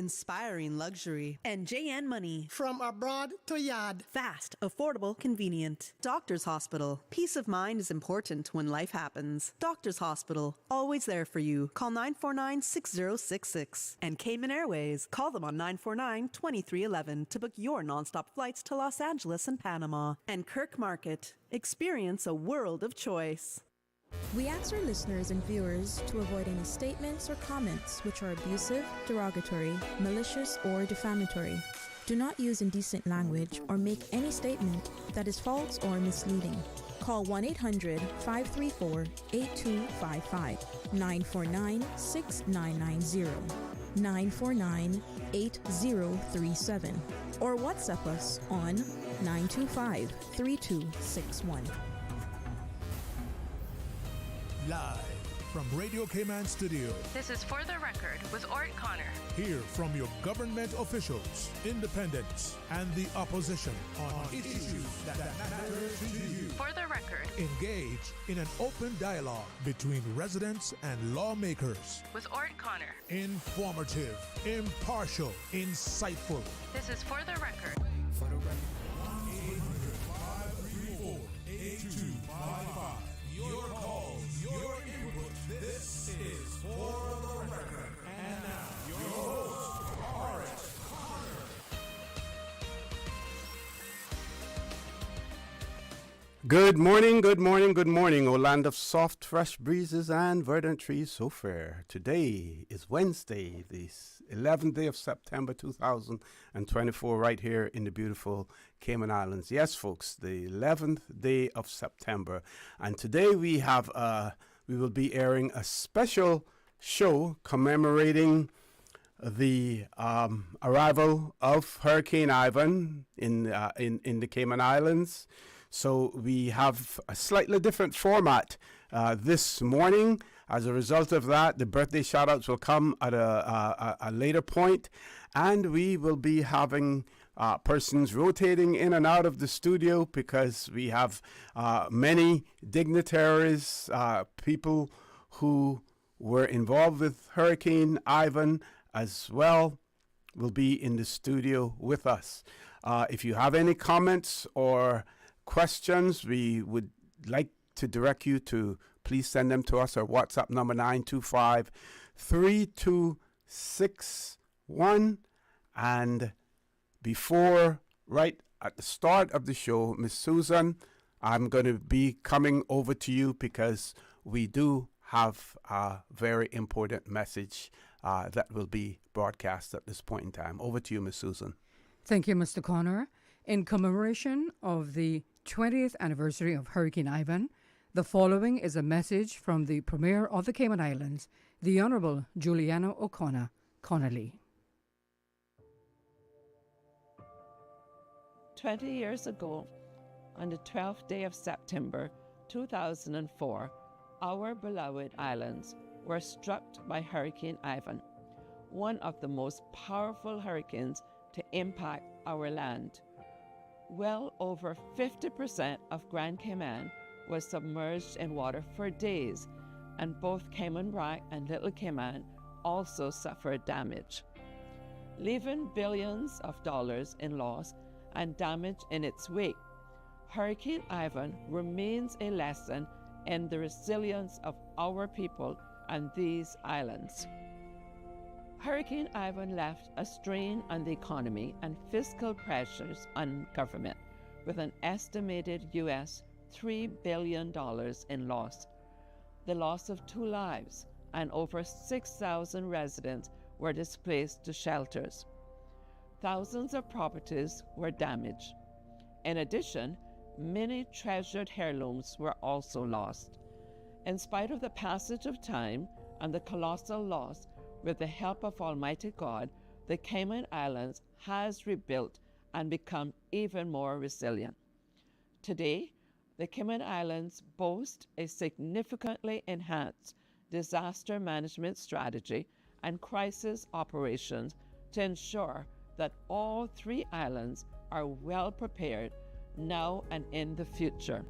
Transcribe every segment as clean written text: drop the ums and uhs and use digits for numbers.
inspiring luxury. And JN Money. From abroad to yard. Fast, affordable, convenient. Doctor's Hospital. Peace of mind is important when life happens. Doctor's Hospital. Always there for you. Call 949-6066. And Cayman Airways. Call them on 949-2311 to book your nonstop flights to Los Angeles and Panama. And Kirk Market. Experience a world of choice. We ask our listeners and viewers to avoid any statements or comments which are abusive, derogatory, malicious, or defamatory. Do not use indecent language or make any statement that is false or misleading. Call 1-800-534-8255, 949-6990, 949-8037, or WhatsApp us on 925-3261. Live from Radio Cayman Studio. This is For the Record with Orrett Connor. Hear from your government officials, independents, and the opposition on issues that matter to you. For the Record. Engage in an open dialogue between residents and lawmakers. With Orrett Connor. Informative, impartial, insightful. This is For the Record. For the Record. 1-800-534-8255. Your calls, your input. This is For the Record. And now, your host, Orrett Connor. Good morning, good morning, good morning, O land of soft, fresh breezes and verdant trees so fair. Today is Wednesday, the 11th day of September 2024, right here in the beautiful Cayman Islands. Yes, folks, the 11th day of September. And today we will be airing a special show commemorating the arrival of Hurricane Ivan in the Cayman Islands. So we have a slightly different format this morning. As a result of that, the birthday shout-outs will come at a later point, and we will be having persons rotating in and out of the studio because we have many dignitaries, people who were involved with Hurricane Ivan as well, will be in the studio with us. If you have any comments or questions, we would like to direct you to please send them to us. Our WhatsApp number 925-3261. And before, right at the start of the show, Miss Susan, I'm going to be coming over to you because we do have a very important message that will be broadcast at this point in time. Over to you, Miss Susan. Thank you, Mr. Connor. In commemoration of the 20th anniversary of Hurricane Ivan, the following is a message from the Premier of the Cayman Islands, the Honorable Juliana O'Connor Connolly. 20 years ago, on the 12th day of September 2004, our beloved islands were struck by Hurricane Ivan, one of the most powerful hurricanes to impact our land. Well over 50% of Grand Cayman was submerged in water for days, and both Cayman Brac and Little Cayman also suffered damage, leaving billions of dollars in loss and damage in its wake. Hurricane Ivan remains a lesson in the resilience of our people and these islands. Hurricane Ivan left a strain on the economy and fiscal pressures on government, with an estimated US $3 billion in loss. The loss of 2 lives, and over 6,000 residents were displaced to shelters. Thousands of properties were damaged. In addition, many treasured heirlooms were also lost. In spite of the passage of time and the colossal loss, with the help of Almighty God, the Cayman Islands has rebuilt and become even more resilient. Today, the Cayman Islands boast a significantly enhanced disaster management strategy and crisis operations to ensure that all 3 islands are well prepared now and in the future.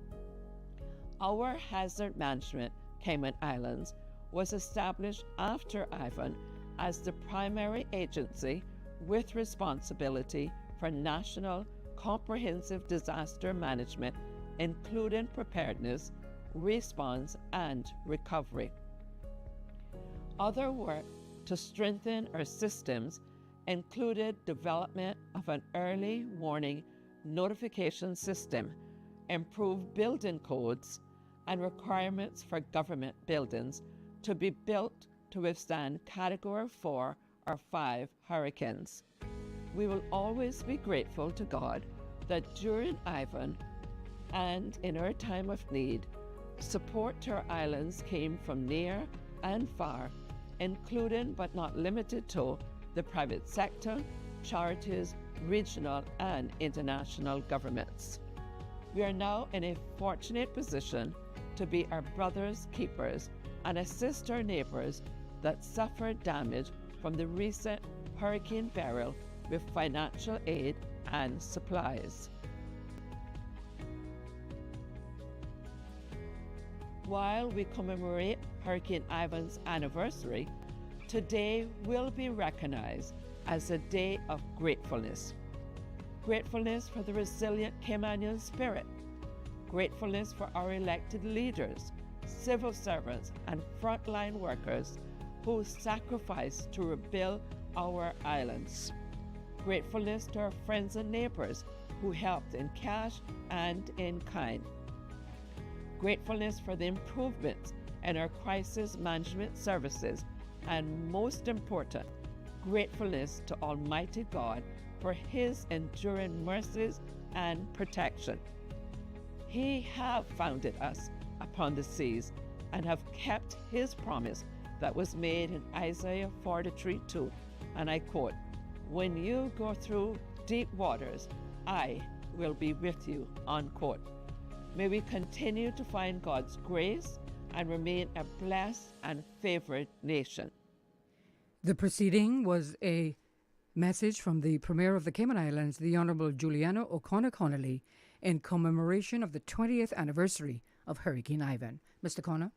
Our hazard management Cayman Islands was established after Ivan as the primary agency with responsibility for national comprehensive disaster management, including preparedness, response, and recovery. Other work to strengthen our systems included development of an early warning notification system, improved building codes, and requirements for government buildings to be built to withstand Category 4 or 5 hurricanes. We will always be grateful to God that during Ivan and in our time of need, support to our islands came from near and far, including but not limited to the private sector, charities, regional and international governments. We are now in a fortunate position to be our brothers' keepers and assist our neighbors that suffered damage from the recent Hurricane Beryl with financial aid and supplies. While we commemorate Hurricane Ivan's anniversary, today will be recognized as a day of gratefulness. Gratefulness for the resilient Caymanian spirit, gratefulness for our elected leaders, civil servants, and frontline workers who sacrificed to rebuild our islands. Gratefulness to our friends and neighbors who helped in cash and in kind. Gratefulness for the improvements in our crisis management services, and most important, gratefulness to Almighty God for His enduring mercies and protection. He have founded us upon the seas and have kept His promise that was made in Isaiah 43:2, and I quote, "When you go through deep waters, I will be with you," unquote. May we continue to find God's grace and remain a blessed and favored nation. The proceeding was a message from the Premier of the Cayman Islands, the Honourable Juliana O'Connor-Connolly, in commemoration of the 20th anniversary of Hurricane Ivan. Mr. Connor?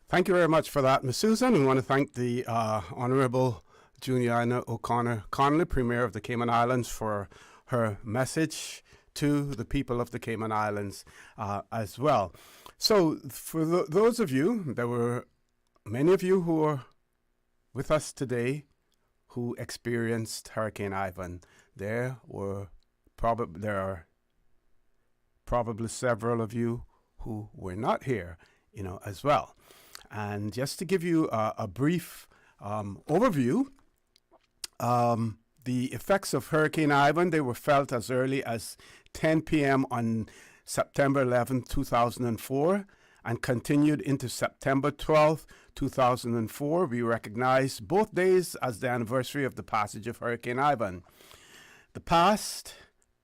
Thank you very much for that, Ms. Susan. We want to thank the Honourable Juliana O'Connor-Connolly, Premier of the Cayman Islands, for her message to the people of the Cayman Islands as well. So for those of you, there were many of you who were with us today who experienced Hurricane Ivan. There are probably several of you who were not here, as well. And just to give you a brief overview, the effects of Hurricane Ivan, they were felt as early as 10 p.m. on September 11, 2004, and continued into September 12, 2004. We recognize both days as the anniversary of the passage of Hurricane Ivan. The past,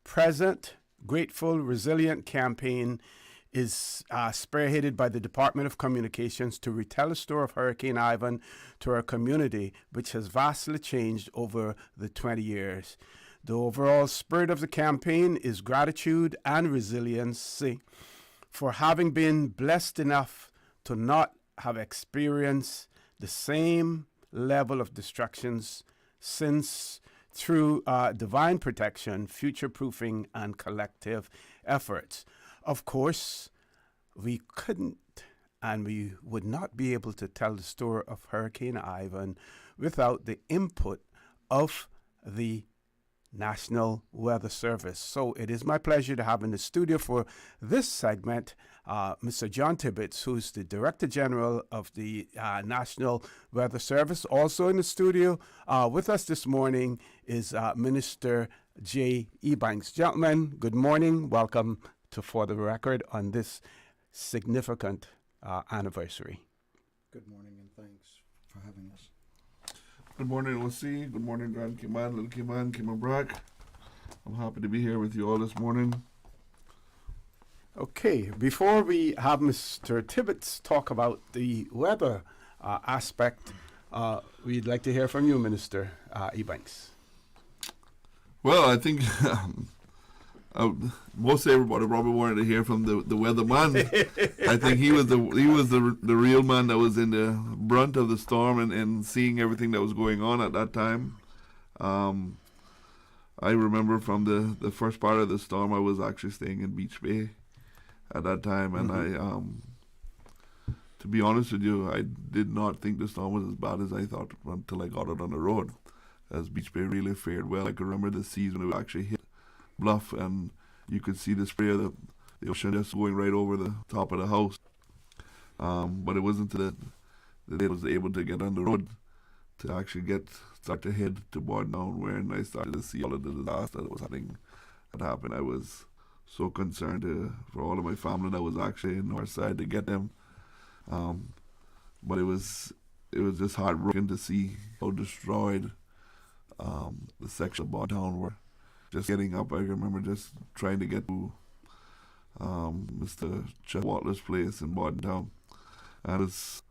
present, grateful, resilient campaign is spearheaded by the Department of Communications to retell the story of Hurricane Ivan to our community, which has vastly changed over the 20 years. The overall spirit of the campaign is gratitude and resiliency for having been blessed enough to not have experienced the same level of destructions since, through divine protection, future-proofing, and collective efforts. Of course, we couldn't and we would not be able to tell the story of Hurricane Ivan without the input of the National Weather Service. So it is my pleasure to have in the studio for this segment Mr. John Tibbetts, who's the Director General of the National Weather Service. Also in the studio with us this morning is Minister J. Ebanks. Gentlemen, good morning. Welcome to For the Record on this significant anniversary. Good morning and thanks for having us. Good morning, LC. Good morning, Grand Cayman, Little Cayman, Cayman Brack. I'm happy to be here with you all this morning. Okay, before we have Mr. Tibbetts talk about the weather aspect, we'd like to hear from you, Minister Ebanks. Well, I think most everybody probably wanted to hear from the weatherman. I think he was the real man that was in the brunt of the storm and seeing everything that was going on at that time. I remember from the first part of the storm, I was actually staying in Beach Bay at that time, and to be honest with you, I did not think the storm was as bad as I thought until I got out on the road, as Beach Bay really fared well. I could remember the seas when it actually hit Bluff, and you could see the spray of the ocean just going right over the top of the house. But it wasn't that I was able to get on the road to actually start to head to Bordentown, where I started to see all of the disaster that was happening. I was so concerned for all of my family that was actually in North Side to get them. But it was just heartbroken to see how destroyed the section of Bordentown were. Just getting up, I remember just trying to get to Mr. Chuck Watler's place in Bordentown. And it's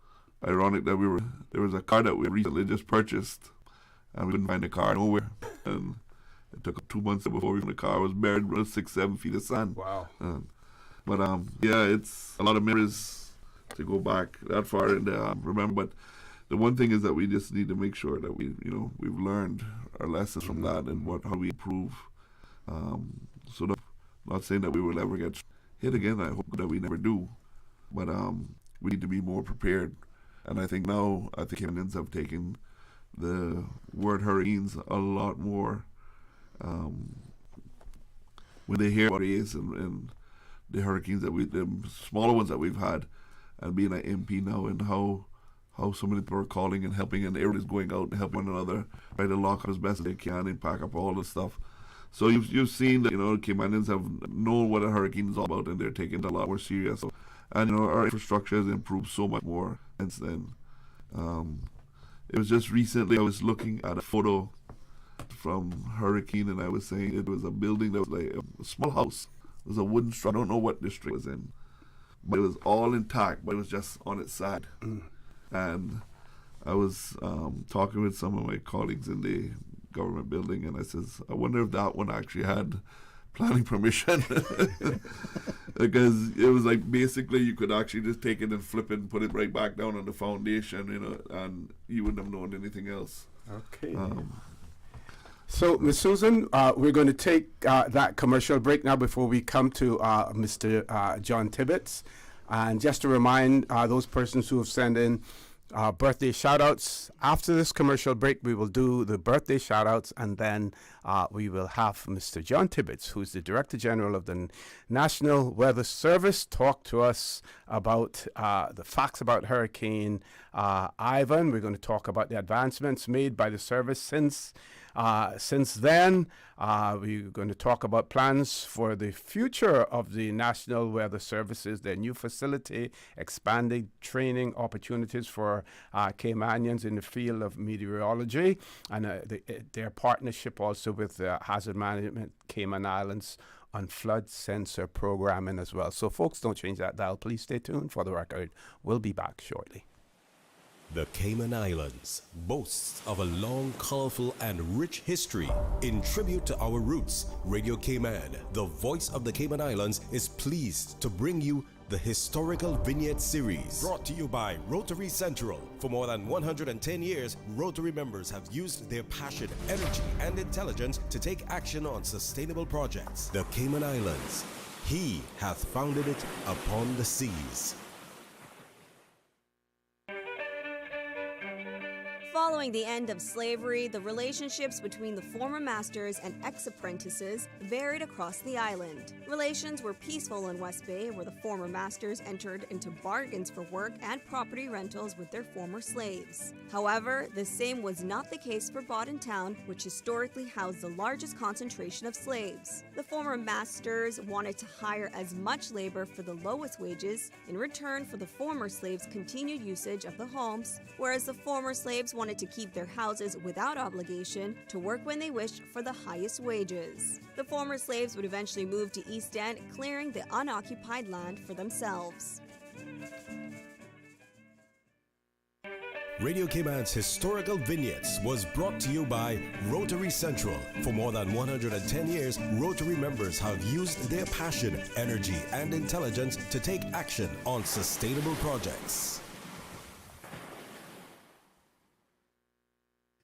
ironic that there was a car that we recently just purchased, and we couldn't find the car nowhere. And it took 2 months before we found the car. It was buried with 6-7 feet of sand. Wow. But yeah, it's a lot of memories to go back that far and remember. But the one thing is that we just need to make sure that we've learned our lessons from that and how we improve. So not saying that we will ever get hit again. I hope that we never do. But we need to be more prepared. And I think now, Caymanians have taken the word hurricanes a lot more. When they hear about it and the hurricanes the smaller ones that we've had, and being an MP now, and how so many people are calling and helping, and everybody's going out and helping one another, try to lock up as best as they can and pack up all the stuff. So you've seen that Caymanians have known what a hurricane is all about, and they're taking it a lot more serious. And our infrastructure has improved so much more since then. It was just recently I was looking at a photo from Hurricane, and I was saying it was a building that was like a small house. It was a wooden structure. I don't know what district it was in, but it was all intact, but it was just on its side. And I was talking with some of my colleagues in the government building, and I says, I wonder if that one actually had planning permission. Because it was like basically you could actually just take it and flip it and put it right back down on the foundation, and you wouldn't have known anything else. Okay. So, Ms. Susan, we're going to take that commercial break now before we come to Mr. John Tibbetts. And just to remind those persons who have sent in birthday shout-outs, after this commercial break, we will do the birthday shout-outs, and then we will have Mr. John Tibbetts, who's the Director General of the National Weather Service, talk to us about the facts about Hurricane Ivan. We're going to talk about the advancements made by the service since then. We're going to talk about plans for the future of the National Weather Services, their new facility, expanding training opportunities for Caymanians in the field of meteorology, and their partnership also with Hazard Management Cayman Islands on flood sensor programming as well. So folks, don't change that dial. Please stay tuned. For the record, we'll be back shortly. The Cayman Islands boasts of a long, colorful, and rich history. In tribute to our roots, Radio Cayman, the voice of the Cayman Islands, is pleased to bring you the Historical Vignette Series, brought to you by Rotary Central. For more than 110 years, Rotary members have used their passion, energy, and intelligence to take action on sustainable projects. The Cayman Islands, He hath founded it upon the seas. Following the end of slavery, the relationships between the former masters and ex-apprentices varied across the island. Relations were peaceful in West Bay, where the former masters entered into bargains for work and property rentals with their former slaves. However, the same was not the case for Bordentown, which historically housed the largest concentration of slaves. The former masters wanted to hire as much labor for the lowest wages in return for the former slaves' continued usage of the homes, whereas the former slaves wanted to keep their houses without obligation to work when they wished for the highest wages. The former slaves would eventually move to East End, clearing the unoccupied land for themselves. Radio Cayman's historical vignettes was brought to you by Rotary Central. For more than 110 years, Rotary members have used their passion, energy, and intelligence to take action on sustainable projects.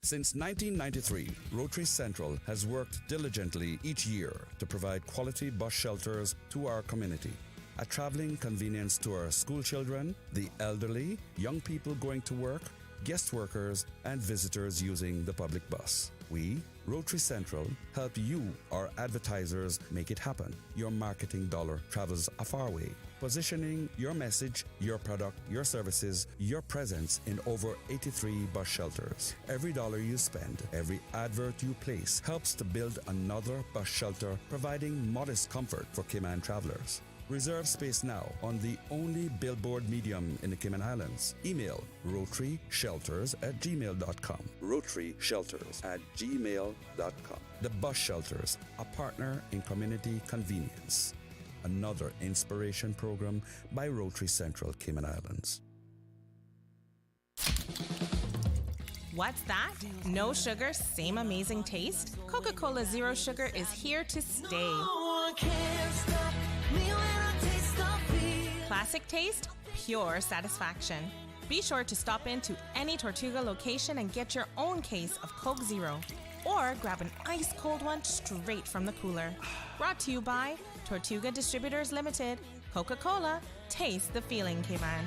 Since 1993, Rotary Central has worked diligently each year to provide quality bus shelters to our community. A traveling convenience to our school children, the elderly, young people going to work, guest workers, and visitors using the public bus. We, Rotary Central, help you, our advertisers, make it happen. Your marketing dollar travels a far way, positioning your message, your product, your services, your presence in over 83 bus shelters. Every dollar you spend, every advert you place helps to build another bus shelter, providing modest comfort for Cayman travelers. Reserve space now on the only billboard medium in the Cayman Islands. Email rotaryshelters@gmail.com. rotaryshelters@gmail.com. The Bus Shelters, a partner in community convenience. Another inspiration program by Rotary Central Cayman Islands. What's that? No sugar, same amazing taste? Coca-Cola Zero Sugar is here to stay. Classic taste, pure satisfaction. Be sure to stop into any Tortuga location and get your own case of Coke Zero. Or grab an ice cold one straight from the cooler. Brought to you by Tortuga Distributors Limited. Coca-Cola, taste the feeling, Cayman.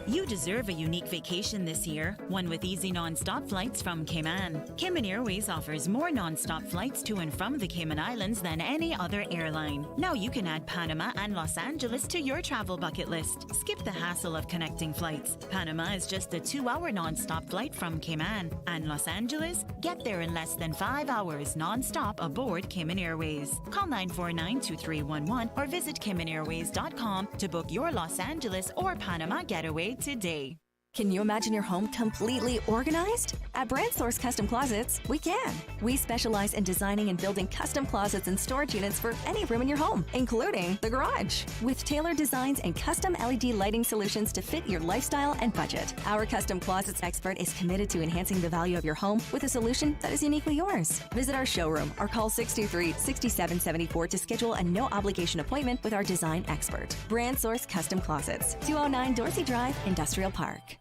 You deserve a unique vacation this year, one with easy non-stop flights from Cayman. Cayman Airways offers more non-stop flights to and from the Cayman Islands than any other airline. Now you can add Panama and Los Angeles to your travel bucket list. Skip the hassle of connecting flights. Panama is just a 2-hour non-stop flight from Cayman. And Los Angeles? Get there in less than 5 hours non-stop aboard Cayman Airways. Call 949-2311 or visit CaymanAirways.com to book your Los Angeles or Panama getaway today. Can you imagine your home completely organized? At Brand Source Custom Closets, we can. We specialize in designing and building custom closets and storage units for any room in your home, including the garage. With tailored designs and custom LED lighting solutions to fit your lifestyle and budget. Our custom closets expert is committed to enhancing the value of your home with a solution that is uniquely yours. Visit our showroom or call 623-6774 to schedule a no-obligation appointment with our design expert. Brand Source Custom Closets, 209 Dorsey Drive, Industrial Park.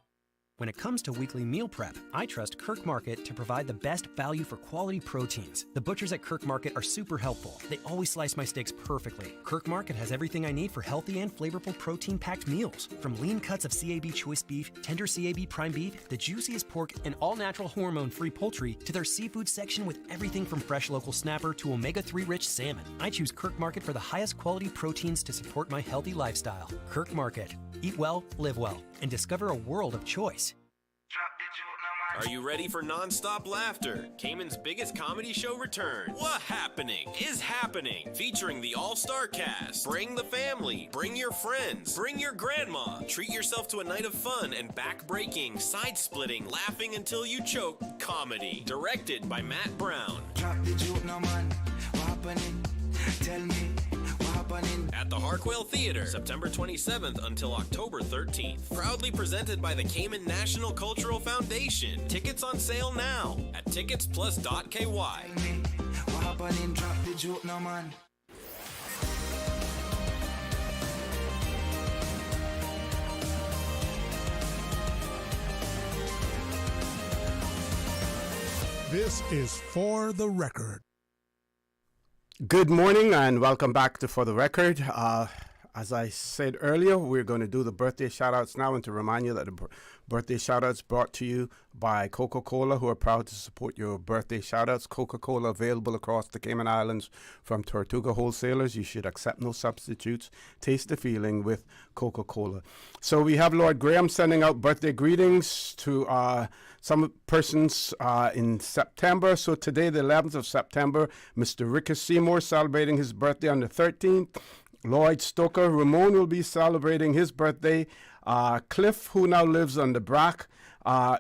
When it comes to weekly meal prep, I trust Kirk Market to provide the best value for quality proteins. The butchers at Kirk Market are super helpful. They always slice my steaks perfectly. Kirk Market has everything I need for healthy and flavorful protein-packed meals. From lean cuts of CAB choice beef, tender CAB prime beef, the juiciest pork, and all-natural hormone-free poultry, to their seafood section with everything from fresh local snapper to omega-3 rich salmon. I choose Kirk Market for the highest quality proteins to support my healthy lifestyle. Kirk Market. Eat well, live well, and discover a world of choice. Are you ready for non-stop laughter? Cayman's biggest comedy show returns. What Happening is happening, featuring the all-star cast. Bring the family, bring your friends, bring your grandma. Treat yourself to a night of fun and back-breaking, side-splitting, laughing until you choke comedy. Directed by Matt Brown. Drop the joke now, man. What happening? Tell me. At the Harquail Theater, September 27th until October 13th. Proudly presented by the Cayman National Cultural Foundation. Tickets on sale now at ticketsplus.ky. What happening? Drop the joke now, man. This is For the Record. Good morning and welcome back to For the Record. As I said earlier, we're going to do the birthday shout-outs now, and to remind you that the birthday shout-outs brought to you by Coca-Cola, who are proud to support your birthday shout-outs. Coca-Cola available across the Cayman Islands from Tortuga wholesalers. You should accept no substitutes. Taste the feeling with Coca-Cola. So we have Lord Graham sending out birthday greetings to some persons in September. So today, the 11th of September, Mr. Ricky Seymour celebrating his birthday on the 13th. Lloyd Stoker Ramon will be celebrating his birthday. Cliff, who now lives on the Brack,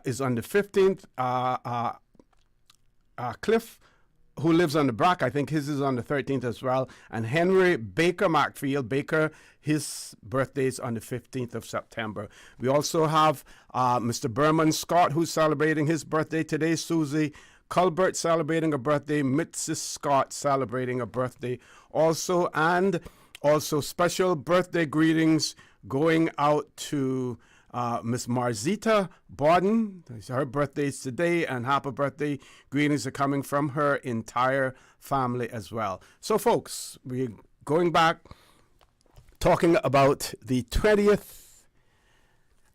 is on the 15th. Cliff who lives on the Brack, I think his is on the 13th as well. And Henry Baker Macfield, Baker, his birthday is on the 15th of September. We also have Mr. Berman Scott, who's celebrating his birthday today. Susie Culbert celebrating a birthday. Mrs. Scott celebrating a birthday also. And also special birthday greetings going out to Miss Marzita Borden. Her birthday is today, and happy birthday greetings are coming from her entire family as well. So, folks, we're going back, talking about the 20th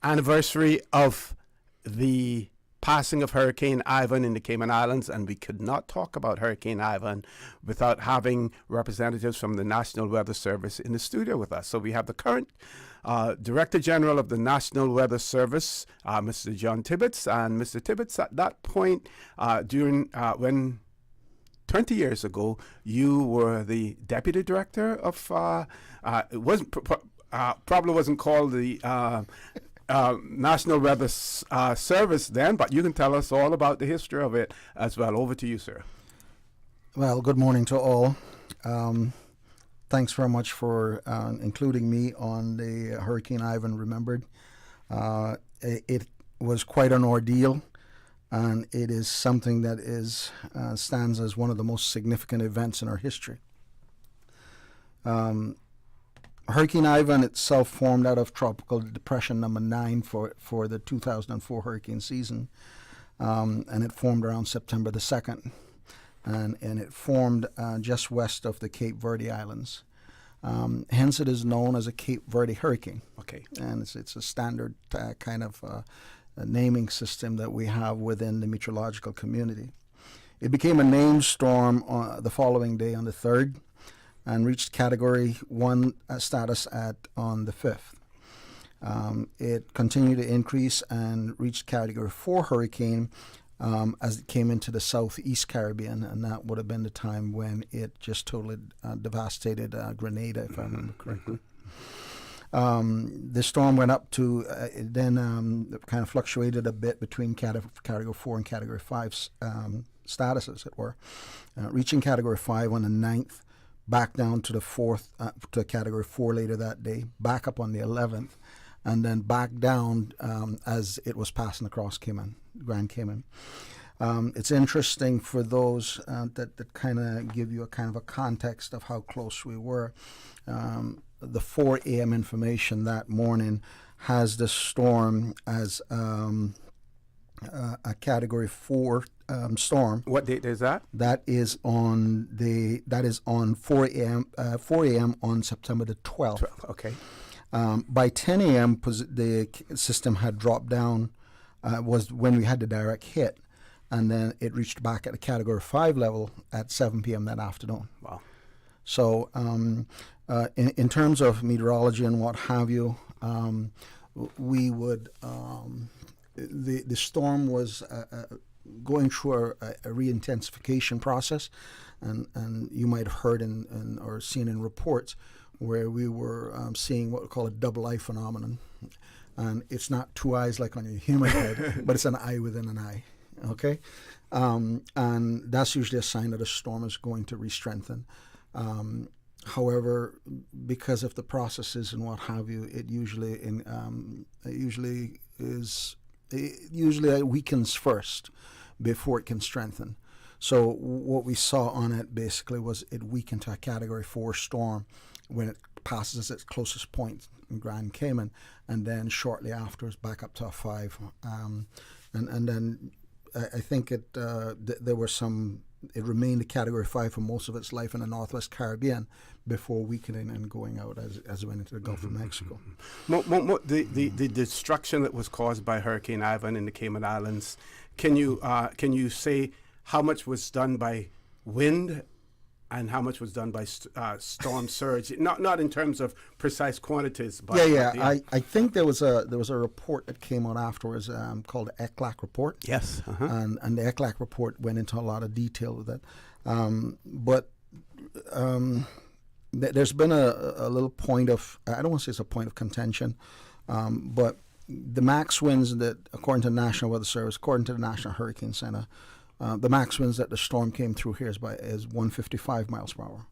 anniversary of the passing of Hurricane Ivan in the Cayman Islands, and we could not talk about Hurricane Ivan without having representatives from the National Weather Service in the studio with us. So we have the current Director General of the National Weather Service, Mr. John Tibbetts. And Mr. Tibbetts, at that point, when 20 years ago, you were the Deputy Director of, it wasn't probably wasn't called the National Weather Service then, but you can tell us all about the history of it as well. Over to you, sir. Well, good morning to all. Thanks very much for including me on the Hurricane Ivan Remembered. It was quite an ordeal, and it is something that stands as one of the most significant events in our history. Hurricane Ivan itself formed out of Tropical Depression number 9 for the 2004 hurricane season, and it formed around September the 2nd, and it formed just west of the Cape Verde Islands. Hence, it is known as a Cape Verde hurricane. Okay. And it's a standard kind of naming system that we have within the meteorological community. It became a named storm the following day on the 3rd, and reached Category 1 status on the 5th. It continued to increase and reached Category 4 hurricane as it came into the southeast Caribbean, and that would have been the time when it just totally devastated Grenada, if I remember correctly. The storm went up to, then kind of fluctuated a bit between Category 4 and Category 5 status, as it were, reaching Category 5 on the 9th, back down to the 4th, to Category 4 later that day, back up on the 11th, and then back down as it was passing across Grand Cayman. It's interesting for those that kind of give you a kind of a context of how close we were. The 4 a.m. information that morning has the storm as a Category 4 storm. What date is that? That is on 4 a.m. on September the 12th. Okay. By 10 a.m. the system had dropped down. Was when we had the direct hit, and then it reached back at the Category 5 level at 7 p.m. that afternoon. Wow. So in terms of meteorology and what have you, we would the storm was going through a re-intensification process, and you might have heard or seen in reports where we were seeing what we call a double eye phenomenon. And it's not 2 eyes like on your human head, but it's an eye within an eye, okay? And that's usually a sign that a storm is going to re-strengthen. However, because of the processes and what have you, it usually weakens first before it can strengthen. So what we saw on it basically was it weakened to a Category 4 storm when it passes its closest point in Grand Cayman, and then shortly afterwards back up to a 5. And then I think it remained a Category 5 for most of its life in the Northwest Caribbean before weakening and going out as it went into the Gulf of Mexico. The destruction that was caused by Hurricane Ivan in the Cayman Islands, can you say how much was done by wind and how much was done by storm surge? Not in terms of precise quantities, but I think there was a report that came out afterwards called the ECLAC report. Yes, and the ECLAC report went into a lot of detail with it. But there's been a little point of, I don't want to say it's a point of contention, but the max winds that, according to the National Weather Service, according to the National Hurricane Center, The max winds that the storm came through here is 155 miles per hour.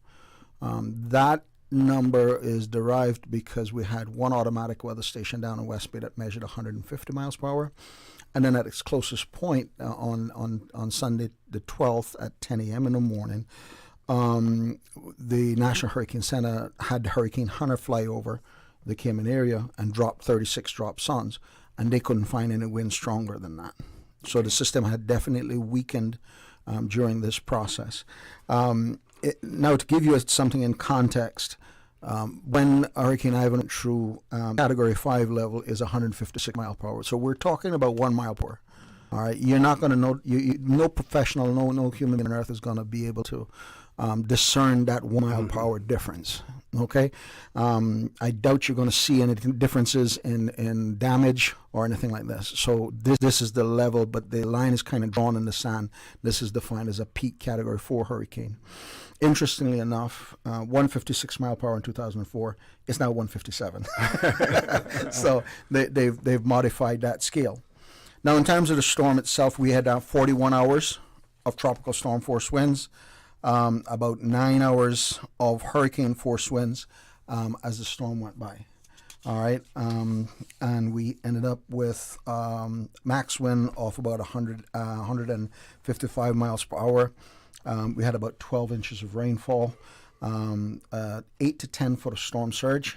That number is derived because we had one automatic weather station down in West Bay that measured 150 miles per hour. And then at its closest point on Sunday the 12th at 10 a.m. in the morning, the National Hurricane Center had Hurricane Hunter fly over the Cayman area and drop 36 drop suns, and they couldn't find any wind stronger than that. So the system had definitely weakened during this process. Now, to give you something in context, when Hurricane Ivan went through Category 5 level is 156 mile per hour. So we're talking about 1 mile per hour. All right, you're not going to know. No professional, no human on earth is going to be able to discern that 1 mile per hour difference. Okay, I doubt you're going to see any differences in damage or anything like this. So this is the level, but the line is kind of drawn in the sand. This is defined as a peak Category 4 hurricane. Interestingly enough, 156 mile per hour in 2004 is now 157. So they've modified that scale. Now, in terms of the storm itself, we had 41 hours of tropical storm force winds, about 9 hours of hurricane force winds as the storm went by. All right, and we ended up with max wind of about 155 miles per hour. We had about 12 inches of rainfall, 8 to 10 foot of storm surge.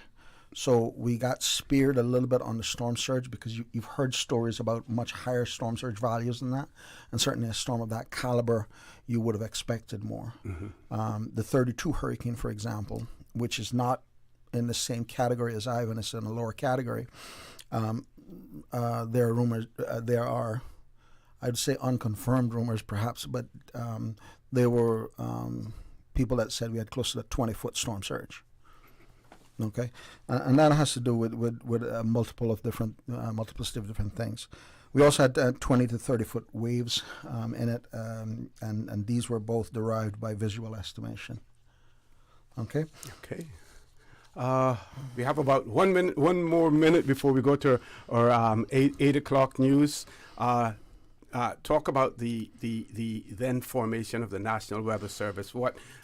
So we got speared a little bit on the storm surge because you've heard stories about much higher storm surge values than that. And certainly a storm of that caliber, you would have expected more. The 32 hurricane, for example, which is not in the same category as Ivan, it's in a lower category. There are rumors, there are, I'd say unconfirmed rumors perhaps, but there were people that said we had close to a 20-foot storm surge. Okay, and that has to do with multiplicity of different things. We also had 20 to 30 foot waves in it, and these were both derived by visual estimation. Okay. Okay. We have about 1 minute, one more minute before we go to our 8 o'clock news. Talk about the then formation of the National Weather Service.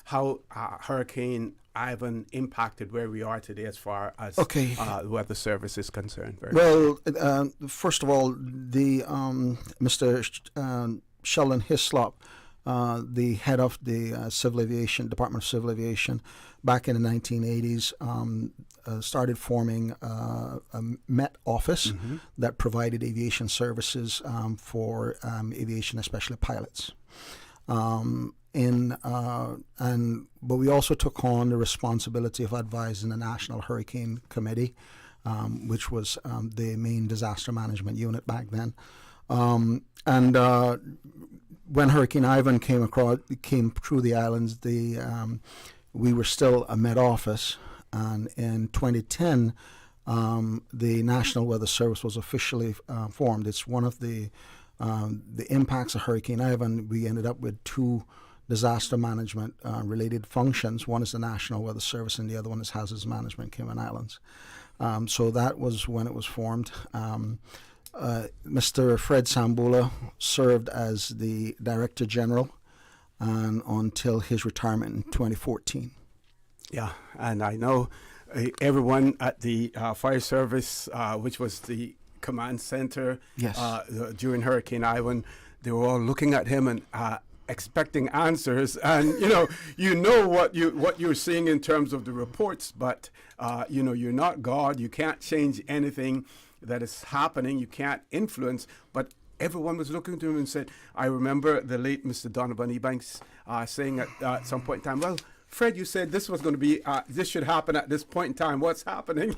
How Hurricane Ivan impacted where we are today as far as the Weather Service is concerned. First of all, the Mr. Sheldon Hislop, the head of the Civil Aviation Department of Civil Aviation, back in the 1980s, started forming a Met office that provided aviation services for aviation, especially pilots. But we also took on the responsibility of advising the National Hurricane Committee, which was the main disaster management unit back then. When Hurricane Ivan came through the islands, we were still a Met office, and in 2010, the National Weather Service was officially formed. It's one of the impacts of Hurricane Ivan. We ended up with two disaster management related functions. One is the National Weather Service, and the other one is Hazards Management Cayman Islands. So that was when it was formed. Mr. Fred Sambula served as the Director General until his retirement in 2014. Yeah, and I know everyone at the fire service, which was the command center during Hurricane Ivan, they were all looking at him and expecting answers. And you know what you're seeing in terms of the reports, but you're not God. You can't change anything that is happening. You can't influence, but everyone was looking to him and said, I remember the late Mr. Donovan Ebanks saying at some point in time, well, Fred, you said this was going to be, this should happen at this point in time. What's happening?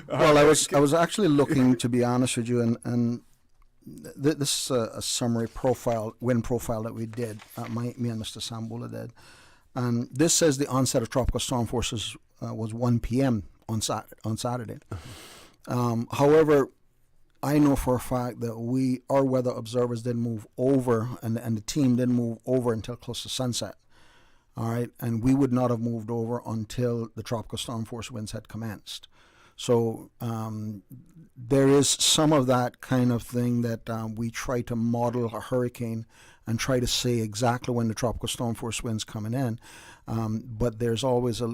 Well, I was actually looking, to be honest with you, and this is a summary wind profile that we did. Me and Mr. Sambula did. And this says the onset of tropical storm forces was 1 p.m. on Saturday. However, I know for a fact that our weather observers didn't move over, and the team didn't move over until close to sunset. All right, and we would not have moved over until the tropical storm force winds had commenced. So there is some of that kind of thing that we try to model a hurricane and try to say exactly when the tropical storm force wind's coming in. But there's always a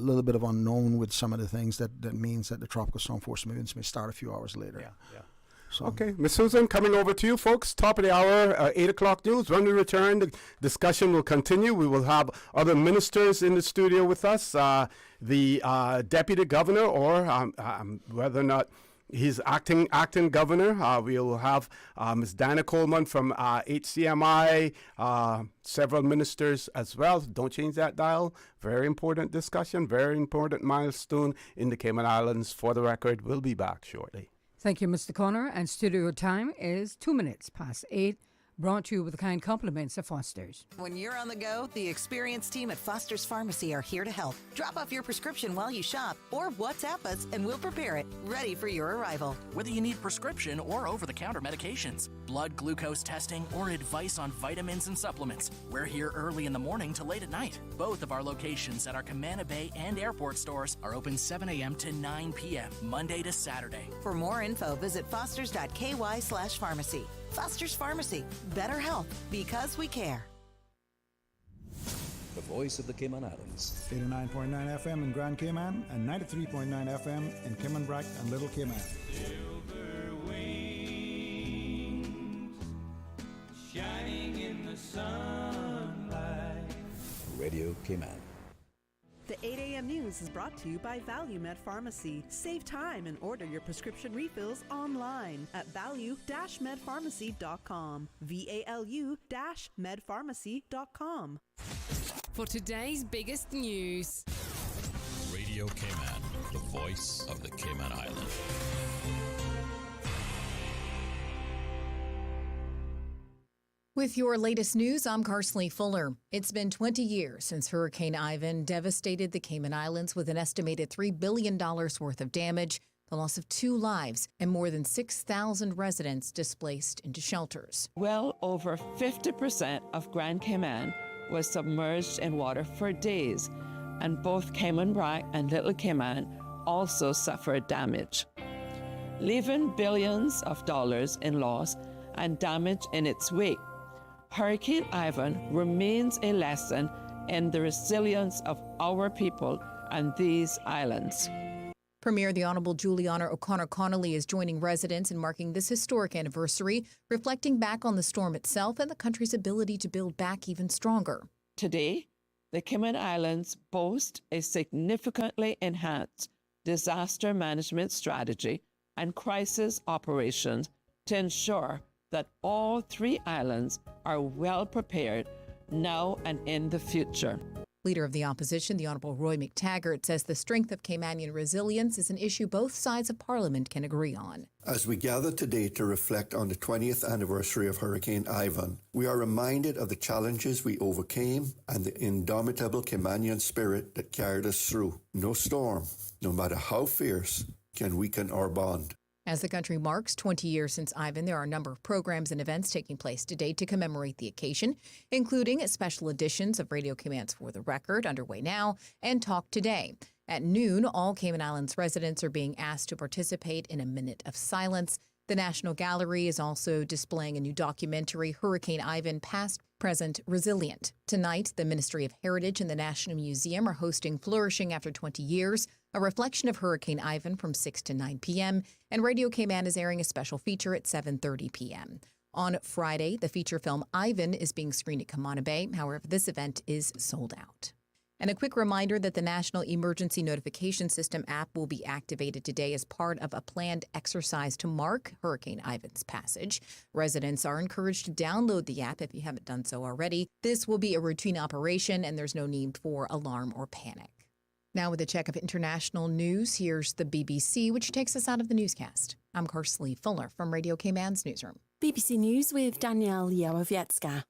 little bit of unknown with some of the things that means that the tropical storm force winds may start a few hours later. Yeah. So. Okay, Ms. Susan, coming over to you, folks. Top of the hour, 8 o'clock news. When we return, the discussion will continue. We will have other ministers in the studio with us. The deputy governor, or whether or not he's acting governor. We will have Ms. Diana Coleman from HCMI, several ministers as well. Don't change that dial. Very important discussion, very important milestone in the Cayman Islands. For the record, we'll be back shortly. Thank you, Mr. Connor. And studio time is 2 minutes past 8. Brought to you with the kind compliments of Foster's. When you're on the go, the experienced team at Foster's Pharmacy are here to help. Drop off your prescription while you shop or WhatsApp us and we'll prepare it, ready for your arrival. Whether you need prescription or over-the-counter medications, blood glucose testing, or advice on vitamins and supplements, we're here early in the morning to late at night. Both of our locations at our Camana Bay and airport stores are open 7 a.m. to 9 p.m., Monday to Saturday. For more info, visit fosters.ky/pharmacy. Foster's Pharmacy. Better health because we care. The voice of the Cayman Islands. 89.9 FM in Grand Cayman and 93.9 FM in Cayman Brac and Little Cayman. Silver wings shining in the sunlight. Radio Cayman. The 8 a.m. news is brought to you by ValueMed Pharmacy. Save time and order your prescription refills online at value-medpharmacy.com. VALU-medpharmacy.com. For today's biggest news. Radio Cayman, the voice of the Cayman Islands. With your latest news, I'm Carsley Fuller. It's been 20 years since Hurricane Ivan devastated the Cayman Islands with an estimated $3 billion worth of damage, the loss of 2 lives, and more than 6,000 residents displaced into shelters. Well over 50% of Grand Cayman was submerged in water for days, and both Cayman Brac and Little Cayman also suffered damage, leaving billions of dollars in loss and damage in its wake. Hurricane Ivan remains a lesson in the resilience of our people and these islands. Premier the Honourable Juliana O'Connor-Connolly is joining residents in marking this historic anniversary, reflecting back on the storm itself and the country's ability to build back even stronger. Today, the Cayman Islands boast a significantly enhanced disaster management strategy and crisis operations to ensure that all 3 islands are well prepared now and in the future. Leader of the opposition, the Honourable Roy McTaggart, says the strength of Caymanian resilience is an issue both sides of Parliament can agree on. As we gather today to reflect on the 20th anniversary of Hurricane Ivan, we are reminded of the challenges we overcame and the indomitable Caymanian spirit that carried us through. No storm, no matter how fierce, can weaken our bond. As the country marks 20 years since Ivan, there are a number of programs and events taking place today to commemorate the occasion, including special editions of Radio Cayman's For the Record, underway now, and Talk Today. At noon, all Cayman Islands residents are being asked to participate in a minute of silence. The National Gallery is also displaying a new documentary, Hurricane Ivan, Past, Present, Resilient. Tonight, the Ministry of Heritage and the National Museum are hosting Flourishing After 20 Years, a reflection of Hurricane Ivan from 6 to 9 p.m., and Radio Cayman is airing a special feature at 7:30 p.m. On Friday, the feature film Ivan is being screened at Camana Bay. However, this event is sold out. And a quick reminder that the National Emergency Notification System app will be activated today as part of a planned exercise to mark Hurricane Ivan's passage. Residents are encouraged to download the app if you haven't done so already. This will be a routine operation and there's no need for alarm or panic. Now with a check of international news, here's the BBC, which takes us out of the newscast. I'm Carsley Fuller from Radio Cayman's newsroom. BBC News with Danielle Yołowiecka.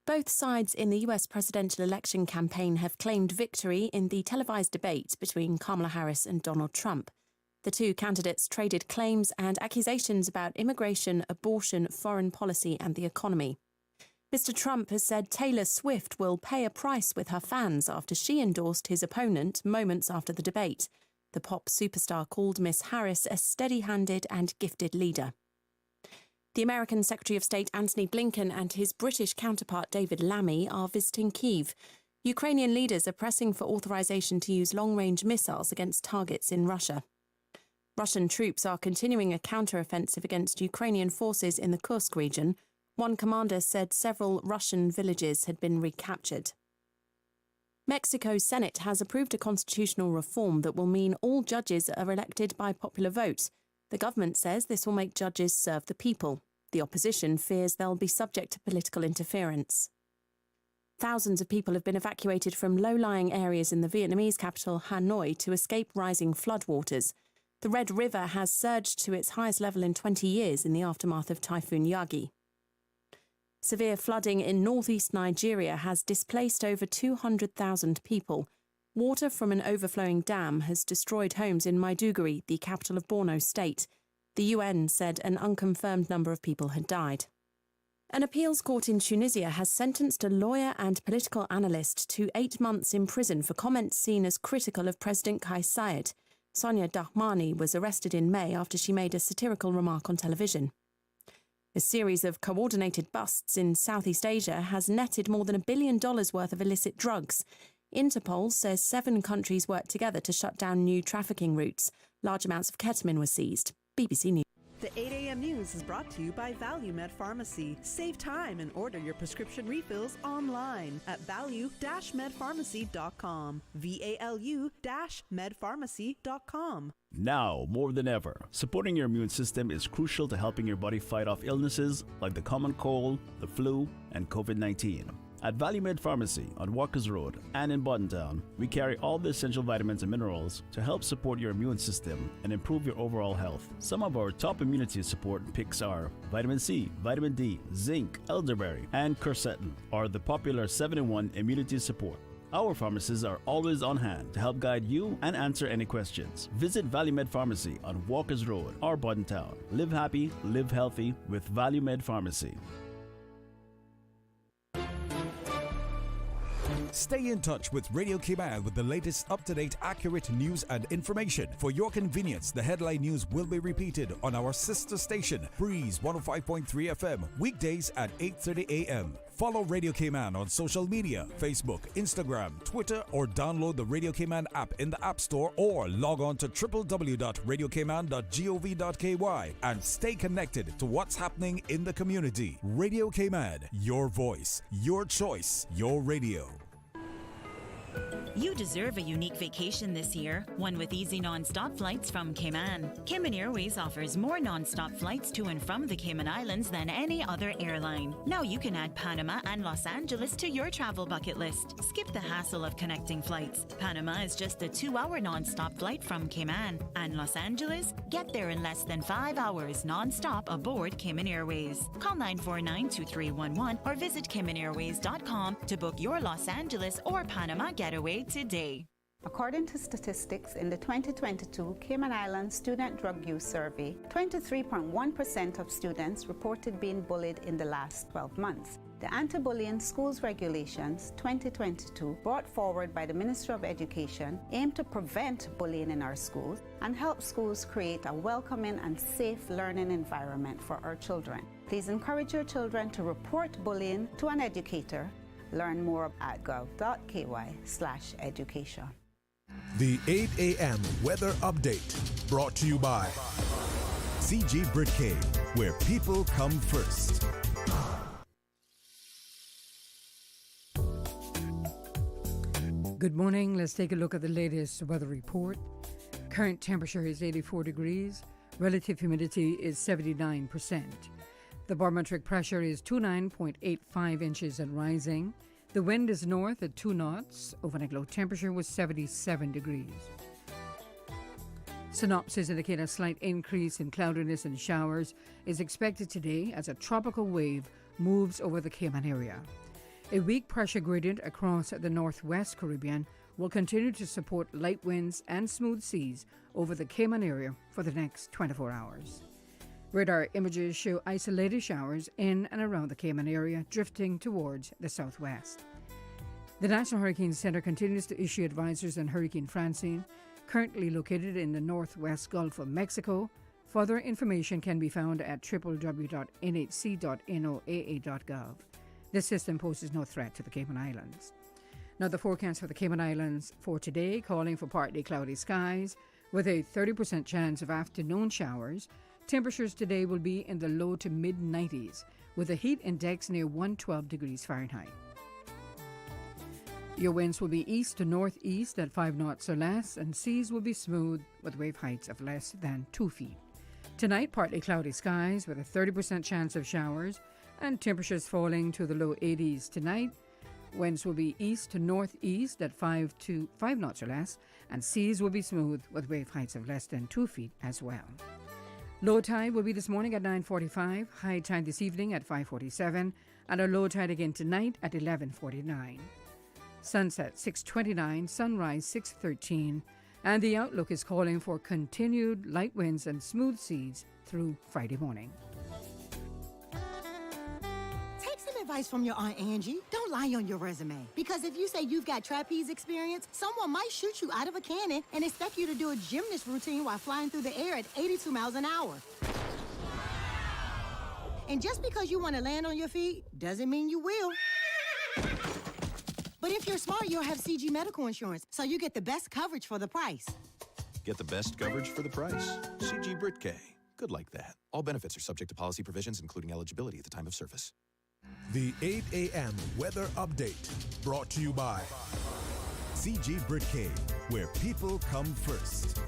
Both sides in the US presidential election campaign have claimed victory in the televised debate between Kamala Harris and Donald Trump. The two candidates traded claims and accusations about immigration, abortion, foreign policy and the economy. Mr. Trump has said Taylor Swift will pay a price with her fans after she endorsed his opponent moments after the debate. The pop superstar called Miss Harris a steady-handed and gifted leader. The American Secretary of State Antony Blinken and his British counterpart David Lammy are visiting Kyiv. Ukrainian leaders are pressing for authorization to use long-range missiles against targets in Russia. Russian troops are continuing a counter-offensive against Ukrainian forces in the Kursk region. One commander said several Russian villages had been recaptured. Mexico's Senate has approved a constitutional reform that will mean all judges are elected by popular vote. The government says this will make judges serve the people. The opposition fears they'll be subject to political interference. Thousands of people have been evacuated from low-lying areas in the Vietnamese capital Hanoi to escape rising floodwaters. The Red River has surged to its highest level in 20 years in the aftermath of Typhoon Yagi. Severe flooding in northeast Nigeria has displaced over 200,000 people. Water from an overflowing dam has destroyed homes in Maiduguri, the capital of Borno State. The UN said an unconfirmed number of people had died. An appeals court in Tunisia has sentenced a lawyer and political analyst to 8 months in prison for comments seen as critical of President Kais Saied. Sonia Dahmani was arrested in May after she made a satirical remark on television. A series of coordinated busts in Southeast Asia has netted more than $1 billion worth of illicit drugs. Interpol says 7 countries worked together to shut down new trafficking routes. Large amounts of ketamine were seized. BBC News. The 8 a.m. news is brought to you by ValueMed Pharmacy. Save time and order your prescription refills online at value-medpharmacy.com. VALU-medpharmacy.com. Now, more than ever, supporting your immune system is crucial to helping your body fight off illnesses like the common cold, the flu, and COVID-19. At ValueMed Pharmacy on Walkers Road and in Buttontown, we carry all the essential vitamins and minerals to help support your immune system and improve your overall health. Some of our top immunity support picks are vitamin C, vitamin D, zinc, elderberry, and quercetin are the popular 7-in-1 immunity support. Our pharmacists are always on hand to help guide you and answer any questions. Visit ValueMed Pharmacy on Walkers Road or Buttontown. Live happy, live healthy with ValueMed Pharmacy. Stay in touch with Radio Cayman with the latest up-to-date, accurate news and information. For your convenience, the headline news will be repeated on our sister station, Breeze 105.3 FM, weekdays at 8:30 a.m. Follow Radio Cayman on social media, Facebook, Instagram, Twitter, or download the Radio Cayman app in the App Store or log on to www.radiocayman.gov.ky and stay connected to what's happening in the community. Radio Cayman, your voice, your choice, your radio. You deserve a unique vacation this year, one with easy non-stop flights from Cayman. Cayman Airways offers more non-stop flights to and from the Cayman Islands than any other airline. Now you can add Panama and Los Angeles to your travel bucket list. Skip the hassle of connecting flights. Panama is just a 2-hour non-stop flight from Cayman. And Los Angeles? Get there in less than 5 hours non-stop aboard Cayman Airways. Call 949-2311 or visit CaymanAirways.com to book your Los Angeles or Panama getaway today. According to statistics in the 2022 Cayman Islands Student Drug Use Survey, 23.1% of students reported being bullied in the last 12 months. The Anti-Bullying Schools Regulations 2022, brought forward by the Ministry of Education, aim to prevent bullying in our schools and help schools create a welcoming and safe learning environment for our children. Please encourage your children to report bullying to an educator. Learn more at gov.ky/education. The 8 a.m. weather update brought to you by CG Britcade, where people come first. Good morning. Let's take a look at the latest weather report. Current temperature is 84 degrees. Relative humidity is 79%. The barometric pressure is 29.85 inches and rising. The wind is north at 2 knots. Overnight low temperature was 77 degrees. Synopsis indicate a slight increase in cloudiness and showers is expected today as a tropical wave moves over the Cayman area. A weak pressure gradient across the northwest Caribbean will continue to support light winds and smooth seas over the Cayman area for the next 24 hours. Radar images show isolated showers in and around the Cayman area drifting towards the southwest. The National Hurricane Center continues to issue advisories on Hurricane Francine. currently located in the northwest Gulf of Mexico. Further information can be found at www.nhc.noaa.gov. This system poses no threat to the Cayman Islands. Now, the forecast for the Cayman Islands for today, calling for partly cloudy skies with a 30% chance of afternoon showers. Temperatures today will be in the low to mid-90s with a heat index near 112 degrees Fahrenheit. Your winds will be east to northeast at 5 knots or less, and seas will be smooth with wave heights of less than 2 feet. Tonight, partly cloudy skies with a 30% chance of showers and temperatures falling to the low 80s tonight. Winds will be east to northeast at 5 knots or less, and seas will be smooth with wave heights of less than 2 feet as well. Low tide will be this morning at 9:45, high tide this evening at 5:47, and a low tide again tonight at 11:49. Sunset 6:29, sunrise 6:13, and the outlook is calling for continued light winds and smooth seas through Friday morning. Take some advice from your Aunt Angie. Don't lie on your resume. Because if you say you've got trapeze experience, someone might shoot you out of a cannon and expect you to do a gymnast routine while flying through the air at 82 miles an hour. And just because you want to land on your feet doesn't mean you will. But if you're smart, you'll have CG medical insurance, so you get the best coverage for the price. Get the best coverage for the price. CG Brit-K. Good like that. All benefits are subject to policy provisions, including eligibility at the time of service. The 8 a.m. weather update brought to you by CG Brit-K, where people come first.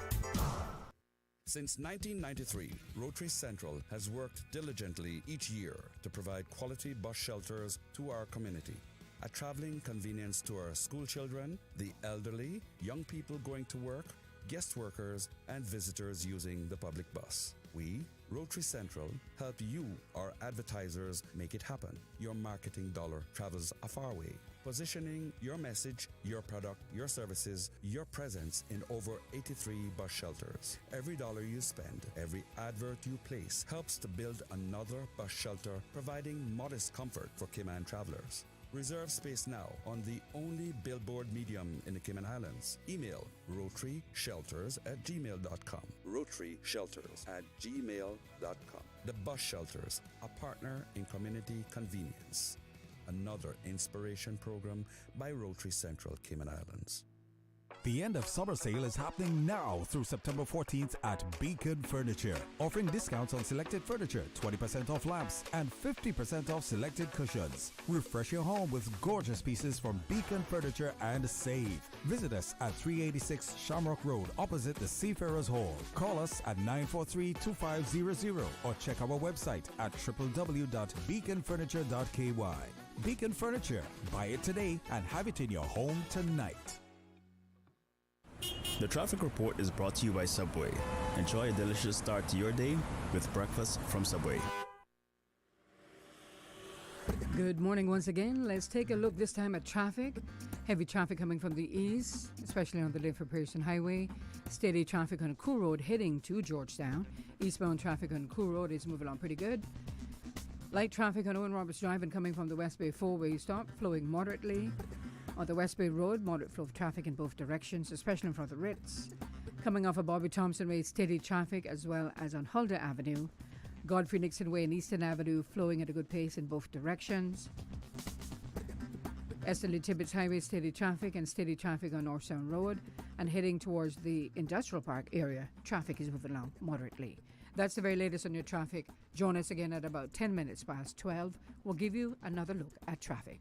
Since 1993, Rotary Central has worked diligently each year to provide quality bus shelters to our community. A traveling convenience to our school children, the elderly, young people going to work, guest workers, and visitors using the public bus. We, Rotary Central, help you, our advertisers, make it happen. Your marketing dollar travels a far way. Positioning your message, your product, your services, your presence in over 83 bus shelters. Every dollar you spend, every advert you place helps to build another bus shelter, providing modest comfort for Cayman travelers. Reserve space now on the only billboard medium in the Cayman Islands. Email rotaryshelters@gmail.com. rotaryshelters@gmail.com. The Bus Shelters, a partner in community convenience. Another inspiration program by Rotary Central Cayman Islands. The end of summer sale is happening now through September 14th at Beacon Furniture, offering discounts on selected furniture, 20% off lamps, and 50% off selected cushions. Refresh your home with gorgeous pieces from Beacon Furniture and save. Visit us at 386 Shamrock Road, opposite the Seafarers Hall. Call us at 943-2500 or check our website at www.beaconfurniture.ky. Beacon Furniture. Buy it today and have it in your home tonight. The traffic report is brought to you by Subway. Enjoy a delicious start to your day with breakfast from Subway. Good morning once again. Let's take a look this time at traffic. Heavy traffic coming from the east, especially on the Lifford Pearson Highway. Steady traffic on Cool Road heading to Georgetown. Eastbound traffic on Cool Road is moving along pretty good. Light traffic on Owen Roberts Drive and coming from the West Bay four-way stop, flowing moderately. On the West Bay Road, moderate flow of traffic in both directions, especially in front of the Ritz. Coming off of Bobby Thompson Way, steady traffic as well as on Huldah Avenue. Godfrey Nixon Way and Eastern Avenue flowing at a good pace in both directions. Esterly Tibbetts Highway, steady traffic and steady traffic on North Sound Road. And heading towards the Industrial Park area, traffic is moving along moderately. That's the very latest on your traffic. Join us again at about 10 minutes past 12. We'll give you another look at traffic.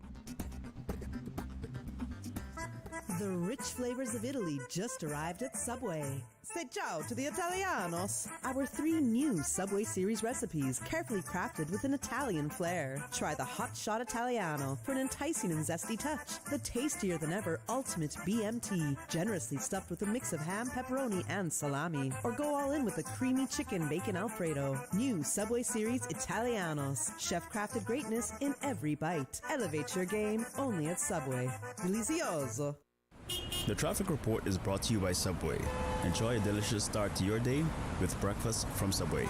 The rich flavors of Italy just arrived at Subway. Say ciao to the Italianos. Our 3 new Subway Series recipes, carefully crafted with an Italian flair. Try the Hot Shot Italiano for an enticing and zesty touch. The tastier than ever Ultimate BMT, generously stuffed with a mix of ham, pepperoni, and salami. Or go all in with a creamy chicken bacon Alfredo. New Subway Series Italianos. Chef-crafted greatness in every bite. Elevate your game only at Subway. Delizioso. The traffic report is brought to you by Subway. Enjoy a delicious start to your day with breakfast from Subway.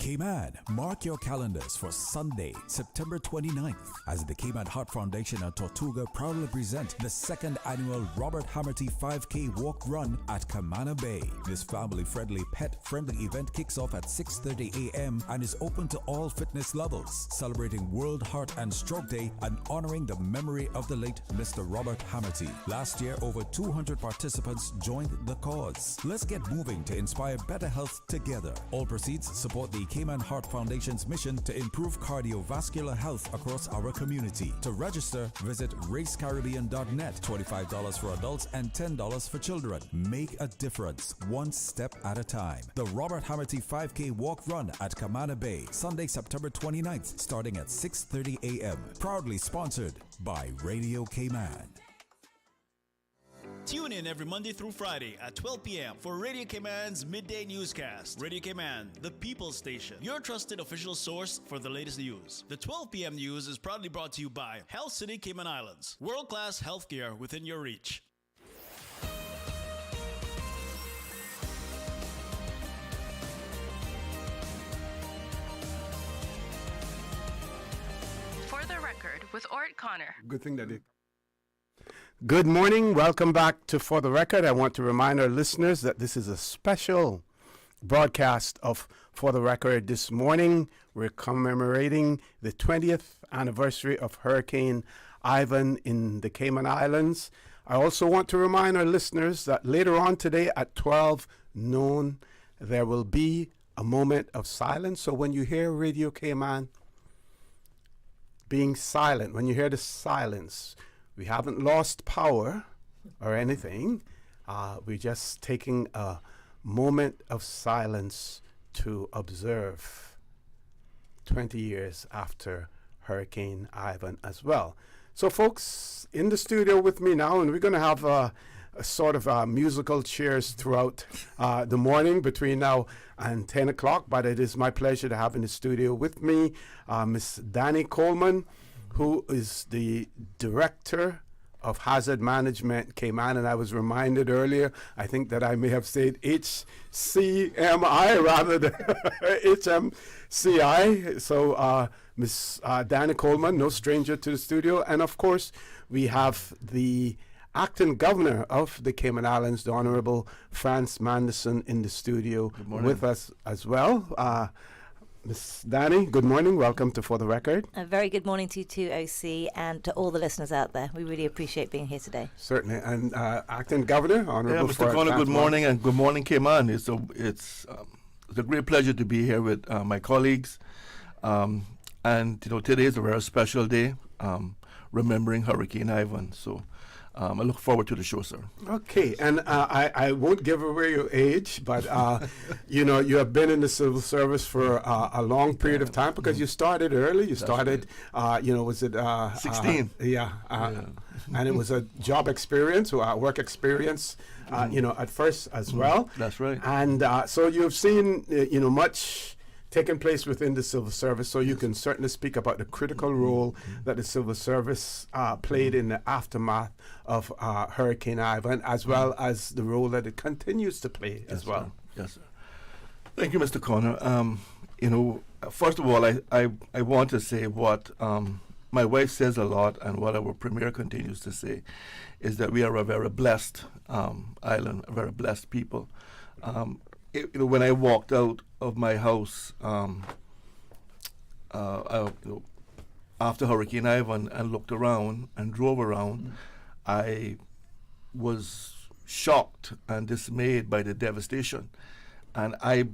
Cayman, mark your calendars for Sunday, September 29th, as the Cayman Heart Foundation and Tortuga proudly present the second annual Robert Hamerty 5K Walk Run at Camana Bay. This family-friendly, pet-friendly event kicks off at 6:30 a.m. and is open to all fitness levels, celebrating World Heart and Stroke Day and honoring the memory of the late Mr. Robert Hamerty. Last year, over 200 participants joined the cause. Let's get moving to inspire better health together. All proceeds support the Cayman Heart Foundation's mission to improve cardiovascular health across our community. To register, visit racecaribbean.net. $25 for adults and $10 for children. Make a difference, one step at a time. The Robert Hamerty 5K Walk Run at Camana Bay, Sunday, September 29th, starting at 6:30 a.m. Proudly sponsored by Radio Cayman. Tune in every Monday through Friday at 12 p.m. for Radio Cayman's Midday Newscast. Radio Cayman, the People's Station, your trusted official source for the latest news. The 12 p.m. news is proudly brought to you by Health City Cayman Islands. World-class healthcare within your reach. For the record, with Orrett Connor. Good thing that Good morning. Welcome back to For the Record. I want to remind our listeners that this is a special broadcast of For the Record. This morning, we're commemorating the 20th anniversary of Hurricane Ivan in the Cayman Islands. I also want to remind our listeners that later on today at 12 noon, there will be a moment of silence. So when you hear Radio Cayman being silent, when you hear the silence, we haven't lost power or anything. We're just taking a moment of silence to observe 20 years after Hurricane Ivan as well. So folks, in the studio with me now, and we're going to have a sort of musical chairs throughout the morning between now and 10 o'clock. But it is my pleasure to have in the studio with me Miss Dani Coleman, who is the Director of Hazard Management Cayman. And I was reminded earlier, I think that I may have said HCMI rather than HMCI. So Miss Dani Coleman, no stranger to the studio. And of course, we have the Acting Governor of the Cayman Islands, the Honorable Franz Manderson, in the studio with us as well. Ms. Dani, good morning. Welcome to For the Record. A very good morning to you too, OC, and to all the listeners out there. We really appreciate being here today. Certainly. And Acting Governor, Honorable Mr. Connor, good morning, and good morning, Cayman. It's a great pleasure to be here with my colleagues. And, today is a very special day, remembering Hurricane Ivan. So I look forward to the show, sir. Okay, and I won't give away your age, but you have been in the civil service for a long period of time because you started early. You started, was it 16? And it was a job experience or work experience, at first as well. That's right. And so you've seen, much taking place within the civil service, so you can certainly speak about the critical role that the civil service played in the aftermath of Hurricane Ivan, as well as the role that it continues to play as well. Sir. Yes, sir. Thank you, Mr. Connor. First of all, I want to say what my wife says a lot, and what our Premier continues to say, is that we are a very blessed island, a very blessed people. When I walked out of my house after Hurricane Ivan and looked around and drove around, I was shocked and dismayed by the devastation. And I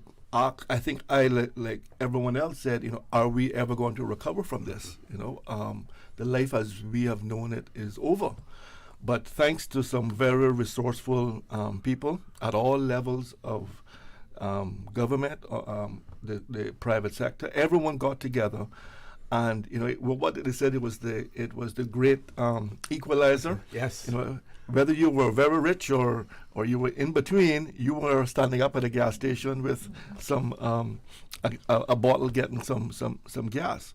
think like everyone else said, are we ever going to recover from this? The life as we have known it is over. But thanks to some very resourceful people at all levels of government, the private sector, everyone got together, and what they said, it was the great equalizer. Yes. Whether you were very rich or you were in between, you were standing up at a gas station with some a bottle getting some gas.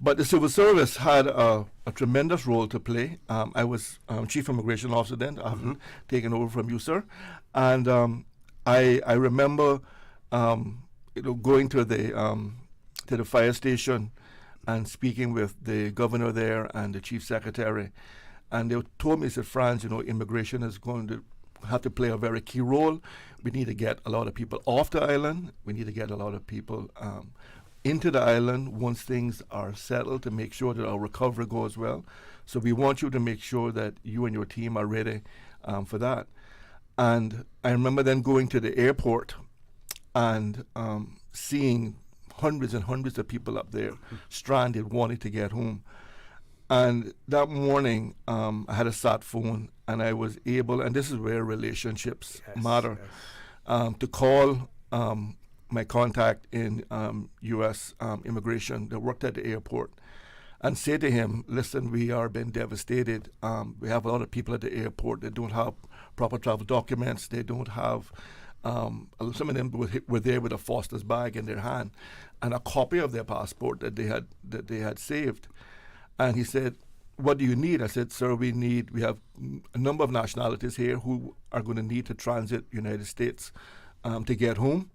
But the civil service had a tremendous role to play. I was chief immigration officer then. I haven't taken over from you, sir, and I remember going to the fire station and speaking with the governor there and the chief secretary, and they told me, said, Franz, immigration is going to have to play a very key role. We need to get a lot of people off the island. We need to get a lot of people into the island once things are settled to make sure that our recovery goes well. So we want you to make sure that you and your team are ready for that. And I remember then going to the airport and seeing hundreds and hundreds of people up there stranded, wanting to get home. And that morning, I had a sat phone, and I was able, and this is where relationships matter, to call my contact in U.S. immigration that worked at the airport and say to him, listen, we are being devastated. We have a lot of people at the airport that don't have proper travel documents. They don't have, some of them were there with a Foster's bag in their hand and a copy of their passport that they had saved. And he said, what do you need? I said, sir, we have a number of nationalities here who are going to need to transit United States to get home.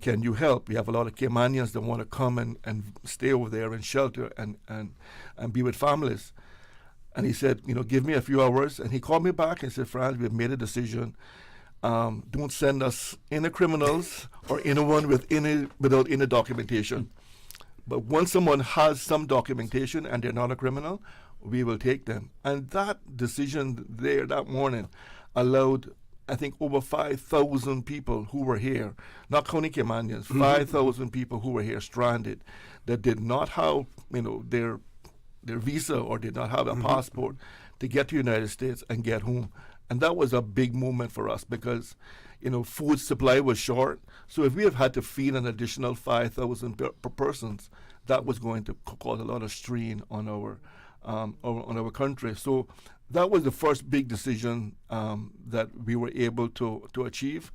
Can you help? We have a lot of Caymanians that want to come and stay over there and shelter and be with families. And he said, give me a few hours. And he called me back and said, Franz, we've made a decision. Don't send us any criminals or anyone without any documentation. But once someone has some documentation and they're not a criminal, we will take them. And that decision there that morning allowed, I think, over 5,000 people who were here, not counting Caymanians, 5,000 people who were here stranded that did not have, their visa or did not have a passport to get to the United States and get home. And that was a big moment for us because, food supply was short. So if we have had to feed an additional 5,000 per persons, that was going to cause a lot of strain on our country. So that was the first big decision that we were able to achieve.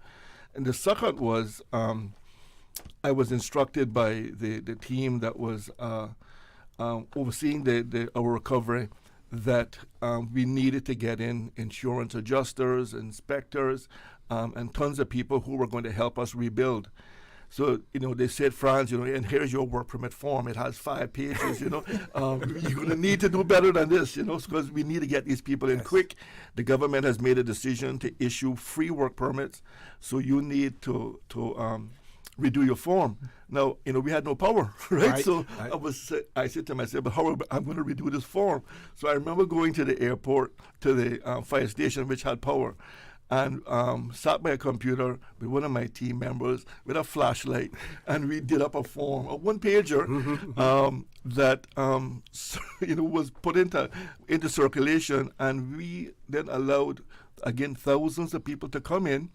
And the second was I was instructed by the team that was overseeing our recovery that we needed to get in insurance adjusters, inspectors, and tons of people who were going to help us rebuild. So, they said, Franz, and here's your work permit form. It has 5 pages, you're going to need to do better than this, because we need to get these people in quick. The government has made a decision to issue free work permits, so you need to redo your form. Now, we had no power, right? So I said to myself, but how am I going to redo this form? So I remember going to the airport, to the fire station, which had power, and sat by a computer with one of my team members with a flashlight, and we did up a form, a one-pager that was put into circulation, and we then allowed, again, thousands of people to come in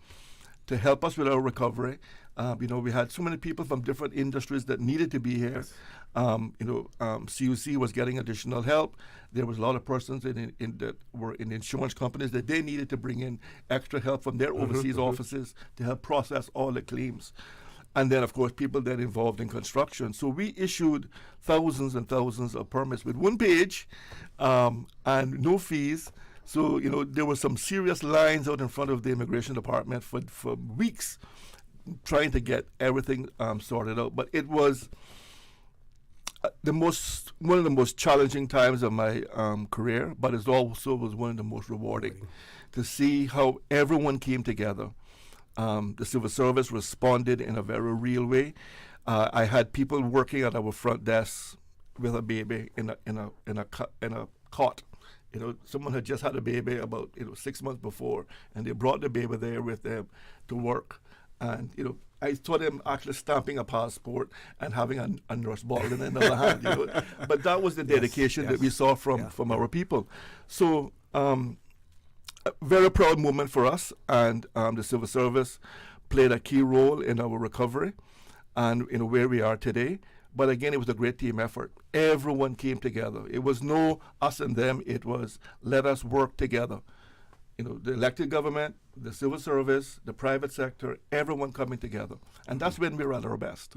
to help us with our recovery. We had so many people from different industries that needed to be here. CUC was getting additional help. There was a lot of persons that were in insurance companies that they needed to bring in extra help from their overseas offices to help process all the claims. And then, of course, people that involved in construction. So we issued thousands and thousands of permits with one page and no fees. So, there were some serious lines out in front of the immigration department for weeks trying to get everything sorted out. But it was one of the most challenging times of my career, but it also was one of the most rewarding to see how everyone came together. The civil service responded in a very real way. I had people working at our front desk with a baby in a cot. Someone had just had a baby about 6 months before, and they brought the baby there with them to work. And I saw them actually stamping a passport and having a nurse ball in another hand. But that was the dedication that we saw from our people. So a very proud moment for us, and the civil service played a key role in our recovery and where we are today. But again, it was a great team effort. Everyone came together. It was no us and them. It was let us work together. The elected government, the civil service, the private sector, everyone coming together. And that's when we were at our best.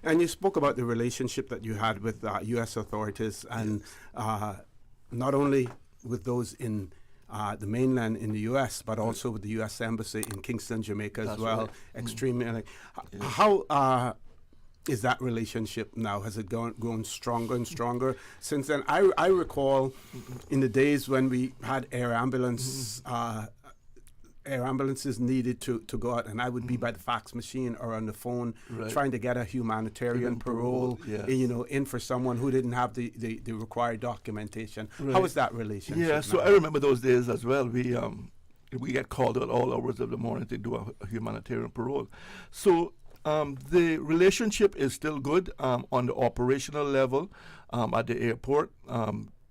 And you spoke about the relationship that you had with U.S. authorities, and not only with those in the mainland in the U.S., but also with the U.S. Embassy in Kingston, Jamaica as well. Right. Extremely. How is that relationship now? Has it grown stronger and stronger since then? I recall in the days when we had air ambulances needed to go out, and I would be by the fax machine or on the phone trying to get a humanitarian parole, in for someone who didn't have the required documentation. Right. How is that relationship? Yeah, so I remember those days as well. We get called at all hours of the morning to do a humanitarian parole. So the relationship is still good on the operational level at the airport.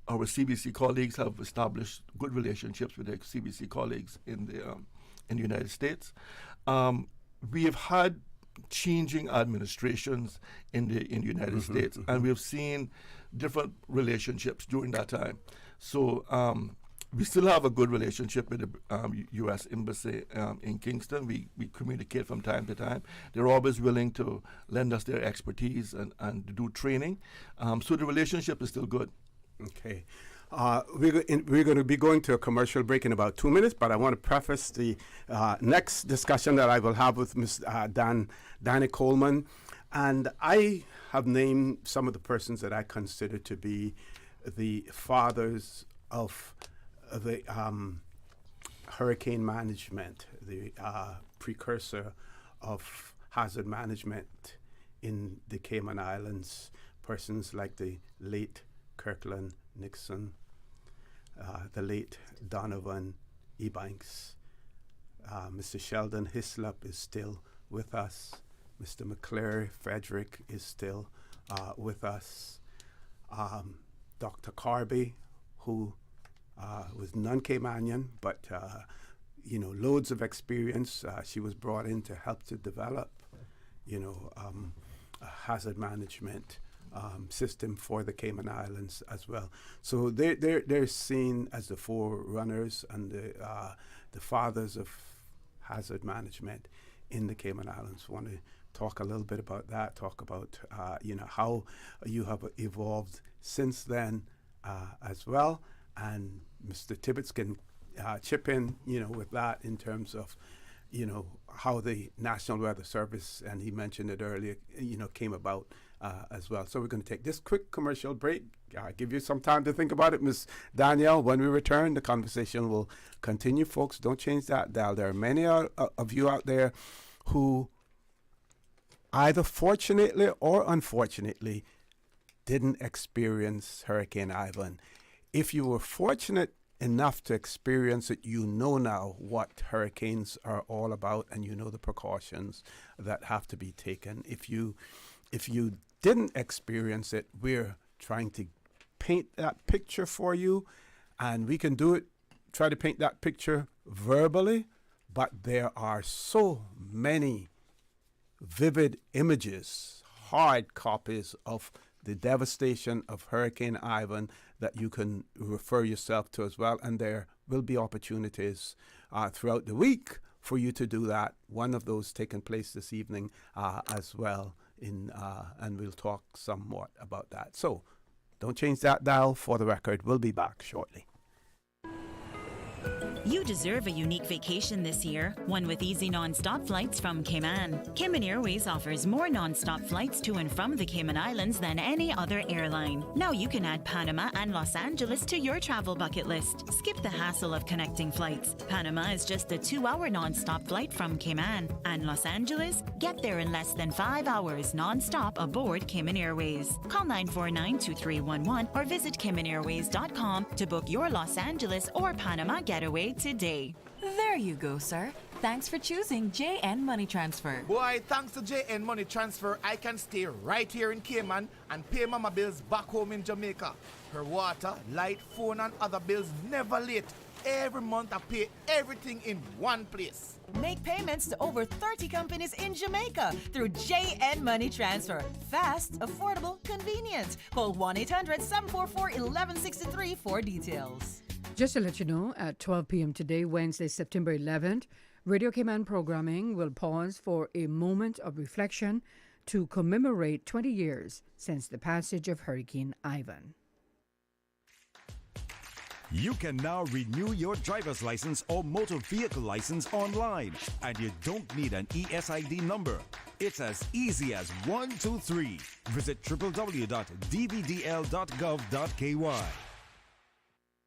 Our CBC colleagues have established good relationships with their CBC colleagues in the United States. We have had changing administrations in the United States, and we have seen different relationships during that time. So we still have a good relationship with the U.S. Embassy in Kingston. We communicate from time to time. They're always willing to lend us their expertise and do training. So the relationship is still good. Okay. We're going to be going to a commercial break in about 2 minutes, but I want to preface the next discussion that I will have with Ms. Danny Coleman. And I have named some of the persons that I consider to be the fathers of the hurricane management, the precursor of hazard management in the Cayman Islands. Persons like the late Kirkland Nixon, the late Donovan Ebanks, Mr. Sheldon Hislop is still with us. Mr. McClary Frederick is still with us. Dr. Carby, who was non-Caymanian, but loads of experience. She was brought in to help to develop, a hazard management system for the Cayman Islands as well. So they're seen as the forerunners and the fathers of hazard management in the Cayman Islands. Want to talk a little bit about that? Talk about how you have evolved since then as well. And Mr. Tibbetts can chip in, with that in terms of, how the National Weather Service, and he mentioned it earlier, came about as well. So we're going to take this quick commercial break. Give you some time to think about it, Ms. Danielle. When we return, the conversation will continue, folks. Don't change that dial. There are many of you out there who either fortunately or unfortunately didn't experience Hurricane Ivan. If you were fortunate enough to experience it, you know now what hurricanes are all about, and you know the precautions that have to be taken. If you didn't experience it, we're trying to paint that picture for you, and we can do it, try to paint that picture verbally, but there are so many vivid images, hard copies of the devastation of Hurricane Ivan that you can refer yourself to as well. And there will be opportunities throughout the week for you to do that. One of those taking place this evening as well. And we'll talk somewhat about that. So don't change that dial. For the record, we'll be back shortly. You deserve a unique vacation this year, one with easy non-stop flights from Cayman. Cayman Airways offers more non-stop flights to and from the Cayman Islands than any other airline. Now you can add Panama and Los Angeles to your travel bucket list. Skip the hassle of connecting flights. Panama is just a 2-hour non-stop flight from Cayman. And Los Angeles? Get there in less than 5 hours non-stop aboard Cayman Airways. Call 949-2311 or visit CaymanAirways.com to book your Los Angeles or Panama getaway today. There you go, sir. Thanks for choosing JN Money Transfer. Boy, thanks to JN Money Transfer, I can stay right here in Cayman and pay mama bills back home in Jamaica. Her water, light, phone and other bills never late. Every month I pay everything in one place. Make payments to over 30 companies in Jamaica through JN Money Transfer. Fast, affordable, convenient. Call 1-800-744-1163 for details. Just to let you know, at 12 p.m. today, Wednesday, September 11th, Radio Cayman programming will pause for a moment of reflection to commemorate 20 years since the passage of Hurricane Ivan. You can now renew your driver's license or motor vehicle license online, and you don't need an ESID number. It's as easy as 1, 2, 3. Visit www.dvdl.gov.ky.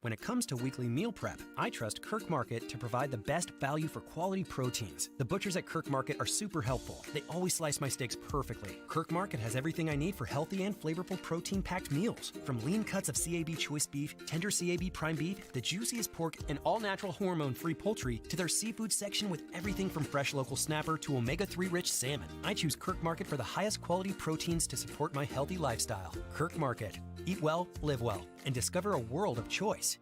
When it comes to weekly meal prep, I trust Kirk Market to provide the best value for quality proteins. The butchers at Kirk Market are super helpful. They always slice my steaks perfectly. Kirk Market has everything I need for healthy and flavorful protein-packed meals. From lean cuts of CAB choice beef, tender CAB prime beef, the juiciest pork, and all-natural hormone-free poultry, to their seafood section with everything from fresh local snapper to omega-3 rich salmon. I choose Kirk Market for the highest quality proteins to support my healthy lifestyle. Kirk Market. Eat well, live well, and discover a world of choice.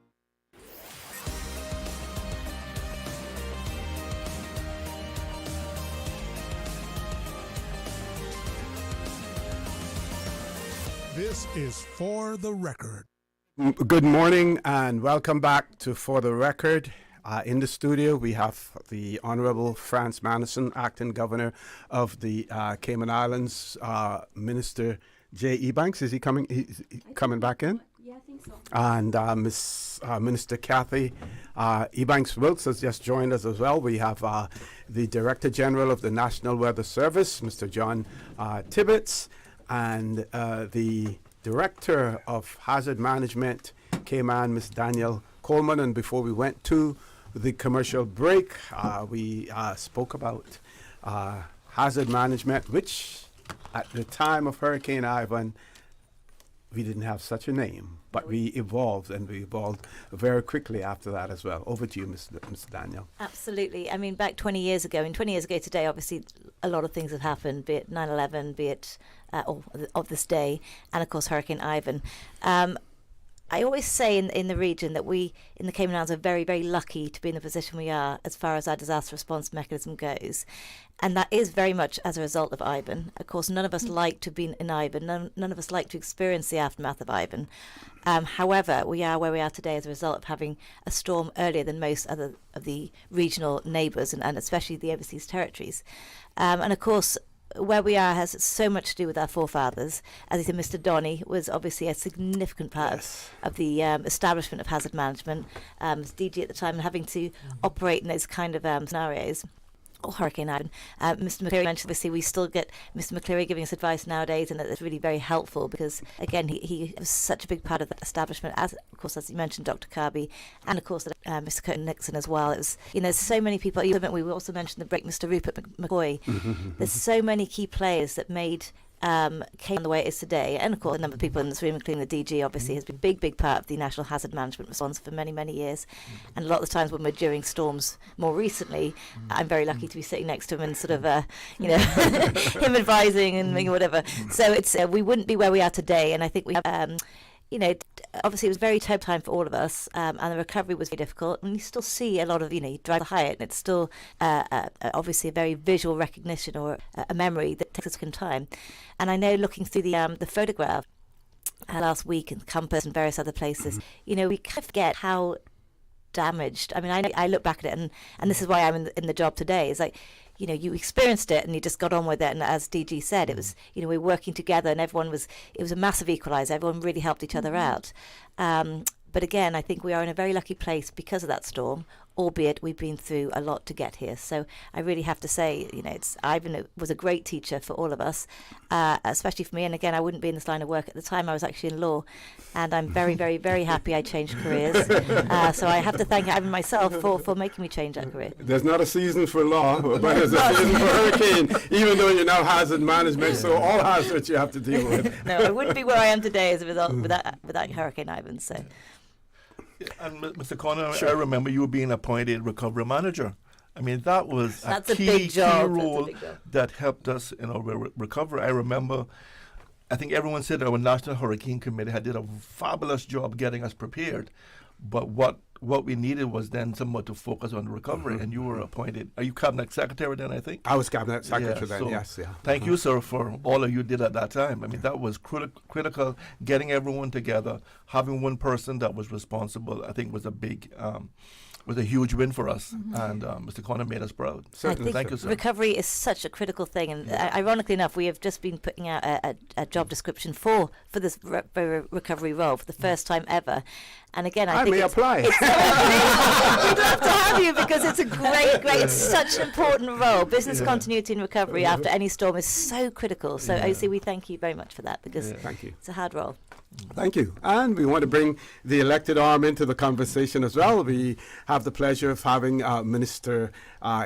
This is For the Record. Good morning and welcome back to For the Record. In the studio, we have the Honorable Franz Manderson, Acting Governor of the Cayman Islands, Minister J. Ebanks. Is he coming? He's coming back in? Yeah, I think so. And Minister Kathy Ebanks-Wilks has just joined us as well. We have the Director General of the National Weather Service, Mr. John Tibbetts, and the Director of Hazard Management, Cayman, Ms. Danielle Coleman. And before we went to the commercial break, we spoke about hazard management, which at the time of Hurricane Ivan, we didn't have such a name, but we evolved, and we evolved very quickly after that as well. Over to you, Ms. Danielle. Absolutely. I mean, back 20 years ago, and 20 years ago today, obviously, a lot of things have happened, be it 9/11, be it of this day, and of course, Hurricane Ivan. I always say in the region that we, in the Cayman Islands, are very, very lucky to be in the position we are as far as our disaster response mechanism goes. And that is very much as a result of Ivan. Of course, none of us like to be in Ivan. None of us like to experience the aftermath of Ivan. However, we are where we are today as a result of having a storm earlier than most other of the regional neighbours, and especially the overseas territories. And of course, where we are has so much to do with our forefathers. As you said, Mr. Johany was obviously a significant part of the establishment of hazard management, as DG at the time, and having to operate in those kind of scenarios. Or Hurricane Ivan. Mr. McCleary mentioned, obviously, we still get Mr. McCleary giving us advice nowadays, and that's really very helpful because, again, he was such a big part of that establishment, as, of course, as you mentioned, Dr. Kirby, and, of course, Mr. Curtin Nixon as well. It was, there's so many people. We also mentioned the break, Mr. Rupert McCoy. There's so many key players that made Cayman the way it is today, and of course a number of people in this room, including the DG, obviously has been a big part of the national hazard management response for many, many years. And a lot of the times when we're during storms more recently, I'm very lucky to be sitting next to him and sort of him advising and whatever. So it's we wouldn't be where we are today, and I think we have obviously it was a very tough time for all of us, and the recovery was very difficult, and you still see a lot of, you drive the Hyatt, and it's still obviously a very visual recognition or a memory that takes us some time. And I know, looking through the photograph last week in Compass and various other places, we kind of forget how damaged. I mean, I look back at it, and this is why I'm in the job today, is like, you experienced it and you just got on with it. And as DG said, it was, we were working together, and it was a massive equalizer. Everyone really helped each other out. But again, I think we are in a very lucky place because of that storm, albeit we've been through a lot to get here. So I really have to say, Ivan was a great teacher for all of us, especially for me. And again, I wouldn't be in this line of work at the time. I was actually in law, and I'm very, very, very happy I changed careers. So I have to thank Ivan myself for making me change that career. There's not a season for law, but there's a season for hurricane, even though you're now hazard management, so all hazards you have to deal with. No, I wouldn't be where I am today as a result without Hurricane Ivan. So. And Mr. Connor, I remember you being appointed recovery manager. I mean, that was a key role that helped us in our recovery. I remember, I think everyone said our National Hurricane Committee did a fabulous job getting us prepared. But what we needed was then someone to focus on the recovery, and you were appointed. Are you cabinet secretary then, I think? I was cabinet secretary then, so yes. Thank you, sir, for all of you did at that time. I mean, that was critical, getting everyone together, having one person that was responsible, I think was a big... was a huge win for us, and Mr. Connor made us proud. Certainly. Thank you, sir. Recovery is such a critical thing, and ironically enough, we have just been putting out a job description for this recovery role for the first time ever. And again, I think may apply. We'd love to have you because it's a great, such an important role. Business continuity and recovery after any storm is so critical. So OC, we thank you very much for that because Thank you. it's a hard role. Thank you. And we want to bring the elected arm into the conversation as well. We have the pleasure of having Minister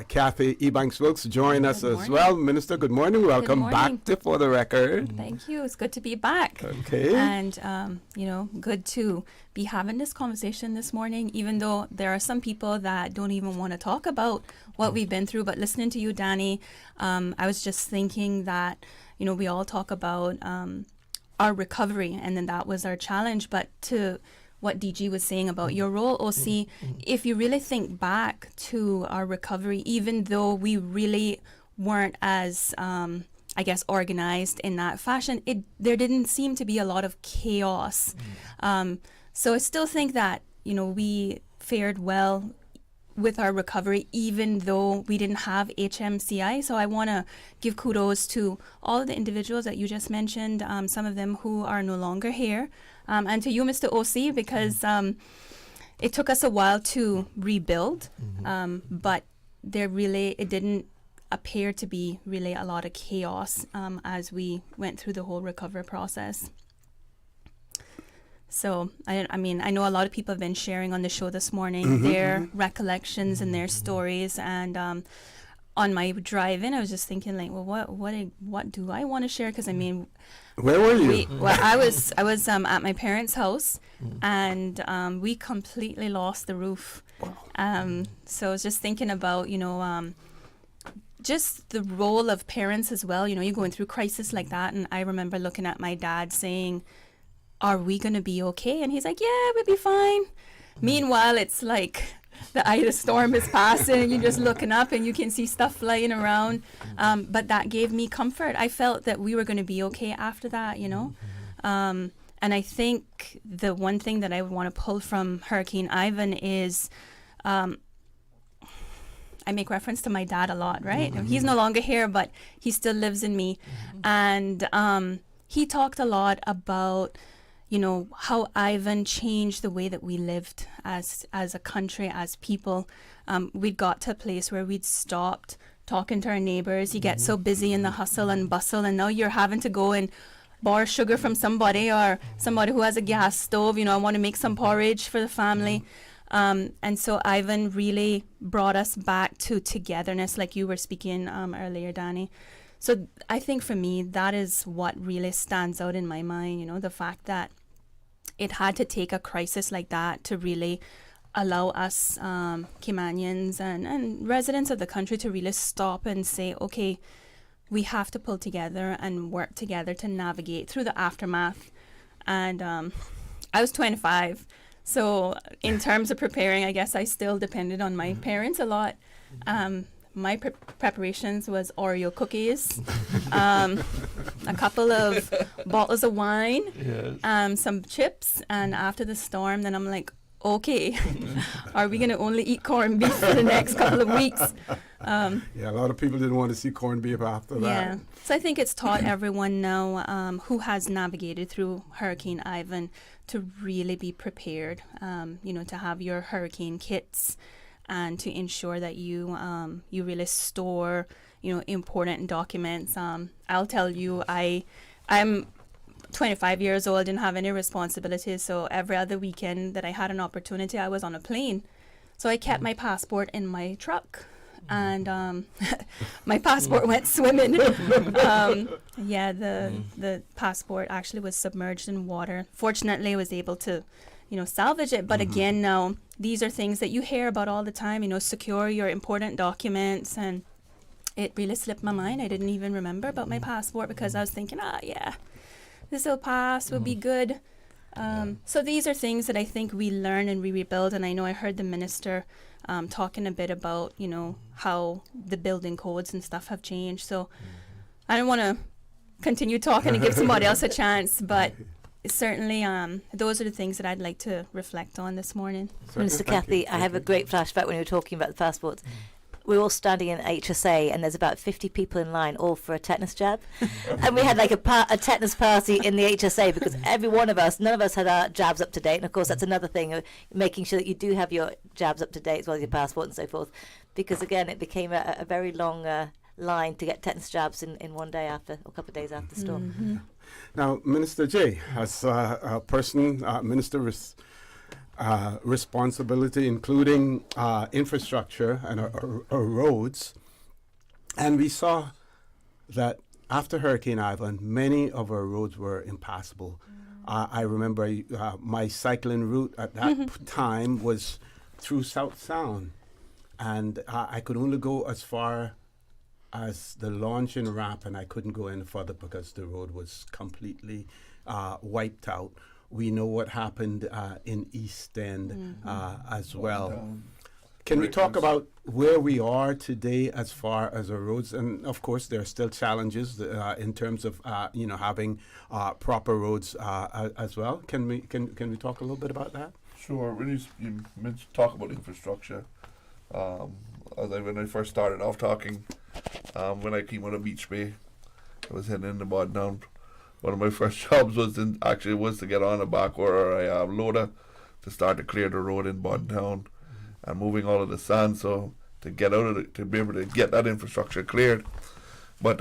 Kathy Ebanks-Wilks join us as well. Minister, good morning. Welcome back to For the Record. Thank you. It's good to be back. Okay. And, good to be having this conversation this morning, even though there are some people that don't even want to talk about what we've been through. But listening to you, Danny, I was just thinking that, we all talk about our recovery, and then that was our challenge. But to what DG was saying about your role, OC, if you really think back to our recovery, even though we really weren't as, organized in that fashion, there didn't seem to be a lot of chaos. So I still think that, we fared well with our recovery, even though we didn't have HMCI. So I want to give kudos to all of the individuals that you just mentioned, some of them who are no longer here, and to you, Mr. OC, because it took us a while to rebuild, but it didn't appear to be really a lot of chaos as we went through the whole recovery process. So, I know a lot of people have been sharing on the show this morning their recollections and their stories. And on my drive in, I was just thinking, like, well, what do I want to share? Because, where were you? I was at my parents' house, and we completely lost the roof. Wow. So I was just thinking about, just the role of parents as well. You're going through crisis like that. And I remember looking at my dad saying, are we going to be okay? And he's like, yeah, we'll be fine. Meanwhile, it's like the eye of the storm is passing. You're just looking up and you can see stuff flying around. But that gave me comfort. I felt that we were going to be okay after that, And I think the one thing that I would want to pull from Hurricane Ivan is I make reference to my dad a lot, right? He's no longer here, but he still lives in me. And he talked a lot about how Ivan changed the way that we lived as a country, as people. We'd got to a place where we'd stopped talking to our neighbors. You get so busy in the hustle and bustle, and now you're having to go and borrow sugar from somebody, or somebody who has a gas stove. I want to make some porridge for the family. And so Ivan really brought us back to togetherness, like you were speaking earlier, Danny. So I think for me, that is what really stands out in my mind, the fact that it had to take a crisis like that to really allow us Caymanians and residents of the country to really stop and say, okay, we have to pull together and work together to navigate through the aftermath. And I was 25. So in terms of preparing, I guess I still depended on my parents a lot. My preparations was Oreo cookies, a couple of bottles of wine, some chips, and after the storm, then I'm like, okay, are we going to only eat corned beef for the next couple of weeks? A lot of people didn't want to see corned beef after that. Yeah, so I think it's taught everyone now who has navigated through Hurricane Ivan to really be prepared, to have your hurricane kits, and to ensure that you really store, important documents. I'll tell you, I'm 25 years old, didn't have any responsibilities. So every other weekend that I had an opportunity, I was on a plane. So I kept my passport in my truck, and my passport went swimming. The passport actually was submerged in water. Fortunately, I was able to salvage it. But again, now these are things that you hear about all the time, secure your important documents. And it really slipped my mind. I didn't even remember about my passport because I was thinking, this will pass, we'll be good. So these are things that I think we learn and we rebuild. And I know I heard the minister talking a bit about, how the building codes and stuff have changed. So I don't want to continue talking and give somebody else a chance, but certainly those are the things that I'd like to reflect on this morning. Minister Kathy, I have a great flashback when you were talking about the passports. we're all standing in HSA, and there's about 50 people in line, all for a tetanus jab. And we had like a tetanus party in the HSA because none of us had our jabs up to date. And of course, that's another thing, making sure that you do have your jabs up to date as well as your passport and so forth. Because again, it became a very long line to get tetanus jabs in one day after, or a couple of days after the storm. Mm-hmm. Now, Minister J, as a person, Minister responsibility, including infrastructure and our roads, and we saw that after Hurricane Ivan, many of our roads were impassable. I remember my cycling route at that time was through South Sound, and I could only go as far as the launching ramp, and I couldn't go any further because the road was completely wiped out. We know what happened in East End as well. Can we talk about where we are today as far as our roads? And of course, there are still challenges in terms of having proper roads as well. Can we talk a little bit about that? Sure. When you talk about infrastructure, when I first started off talking, when I came out of Beach Bay, I was heading into Boddown. One of my first jobs was to get on a back or a loader to start to clear the road in Boddown and moving all of the sand, so to get out of it, to be able to get that infrastructure cleared. But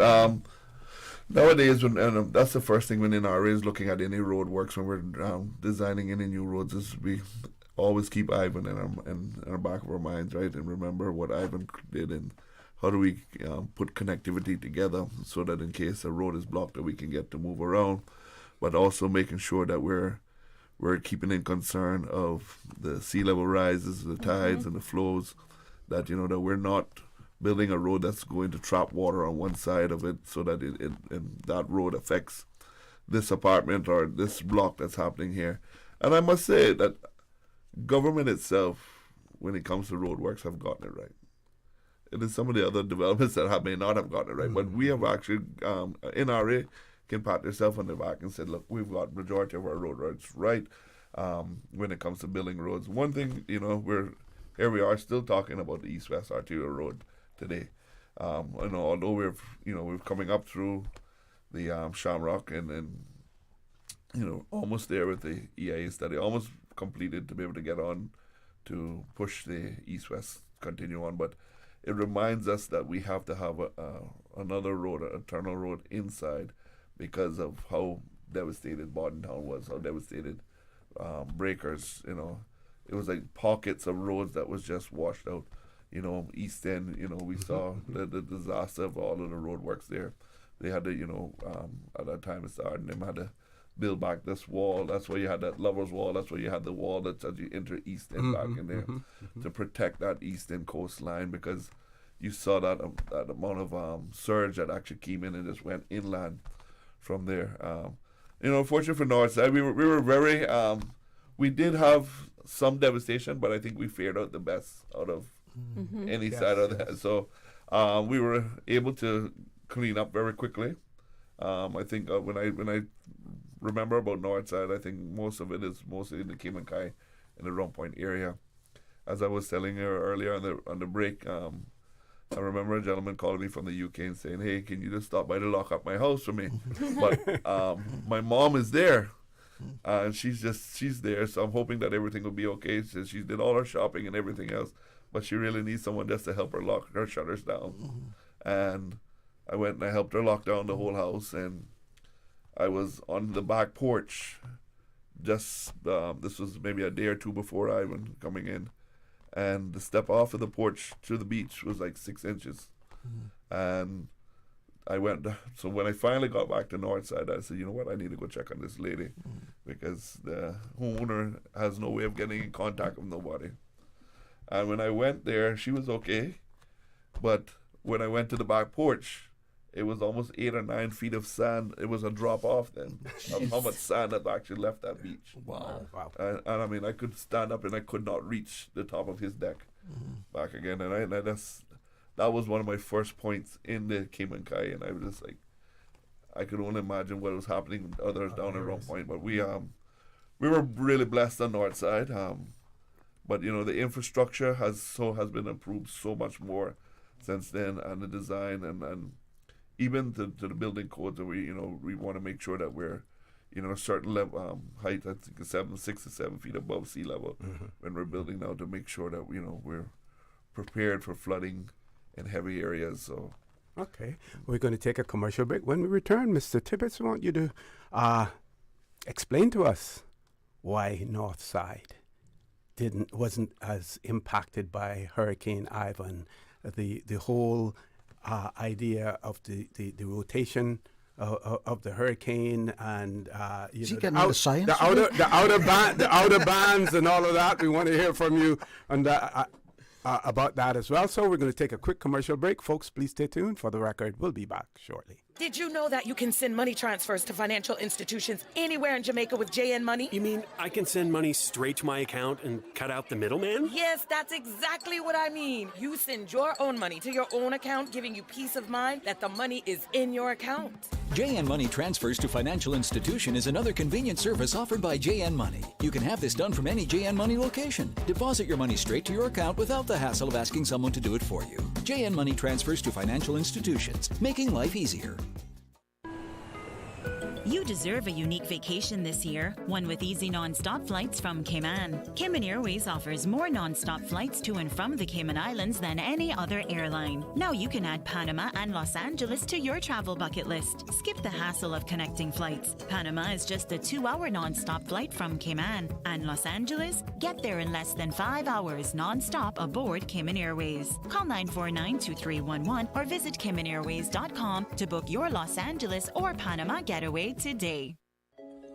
nowadays, and that's the first thing when NRA is looking at any road works when we're designing any new roads, is we always keep Ivan in our back of our minds, right? And remember what Ivan did and how do we put connectivity together so that in case a road is blocked that we can get to move around, but also making sure that we're keeping in concern of the sea level rises, the tides and the flows, that that we're not building a road that's going to trap water on one side of it so that that road affects this apartment or this block that's happening here. And I must say that government itself, when it comes to road works, have gotten it right. It is some of the other developments that may not have gotten it right, but we have actually, NRA can pat themselves on the back and said, look, we've got majority of our road routes right when it comes to building roads. One thing, here we are still talking about the East-West Arterial Road today. Although we're coming up through the Shamrock and almost there with the EIA study, almost completed to be able to get on to push the East-West continue on, but it reminds us that we have to have another road, an internal road inside, because of how devastated Boddentown was, how devastated breakers, it was like pockets of roads that was just washed out. East End, we saw the disaster of all of the road works there. They had to, at that time it started, they had to build back this wall. That's why you had that Lover's Wall. That's why you had the wall that's as you enter East End back in there to protect that East End coastline, because you saw that amount of surge that actually came in and just went inland from there. Fortunately for Northside, we were very, we did have some devastation, but I think we fared out the best out of any side of that. So we were able to clean up very quickly. I think when I remember about Northside, I think most of it is mostly in the Cayman Kai in the Round Point area. As I was telling her earlier on the break, I remember a gentleman calling me from the UK and saying, hey, can you just stop by to lock up my house for me? But my mom is there. And she's there, so I'm hoping that everything will be okay. She did all her shopping and everything else, but she really needs someone just to help her lock her shutters down. And I went and I helped her lock down the whole house, and I was on the back porch just, this was maybe a day or two before Ivan coming in, and the step off of the porch to the beach was like 6 inches. And I went, so when I finally got back to Northside, I said, you know what, I need to go check on this lady, because the homeowner has no way of getting in contact with nobody. And when I went there, she was okay, but when I went to the back porch, it was almost 8 or 9 feet of sand. It was a drop off then of how much sand had actually left that beach. Wow. And I mean, I could stand up and I could not reach the top of his deck back again. And that was one of my first points in the Cayman Kai, and I was just like, I could only imagine what was happening with others down at Round Point. But we were really blessed on Northside. But the infrastructure has been improved so much more since then, and the design and even to the building codes that we want to make sure that we're a certain level height. I think 6 to 7 feet above sea level when we're building now, to make sure that we're prepared for flooding in heavy areas. So okay, we're going to take a commercial break. When we return, Mr. Tibbetts, I want you to explain to us why North Side wasn't as impacted by Hurricane Ivan. The whole idea of the rotation of the hurricane, and the outer bands and all of that. We want to hear from you and about that as well. So we're going to take a quick commercial break. Folks, please stay tuned. For the record, we'll be back shortly. Did you know that you can send money transfers to financial institutions anywhere in Jamaica with JN Money? You mean I can send money straight to my account and cut out the middleman? Yes, that's exactly what I mean. You send your own money to your own account, giving you peace of mind that the money is in your account. JN Money Transfers to Financial Institution is another convenient service offered by JN Money. You can have this done from any JN Money location. Deposit your money straight to your account without the hassle of asking someone to do it for you. JN Money Transfers to Financial Institutions, making life easier. You deserve a unique vacation this year, one with easy non-stop flights from Cayman. Cayman Airways offers more non-stop flights to and from the Cayman Islands than any other airline. Now you can add Panama and Los Angeles to your travel bucket list. Skip the hassle of connecting flights. Panama is just a 2-hour non-stop flight from Cayman. And Los Angeles? Get there in less than 5 hours non-stop aboard Cayman Airways. Call 949-2311 or visit CaymanAirways.com to book your Los Angeles or Panama getaway today.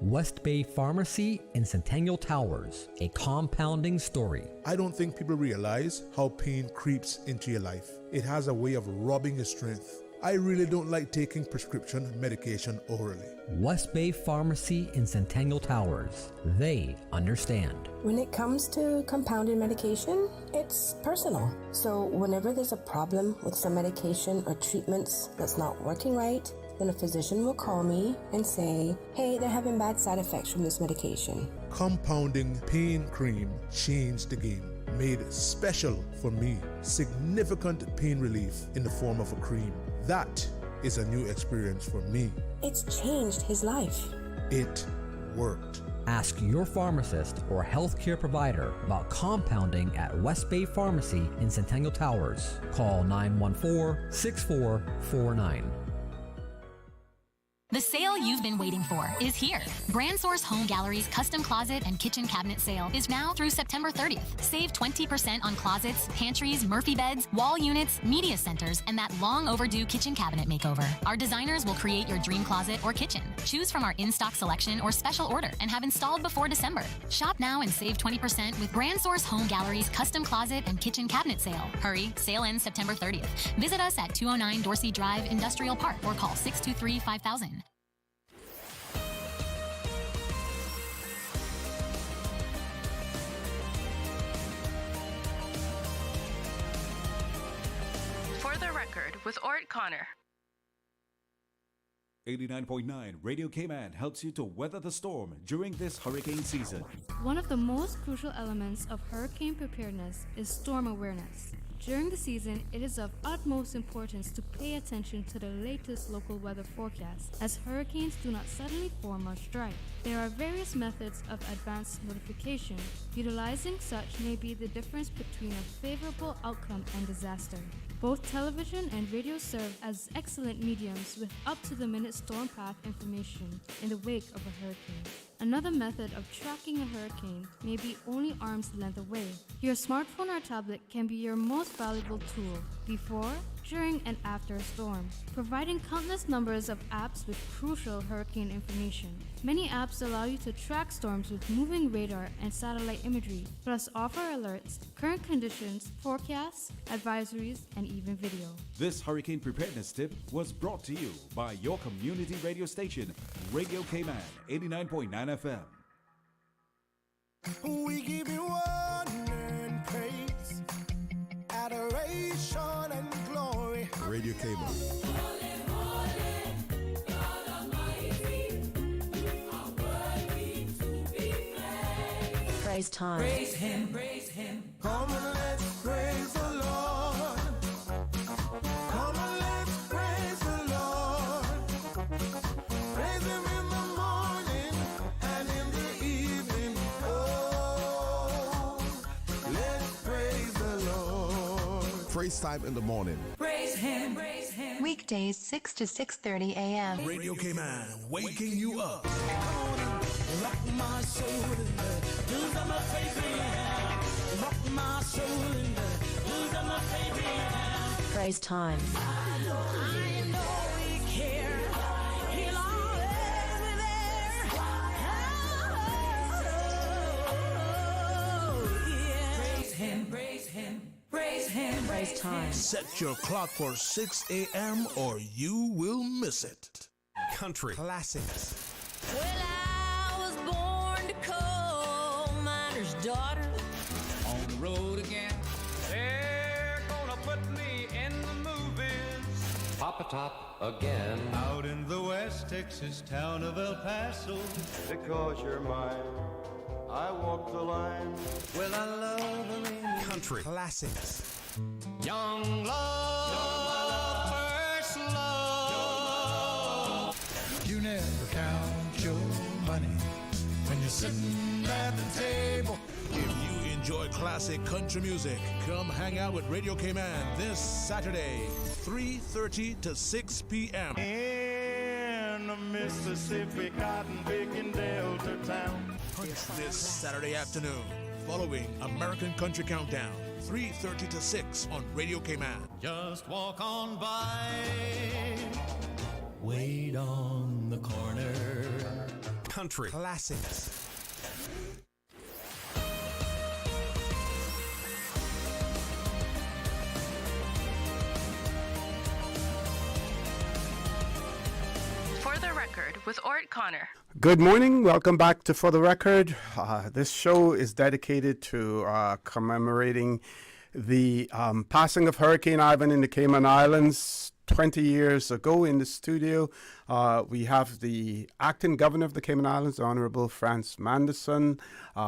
West Bay Pharmacy in Centennial Towers, a compounding story. I don't think people realize how pain creeps into your life. It has a way of robbing your strength. I really don't like taking prescription medication orally. West Bay Pharmacy in Centennial Towers. They understand. When it comes to compounded medication, it's personal. So whenever there's a problem with some medication or treatments that's not working right, then a physician will call me and say, hey, they're having bad side effects from this medication. Compounding pain cream changed the game. Made special for me. Significant pain relief in the form of a cream. That is a new experience for me. It's changed his life. It worked. Ask your pharmacist or healthcare provider about compounding at West Bay Pharmacy in Centennial Towers. Call 914-6449. The sale you've been waiting for is here. Brand Source Home Gallery's custom closet and kitchen cabinet sale is now through September 30th. Save 20% on closets, pantries, Murphy beds, wall units, media centers, and that long overdue kitchen cabinet makeover. Our designers will create your dream closet or kitchen. Choose from our in-stock selection or special order and have installed before December. Shop now and save 20% with Brand Source Home Gallery's custom closet and kitchen cabinet sale. Hurry, sale ends September 30th. Visit us at 209 Dorsey Drive, Industrial Park, or call 623-5000. With Orrett Connor. 89.9 Radio Cayman helps you to weather the storm during this hurricane season. One of the most crucial elements of hurricane preparedness is storm awareness. During the season, it is of utmost importance to pay attention to the latest local weather forecast, as hurricanes do not suddenly form or strike. There are various methods of advanced notification. Utilizing such may be the difference between a favorable outcome and disaster. Both television and radio serve as excellent mediums with up-to-the-minute storm path information in the wake of a hurricane. Another method of tracking a hurricane may be only arm's length away. Your smartphone or tablet can be your most valuable tool before, during, and after a storm, providing countless numbers of apps with crucial hurricane information. Many apps allow you to track storms with moving radar and satellite imagery, plus offer alerts, current conditions, forecasts, advisories, and even video. This hurricane preparedness tip was brought to you by your community radio station, Radio Cayman 89.9 FM. We give you honor and praise, adoration and glory. Radio Cayman. Praise time. Praise him, praise him. Come and let's praise the Lord. Praise time in the morning. Praise him, praise him. Weekdays 6 to 6:30 a.m. Radio Cayman, waking you up. Rock my soul in the blues of my favorite. Rock my soul in the blues of my favorite. Praise time. I know he cares. He'll always be there. Oh, yeah. Praise him, praise him, praise him. Praise time. Set your clock for 6 a.m. or you will miss it. Country Classics. Well, I was born to coal miner's daughter. On the road again. They're gonna put me in the movies. Papa Top again. Out in the West Texas town of El Paso. Because you're mine, I walk the line. Well, I love them in Country Classics. young love, first love. You never count your money when you're sitting at the table. If you enjoy classic country music, come hang out with Radio Cayman this Saturday, 3:30 to 6 p.m. In the Mississippi cotton picking Delta town. This Saturday afternoon, following American Country Countdown, 3:30 to 6 on Radio Cayman. Just walk on by. Wait on the corner. Country Classics. For the Record with Orrett Connor. Good morning. Welcome back to For the Record. This show is dedicated to commemorating the passing of Hurricane Ivan in the Cayman Islands 20 years ago. In the studio, we have the acting governor of the Cayman Islands, Honorable Franz Manderson,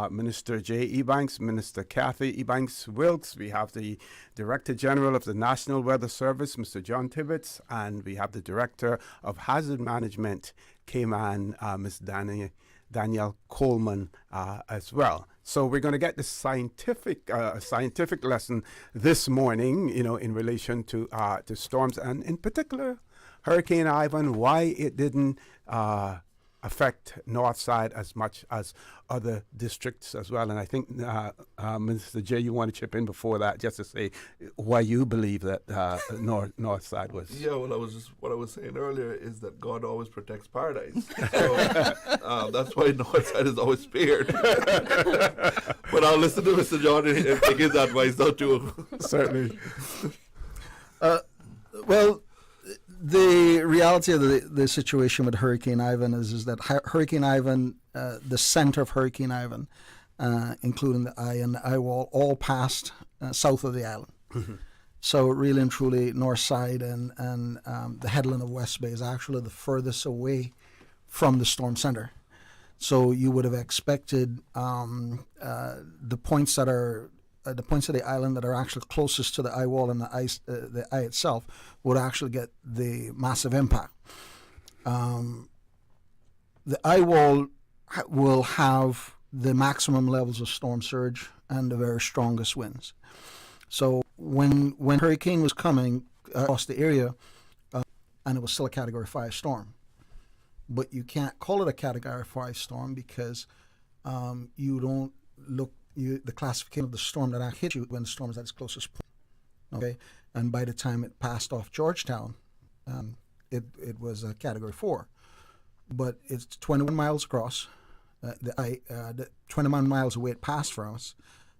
Minister J. Ebanks, Minister Kathy Ebanks-Wilks. We have the Director General of the National Weather Service, Mr. John Tibbetts, and we have the Director of Hazard Management, Cayman, Ms. Danielle Coleman, as well. So we're going to get the scientific lesson this morning, in relation to storms, and in particular Hurricane Ivan, why it didn't affect North Side as much as other districts as well. And I think, Mr. J, you want to chip in before that, just to say why you believe that North Side was. Yeah, well, what I was saying earlier is that God always protects paradise. So, that's why North Side is always spared. But I'll listen to Mr. John and take his advice now too. Certainly. Well, the reality of the situation with Hurricane Ivan is that Hurricane Ivan, the center of Hurricane Ivan, including the eye and the eye wall, all passed south of the island. Mm-hmm. So really and truly, North Side and the headland of West Bay is actually the furthest away from the storm center. So you would have expected the points that are the points of the island that are actually closest to the eye wall and the eye itself would actually get the massive impact. The eye wall will have the maximum levels of storm surge and the very strongest winds. So when hurricane was coming across the area, and it was still a Category 5 storm, but you can't call it a Category 5 storm because you don't look. The classification of the storm that hit you when the storm is at its closest point. Okay, and by the time it passed off Georgetown, it was a Category 4, but it's 21 miles across. The 21 miles away it passed from us,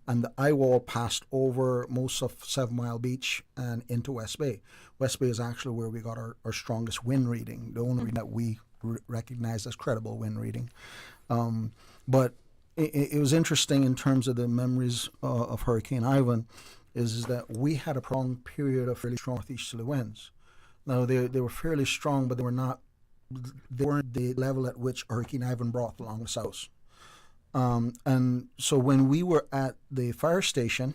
and the eye wall passed over most of 7 Mile Beach and into West Bay. West Bay is actually where we got our strongest wind reading, the only reading that we recognize as credible wind reading. But it was interesting in terms of the memories of Hurricane Ivan, is that we had a prolonged period of fairly strong northeasterly winds. Now they were fairly strong, but they weren't the level at which Hurricane Ivan brought along the south. And so when we were at the fire station,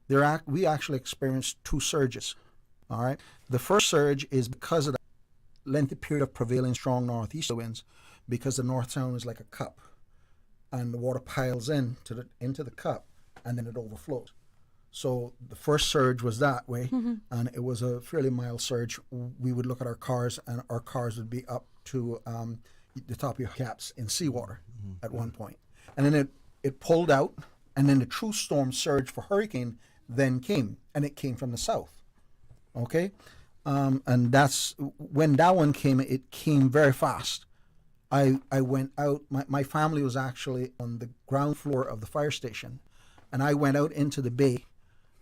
we actually experienced 2 surges. All right, the first surge is because of the lengthy period of prevailing strong northeasterly winds, because the North Sound is like a cup, and the water piles into the cup, and then it overflows. So the first surge was that way, and it was a fairly mild surge. We would look at our cars, and our cars would be up to the top of your caps in seawater at one point. And then it pulled out, and then the true storm surge for hurricane then came, and it came from the south. Okay? And that's when that one came, it came very fast. I went out, my family was actually on the ground floor of the fire station, and I went out into the bay,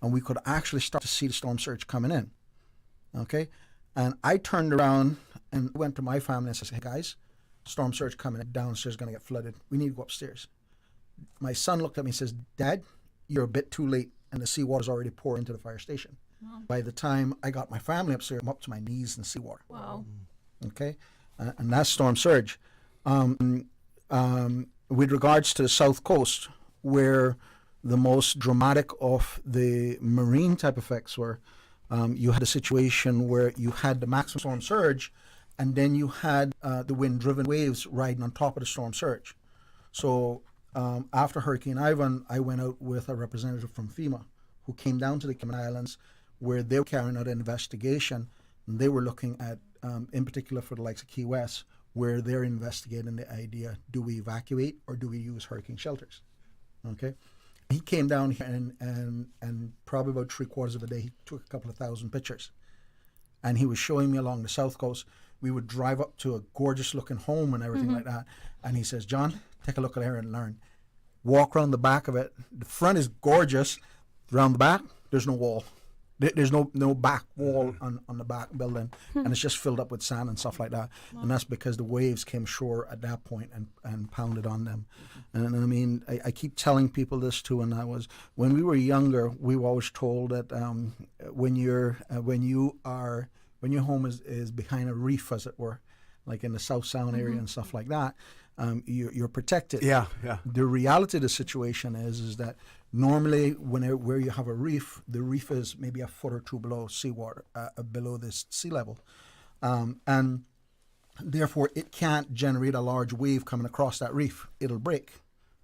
and we could actually start to see the storm surge coming in. Okay? And I turned around and went to my family and said, hey guys, storm surge coming downstairs, going to get flooded. We need to go upstairs. My son looked at me and says, Dad, you're a bit too late, and the seawater's already poured into the fire station. Wow. By the time I got my family upstairs, I'm up to my knees in seawater. Wow. Okay? And that's storm surge. With regards to the south coast, where the most dramatic of the marine type effects were, you had a situation where you had the maximum storm surge, and then you had the wind-driven waves riding on top of the storm surge. So after Hurricane Ivan, I went out with a representative from FEMA who came down to the Cayman Islands, where they were carrying out an investigation, and they were looking at, in particular for the likes of Key West, where they're investigating the idea, do we evacuate or do we use hurricane shelters? Okay? He came down here and probably about 3/4 of the day, he took a couple of thousand pictures. And he was showing me along the south coast. We would drive up to a gorgeous looking home and everything like that. And he says, John, take a look at here and learn. Walk around the back of it. The front is gorgeous. Around the back, there's no wall. There's no back wall on the back building, and it's just filled up with sand and stuff like that. Wow. And that's because the waves came shore at that point and pounded on them. And I mean, I keep telling people this too. And when we were younger, we were always told that when your home is behind a reef, as it were, like in the South Sound area and stuff like that, you're protected. Yeah. The reality of the situation is that normally where you have a reef, the reef is maybe a foot or two below seawater, below this sea level. And therefore it can't generate a large wave coming across that reef. It'll break.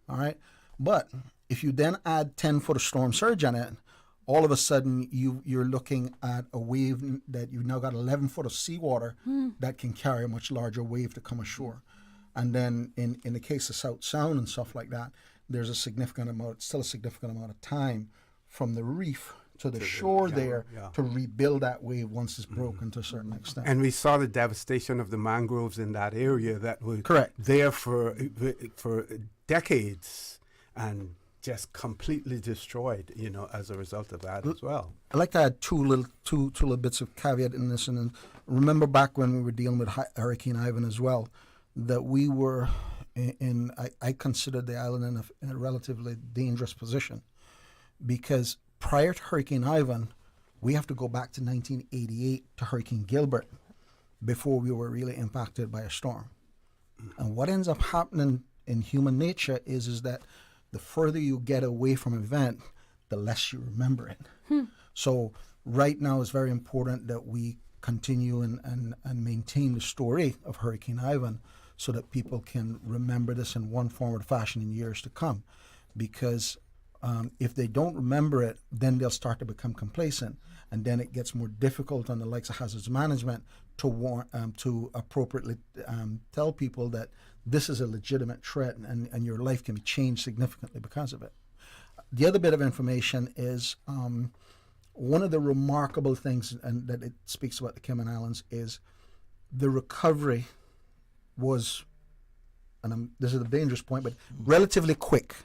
All right. But if you then add 10 foot of storm surge on it, all of a sudden you're looking at a wave that you've now got 11 foot of seawater that can carry a much larger wave to come ashore. And then in the case of South Sound and stuff like that, there's still a significant amount of time from the reef to the shore to rebuild that wave once it's broken to a certain extent. And we saw the devastation of the mangroves in that area that were there for decades and just completely destroyed, as a result of that as well. I'd like to add two little bits of caveat in this. And remember back when we were dealing with Hurricane Ivan as well, that we were I considered the island in a relatively dangerous position, because prior to Hurricane Ivan, we have to go back to 1988 to Hurricane Gilbert before we were really impacted by a storm. And what ends up happening in human nature is that the further you get away from an event, the less you remember it. So right now it's very important that we continue and maintain the story of Hurricane Ivan, so that people can remember this in one form or fashion in years to come. Because if they don't remember it, then they'll start to become complacent, and then it gets more difficult on the likes of hazards management to appropriately tell people that this is a legitimate threat and your life can be changed significantly because of it. The other bit of information is one of the remarkable things, and that it speaks about the Cayman Islands, is the recovery was, and this is a dangerous point, but relatively quick.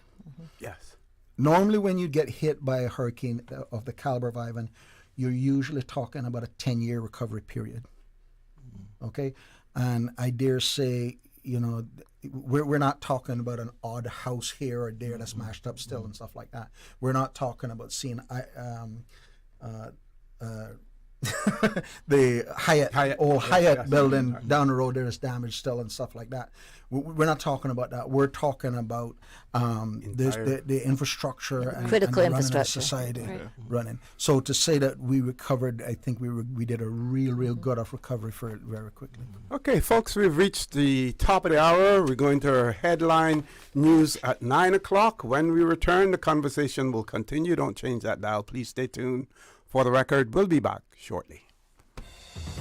Yes. Normally when you get hit by a hurricane of the caliber of Ivan, you're usually talking about a 10-year recovery period. Okay? And I dare say, we're not talking about an odd house here or there that's smashed up still and stuff like that. We're not talking about seeing the Hyatt yes, building down the road there is damaged still and stuff like that. We're not talking about that. We're talking about the infrastructure and critical and the infrastructure running of society running. So to say that we recovered, I think we did a real good of recovery for it very quickly. Okay, folks, we've reached the top of the hour. We're going to our headline news at 9 o'clock. When we return, the conversation will continue. Don't change that dial. Please stay tuned. For the record, we'll be back shortly.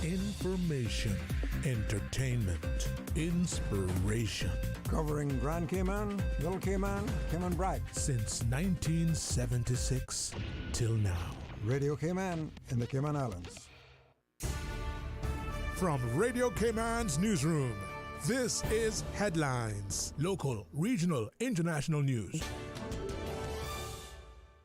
Information, entertainment, inspiration. Covering Grand Cayman, Little Cayman, Cayman Brac. Since 1976 till now. Radio Cayman in the Cayman Islands. From Radio Cayman's newsroom, this is Headlines. Local, regional, international news.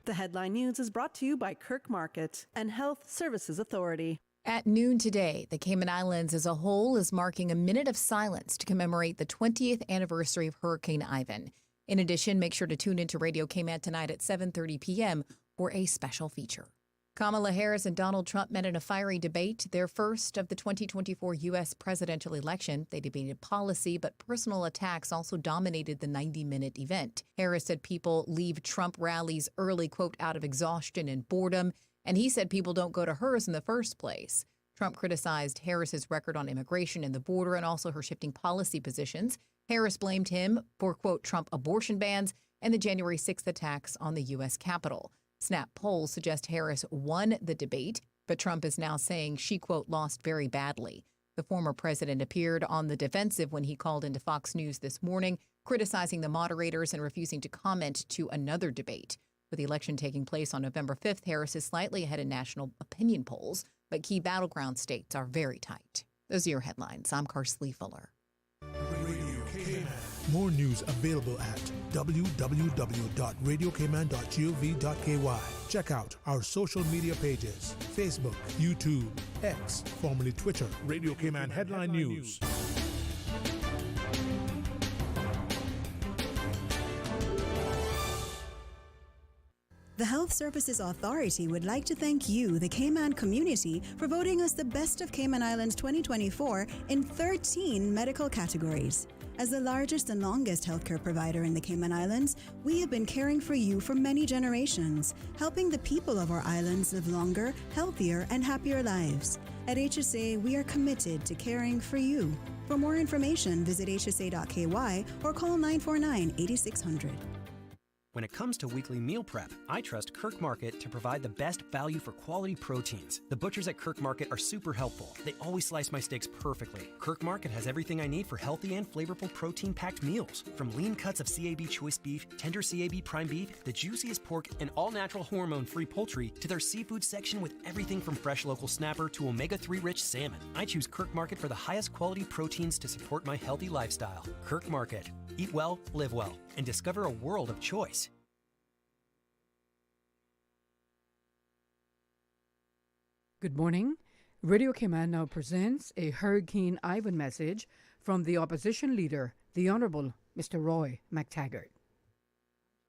The Headline News is brought to you by Kirk Market and Health Services Authority. At noon today, the Cayman Islands as a whole is marking a minute of silence to commemorate the 20th anniversary of Hurricane Ivan. In addition, make sure to tune into Radio Cayman tonight at 7:30 p.m. for a special feature. Kamala Harris and Donald Trump met in a fiery debate, their first of the 2024 U.S. presidential election. They debated policy, but personal attacks also dominated the 90-minute event. Harris said people leave Trump rallies early, quote, out of exhaustion and boredom, and he said people don't go to hers in the first place. Trump criticized Harris's record on immigration and the border and also her shifting policy positions. Harris blamed him for, quote, Trump abortion bans and the January 6th attacks on the U.S. Capitol. Snap polls suggest Harris won the debate, but Trump is now saying she, quote, lost very badly. The former president appeared on the defensive when he called into Fox News this morning, criticizing the moderators and refusing to comment to another debate. With the election taking place on November 5th, Harris is slightly ahead in national opinion polls, but key battleground states are very tight. Those are your headlines. I'm Carsley Fuller. More news available at www.radiocayman.gov.ky. Check out our social media pages: Facebook, YouTube, X, formerly Twitter, Radio Cayman Headline News. The Health Services Authority would like to thank you, the Cayman community, for voting us the Best of Cayman Islands 2024 in 13 medical categories. As the largest and longest healthcare provider in the Cayman Islands, we have been caring for you for many generations, helping the people of our islands live longer, healthier, and happier lives. At HSA, we are committed to caring for you. For more information, visit hsa.ky or call 949-8600. When it comes to weekly meal prep, I trust Kirk Market to provide the best value for quality proteins. The butchers at Kirk Market are super helpful. They always slice my steaks perfectly. Kirk Market has everything I need for healthy and flavorful protein-packed meals. From lean cuts of CAB choice beef, tender CAB prime beef, the juiciest pork, and all-natural hormone-free poultry, to their seafood section with everything from fresh local snapper to omega-3 rich salmon. I choose Kirk Market for the highest quality proteins to support my healthy lifestyle. Kirk Market. Eat well, live well, and discover a world of choice. Good morning. Radio Cayman now presents a Hurricane Ivan message from the opposition leader, the Honourable Mr. Roy McTaggart.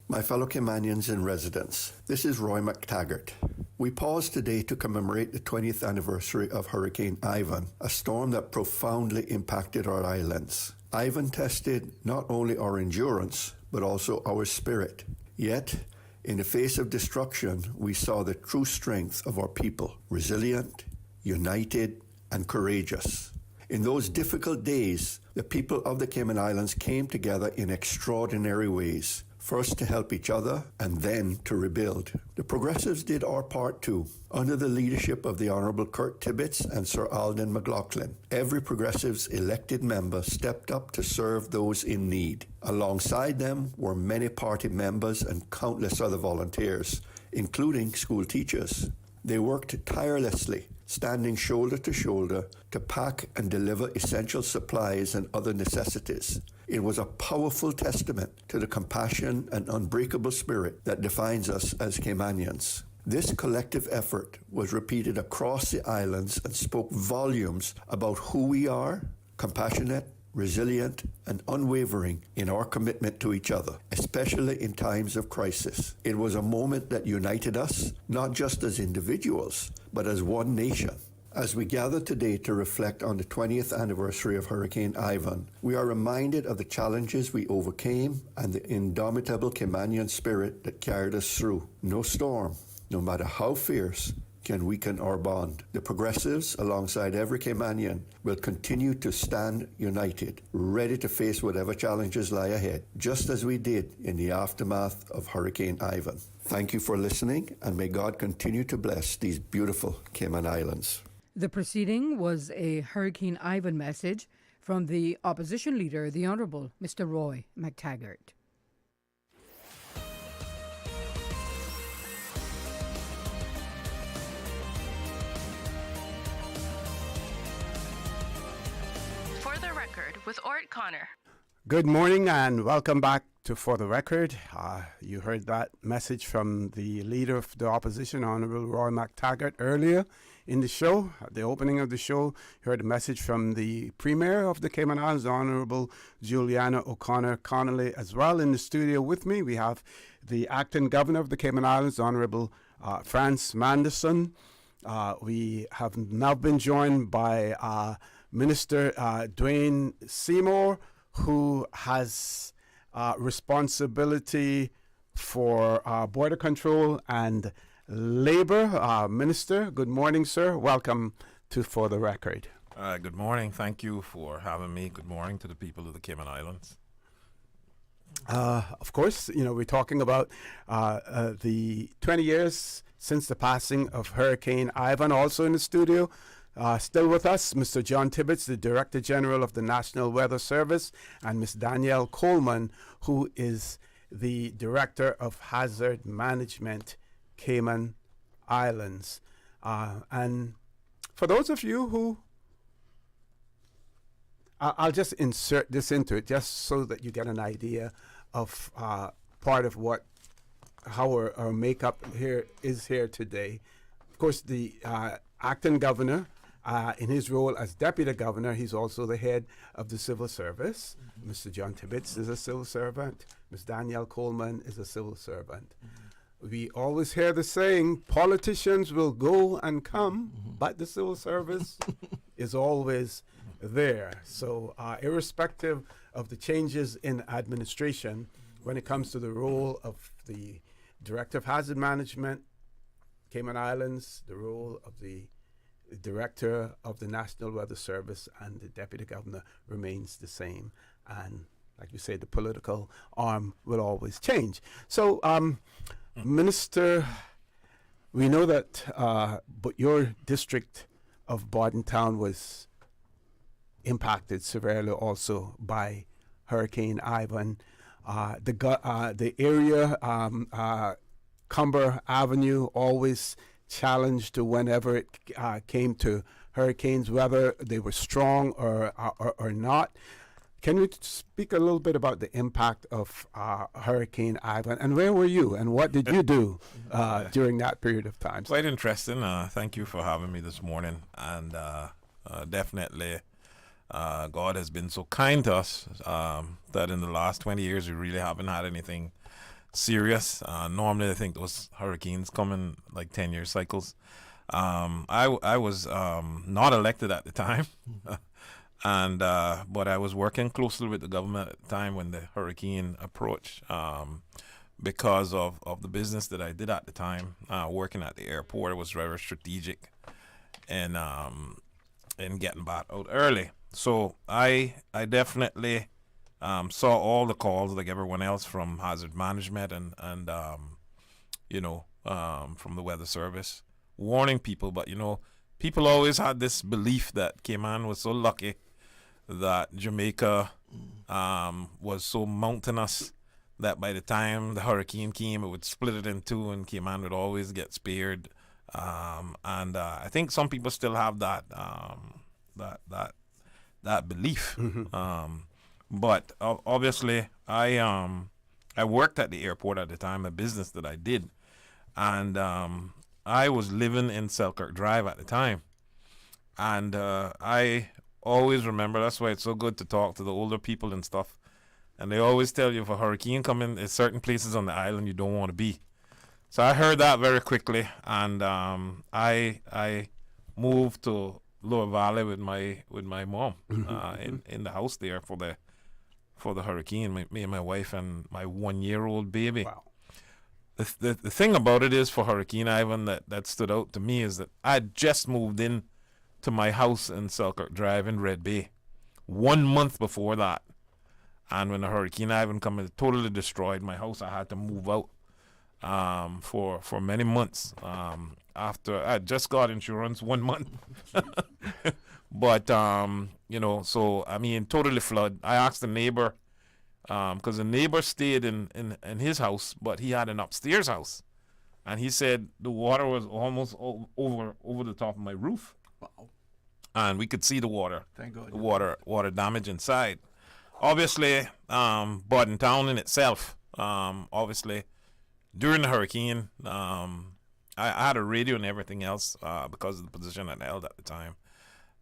My fellow Caymanians and residents, this is Roy McTaggart. We pause today to commemorate the 20th anniversary of Hurricane Ivan, a storm that profoundly impacted our islands. Ivan tested not only our endurance, but also our spirit. Yet, in the face of destruction, we saw the true strength of our people, resilient, united, and courageous. In those difficult days, the people of the Cayman Islands came together in extraordinary ways, first to help each other and then to rebuild. The Progressives did our part too, under the leadership of the Honourable Kurt Tibbetts and Sir Alden McLaughlin. Every Progressives elected member stepped up to serve those in need. Alongside them were many party members and countless other volunteers, including school teachers. They worked tirelessly, standing shoulder to shoulder to pack and deliver essential supplies and other necessities. It was a powerful testament to the compassion and unbreakable spirit that defines us as Caymanians. This collective effort was repeated across the islands and spoke volumes about who we are: compassionate, resilient, and unwavering in our commitment to each other, especially in times of crisis. It was a moment that united us, not just as individuals, but as one nation. As we gather today to reflect on the 20th anniversary of Hurricane Ivan, we are reminded of the challenges we overcame and the indomitable Caymanian spirit that carried us through. No storm, no matter how fierce, can weaken our bond. The progressives, alongside every Caymanian, will continue to stand united, ready to face whatever challenges lie ahead, just as we did in the aftermath of Hurricane Ivan. Thank you for listening, and may God continue to bless these beautiful Cayman Islands. The proceeding was a Hurricane Ivan message from the opposition leader, the Honourable Mr. Roy McTaggart. For the Record with Orrett Connor. Good morning and welcome back to For the Record. You heard that message from the leader of the opposition, Honourable Roy McTaggart, earlier in the show. At the opening of the show, you heard a message from the Premier of the Cayman Islands, Honourable Juliana O'Connor Connolly, as well. In the studio with me, we have the Acting Governor of the Cayman Islands, Honourable Franz Manderson. We have now been joined by Minister Dwayne Seymour, who has responsibility for border control and labor. Minister, good morning, sir. Welcome to For the Record. Good morning. Thank you for having me. Good morning to the people of the Cayman Islands. Of course, you know, we're talking about the 20 years since the passing of Hurricane Ivan. Also in the studio, still with us, Mr. John Tibbetts, the Director General of the National Weather Service, and Ms. Danielle Coleman, who is the Director of Hazard Management, Cayman Islands. And for those of you who, I'll just insert this into it just so that you get an idea of part of how our makeup here is here today. Of course, the acting governor, in his role as deputy governor, he's also the head of the civil service. Mm-hmm. Mr. John Tibbetts is a civil servant. Ms. Danielle Coleman is a civil servant. Mm-hmm. We always hear the saying, politicians will go and come, but the civil service is always there. So irrespective of the changes in administration, when it comes to the role of the Director of Hazard Management, Cayman Islands, the role of the Director of the National Weather Service and the Deputy Governor remains the same. And like you say, the political arm will always change. So, Minister, we know that but your district of Bordentown was impacted severely also by Hurricane Ivan. The area, Cumber Avenue, always challenged to whenever it came to hurricanes, whether they were strong or not. Can you speak a little bit about the impact of Hurricane Ivan, and where were you, and what did you do during that period of time? Quite interesting. Thank you for having me this morning. And definitely, God has been so kind to us that in the last 20 years, we really haven't had anything serious. Normally, I think those hurricanes come in like 10-year cycles. I was not elected at the time, and but I was working closely with the government at the time when the hurricane approached, because of the business that I did at the time, working at the airport. It was very strategic in getting back out early. So I definitely saw all the calls like everyone else from hazard management and from the weather service warning people. But people always had this belief that Cayman was so lucky that Jamaica was so mountainous that by the time the hurricane came, it would split it in two and Cayman would always get spared. And I think some people still have that belief. Mm-hmm. But obviously, I worked at the airport at the time, a business that I did, and I was living in Selkirk Drive at the time, and I always remember, that's why it's so good to talk to the older people and stuff. And they always tell you if a hurricane coming, there's certain places on the island you don't want to be. So I heard that very quickly, and I moved to Lower Valley with my mom in the house there for the hurricane. Me and my wife and my 1-year-old baby. Wow. The thing about it is, for Hurricane Ivan, that stood out to me is that I just moved in to my house in Selkirk Drive in Red Bay 1 month before that. And when the Hurricane Ivan came, it totally destroyed my house. I had to move out for many months. After I just got insurance 1 month. But, so, I mean, totally flood. I asked the neighbor, because the neighbor stayed in his house, but he had an upstairs house. And he said the water was almost over the top of my roof. Wow. And we could see the water. Thank God. The water damage inside. Obviously, Borden Town in itself, obviously, during the hurricane, I had a radio and everything else because of the position I held at the time.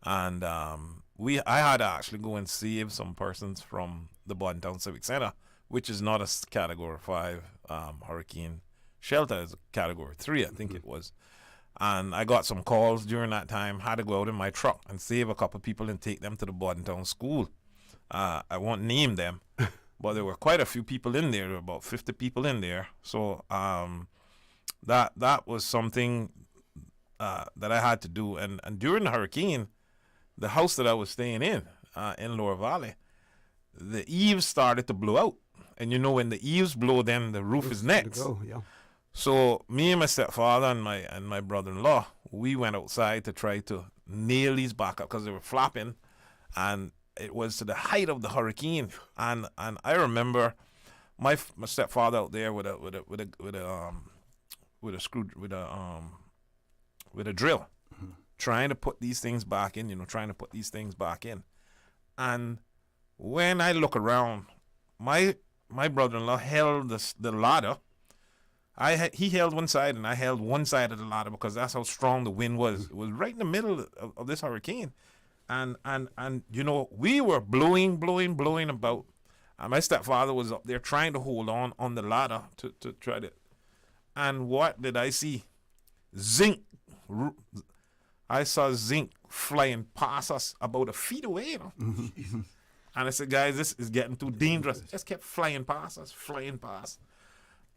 And I had to actually go and save some persons from the Borden Town Civic Center, which is not a Category 5 hurricane shelter. It's a Category 3, I think it was. And I got some calls during that time, had to go out in my truck and save a couple of people and take them to the Borden Town School. I won't name them, but there were quite a few people in there. There were about 50 people in there. So that was something that I had to do. And during the hurricane, the house that I was staying in Lower Valley, the eaves started to blow out. And when the eaves blow, then the roof is next. Yeah. So me and my stepfather and my brother-in-law, we went outside to try to nail these back up because they were flapping, and it was to the height of the hurricane. And I remember my stepfather out there with a drill, trying to put these things back in, And when I look around, my brother-in-law held the ladder. He held one side and I held one side of the ladder because that's how strong the wind was. It was right in the middle of this hurricane. And we were blowing about. And my stepfather was up there trying to hold on the ladder to try to. And what did I see? Zinc. I saw zinc flying past us about a feet away. And I said, guys, this is getting too dangerous. It just kept flying past us.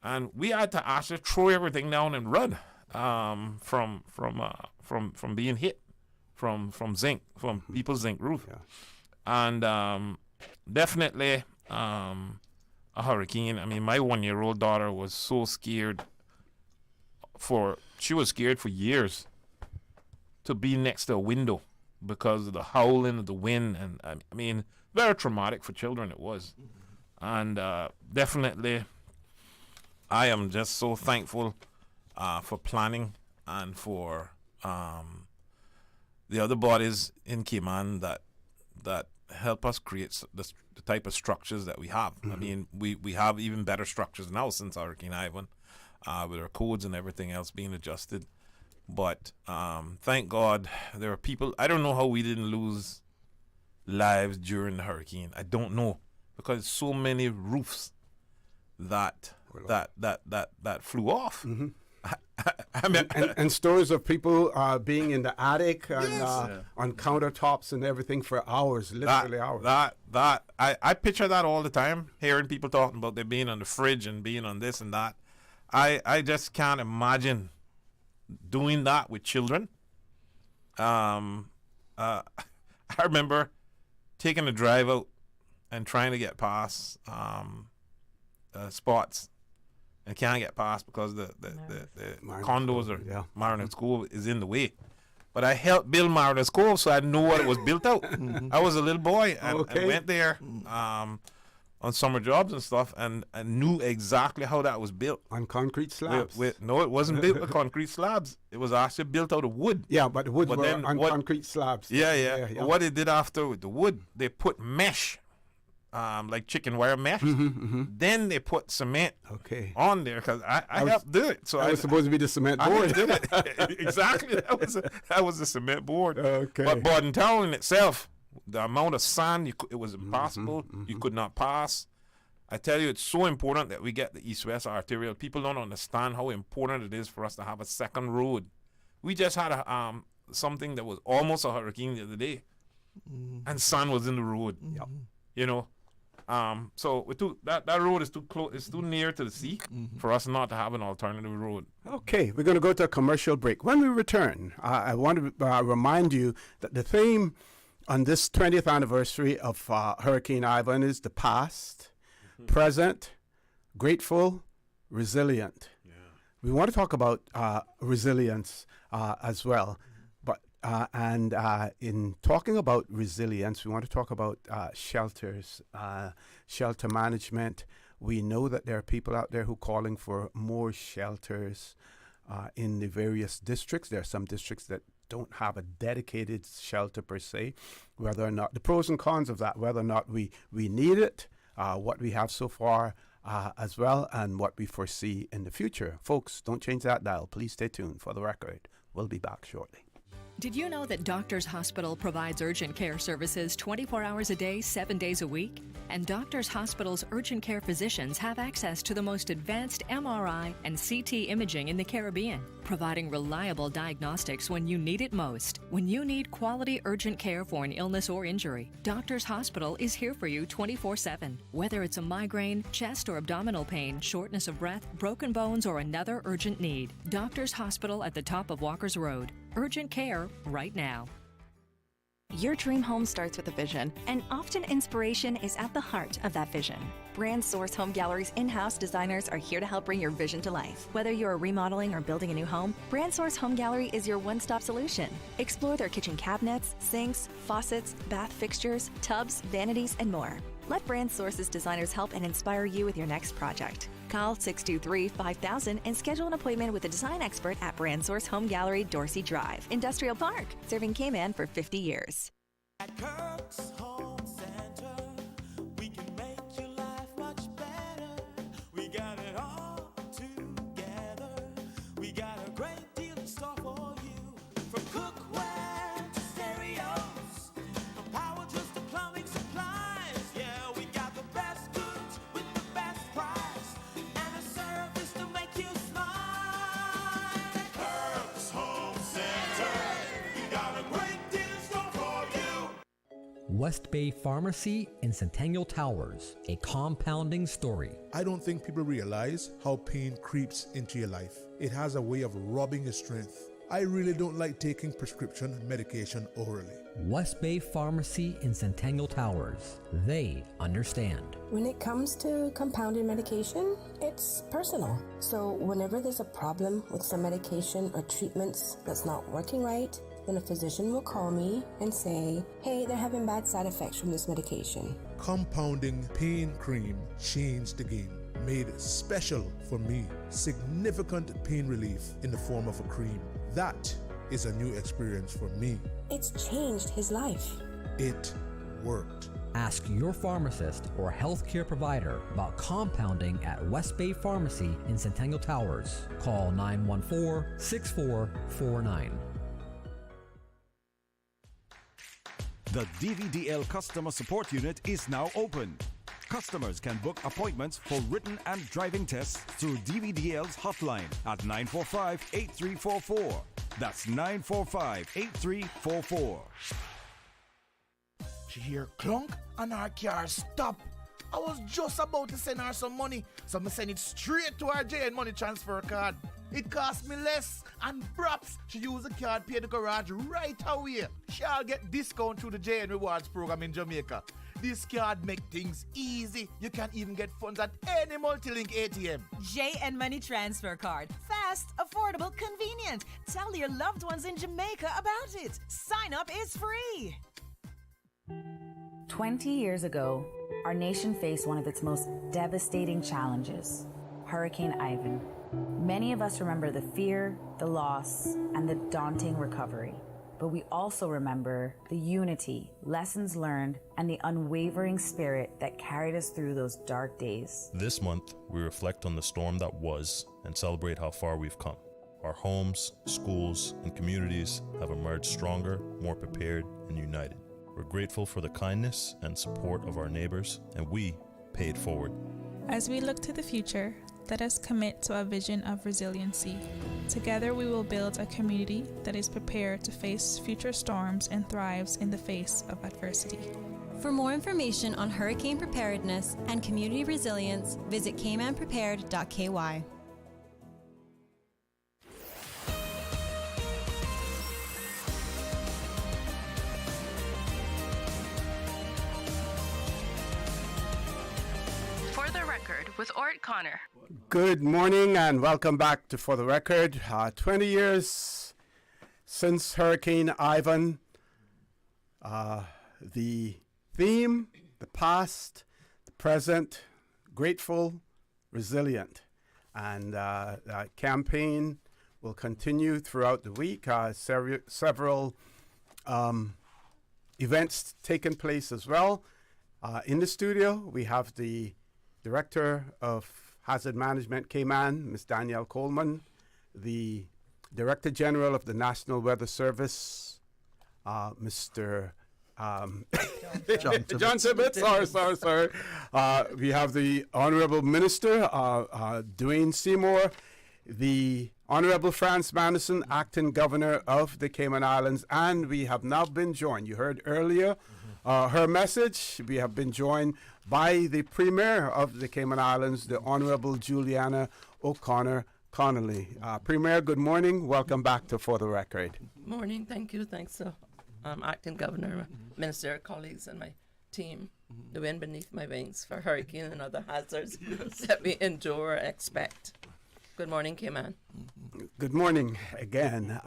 And we had to actually throw everything down and run from being hit from zinc, from people's zinc roof. Yeah. And definitely a hurricane. I mean, my 1-year-old daughter was so scared she was scared for years to be next to a window because of the howling of the wind. And I mean, very traumatic for children it was. And definitely, I am just so thankful for planning and for the other bodies in Cayman that help us create the type of structures that we have. I mean, we have even better structures now since Hurricane Ivan, with our codes and everything else being adjusted. But thank God there are people. I don't know how we didn't lose lives during the hurricane. I don't know, because so many roofs that flew off. I mean, and stories of people being in the attic and on countertops and everything for hours, literally hours. I picture that all the time, hearing people talking about they being on the fridge and being on this and that. I just can't imagine doing that with children. I remember taking a drive out and trying to get past spots. And can't get past because the condos or Mariners Cove is in the way. But I helped build Mariners Cove, so I knew what it was built out. I was a little boy and went there on summer jobs and stuff, and I knew exactly how that was built. On concrete slabs? No, it wasn't built with concrete slabs. It was actually built out of wood. Yeah, but the wood were on concrete slabs. Yeah. What they did after with the wood, they put mesh. Like chicken wire mesh. Then they put cement on there because I helped do it. So I was supposed to be the cement board. I did it. Exactly. That was the cement board. Okay. But Borden Town in itself The amount of sand, it was impossible. You could not pass. I tell you, it's so important that we get the east-west arterial. People don't understand how important it is for us to have a second road. We just had something that was almost a hurricane the other day, and sand was in the road. You know, so that road is too close. It's too near to the sea for us not to have an alternative road. Okay, we're going to go to a commercial break. When we return, I want to remind you that the theme on this 20th anniversary of Hurricane Ivan is the past, present, grateful, resilient. We want to talk about resilience as well. But in talking about resilience, we want to talk about shelters, shelter management. We know that there are people out there who are calling for more shelters in the various districts. There are some districts that don't have a dedicated shelter per se. Whether or not, the pros and cons of that, whether or not we need it, what we have so far as well, and what we foresee in the future. Folks, don't change that dial. Please stay tuned for the record. We'll be back shortly. Did you know that Doctors Hospital provides urgent care services 24 hours a day, 7 days a week? And Doctors Hospital's urgent care physicians have access to the most advanced MRI and CT imaging in the Caribbean, providing reliable diagnostics when you need it most. When you need quality urgent care for an illness or injury, Doctors Hospital is here for you 24/7. Whether it's a migraine, chest or abdominal pain, shortness of breath, broken bones, or another urgent need, Doctors Hospital at the top of Walker's Road. Urgent care right now. Your dream home starts with a vision, and often inspiration is at the heart of that vision. Brand Source Home Gallery's in-house designers are here to help bring your vision to life. Whether you're remodeling or building a new home, Brand Source Home Gallery is your one-stop solution. Explore their kitchen cabinets, sinks, faucets, bath fixtures, tubs, vanities, and more. Let Brand Source's designers help and inspire you with your next project. Call 623-5000 and schedule an appointment with a design expert at Brand Source Home Gallery, Dorsey Drive, Industrial Park, serving Cayman for 50 years. At Kirk's Home Center, we can make your life much better. We got it all together. We got a great deal in store for you. From cookware to stereos, from power tools to plumbing supplies. Yeah, we got the best goods with the best price and a service to make you smile. Kirk's Home Center, we got a great deal in store for you. West Bay Pharmacy in Centennial Towers, a compounding story. I don't think people realize how pain creeps into your life. It has a way of robbing your strength. I really don't like taking prescription medication orally. West Bay Pharmacy in Centennial Towers. They understand. When it comes to compounded medication, it's personal. So whenever there's a problem with some medication or treatments that's not working right, then a physician will call me and say, hey, they're having bad side effects from this medication. Compounding pain cream changed the game. Made special for me. Significant pain relief in the form of a cream. That is a new experience for me. It's changed his life. It worked. Ask your pharmacist or healthcare provider about compounding at West Bay Pharmacy in Centennial Towers. Call 914-6449. The DVDL Customer Support Unit is now open. Customers can book appointments for written and driving tests through DVDL's hotline at 945-8344. That's 945-8344. She hear clunk and her car stop. I was just about to send her some money, so I send it straight to her JN money transfer card. It cost me less, and perhaps she use the card, pay the garage right away. She'll get discount through the JN Rewards program in Jamaica. This card make things easy. You can even get funds at any multi-link ATM. JN Money Transfer Card. Fast, affordable, convenient. Tell your loved ones in Jamaica about it. Sign up is free. 20 years ago, our nation faced one of its most devastating challenges, Hurricane Ivan. Many of us remember the fear, the loss, and the daunting recovery. But we also remember the unity, lessons learned, and the unwavering spirit that carried us through those dark days. This month, we reflect on the storm that was and celebrate how far we've come. Our homes, schools, and communities have emerged stronger, more prepared, and united. We're grateful for the kindness and support of our neighbors, and we pay it forward. As we look to the future, let us commit to a vision of resiliency. Together we will build a community that is prepared to face future storms and thrives in the face of adversity. For more information on hurricane preparedness and community resilience, visit caymanprepared.ky. For the record, with Orrett Connor. Good morning and welcome back to For the Record. 20 years since Hurricane Ivan. The theme, the past, the present, grateful, resilient. And that campaign will continue throughout the week. Several events taking place as well. In the studio, we have the Director of Hazard Management, Cayman, Ms. Danielle Coleman, the Director General of the National Weather Service, Mr. John Tibbetts. Sorry. We have the Honorable Minister, Dwayne Seymour, the Honorable Franz Manderson, Acting Governor of the Cayman Islands, and we have now been joined, you heard earlier her message, we have been joined by the Premier of the Cayman Islands, the Honorable Juliana O'Connor Connolly. Premier, good morning. Welcome back to For the Record. Morning. Thank you. Thanks to Acting Governor, Minister, colleagues, and my team. The wind beneath my wings for hurricane and other hazards that we endure or expect. Good morning, Cayman. Good morning again.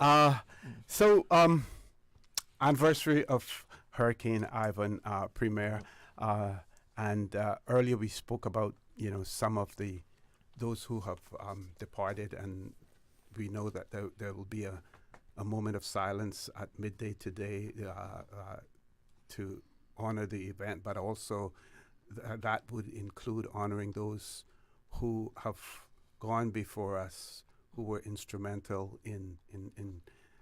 Anniversary of Hurricane Ivan, Premier. And earlier we spoke about, some of those who have departed, and we know that there will be a moment of silence at midday today to honor the event, but also that would include honoring those who have gone before us, who were instrumental in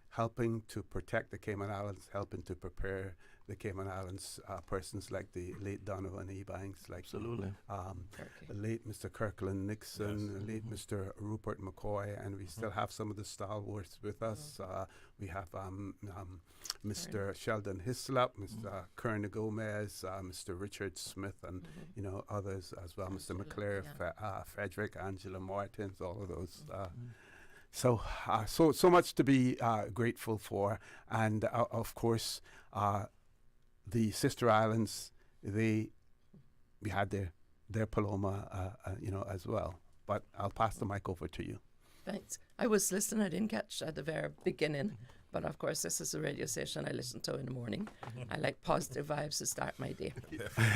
helping to protect the Cayman Islands, helping to prepare the Cayman Islands, persons like the late Donovan Ebanks, like absolutely, the late Mr. Kirkland Nixon, the late Mr. Rupert McCoy, and we still have some of the stalwarts with us. We have Mr. Sheldon Hislop, Mr. Kerna Gomez, Mr. Richard Smith, and others as well, Mr. McClare, Frederick, Angela Martins, all of those. So much to be grateful for, and of course, the sister islands, we had their Paloma, as well. But I'll pass the mic over to you. Thanks. I was listening. I didn't catch at the very beginning, but of course, this is a radio station I listen to in the morning. I like positive vibes to start my day.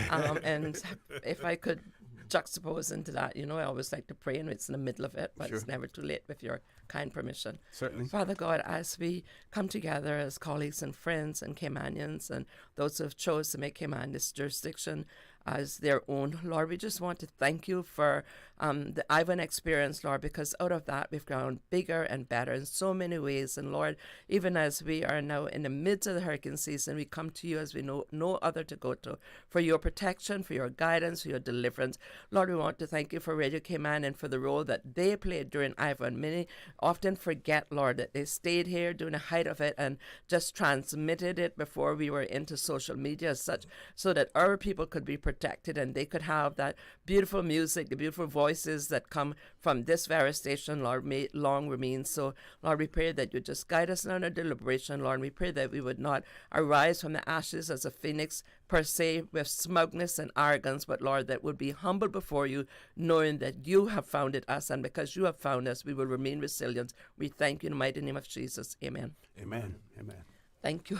And if I could juxtapose into that, I always like to pray, and it's in the middle of it, but Sure. It's never too late with your kind permission. Certainly. Father God, as we come together as colleagues and friends and Caymanians and those who have chose to make Cayman this jurisdiction as their own, Lord, we just want to thank you for the Ivan experience, Lord, because out of that we've grown bigger and better in so many ways. And Lord, even as we are now in the midst of the hurricane season, we come to you as we know no other to go to for your protection, for your guidance, for your deliverance. Lord, we want to thank you for Radio Cayman and for the role that they played during Ivan. Many often forget, Lord, that they stayed here during the height of it and just transmitted it before we were into social media as such, so that our people could be protected and they could have that beautiful music, the beautiful voices that come from this very station, Lord, may it long remain. So, Lord, we pray that you just guide us in our deliberation, Lord. And we pray that we would not arise from the ashes as a phoenix per se with smugness and arrogance, but Lord, that would be humble before you, knowing that you have founded us, and because you have found us, we will remain resilient. We thank you in the mighty name of Jesus. Amen. Amen. Amen. Thank you.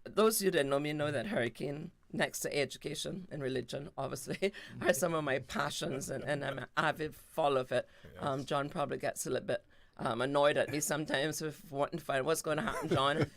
Those of you that know me know that hurricane, next to education and religion, obviously, are some of my passions, and I'm an avid follower of it. John probably gets a little bit annoyed at me sometimes with wanting to find what's going to happen, John,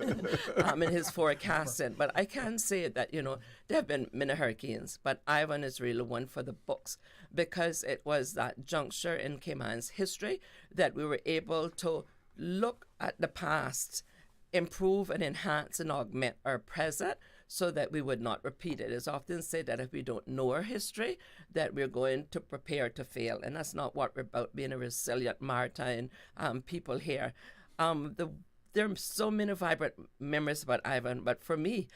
in his forecasting. But I can say that, there have been many hurricanes, but Ivan is really one for the books, because it was that juncture in Cayman's history that we were able to look at the past improve and enhance and augment our present so that we would not repeat it. It's often said that if we don't know our history, that we're going to prepare to fail. And that's not what we're about, being a resilient maritime people here. There are so many vibrant memories about Ivan, but for me,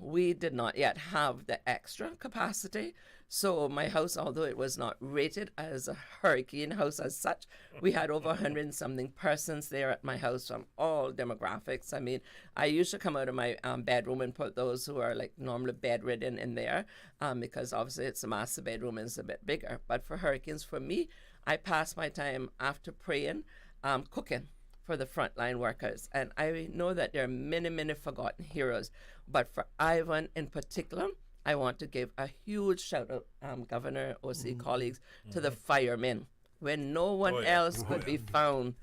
we did not yet have the extra capacity. So my house, although it was not rated as a hurricane house as such, we had over 100 and something persons there at my house from all demographics. I mean, I used to come out of my bedroom and put those who are like normally bedridden in there because obviously it's a master bedroom and it's a bit bigger. But for hurricanes, for me, I pass my time after praying, cooking for the frontline workers. And I know that there are many, many forgotten heroes. But for Ivan in particular, I want to give a huge shout out, Governor, OC colleagues, to the firemen. When no one else could be found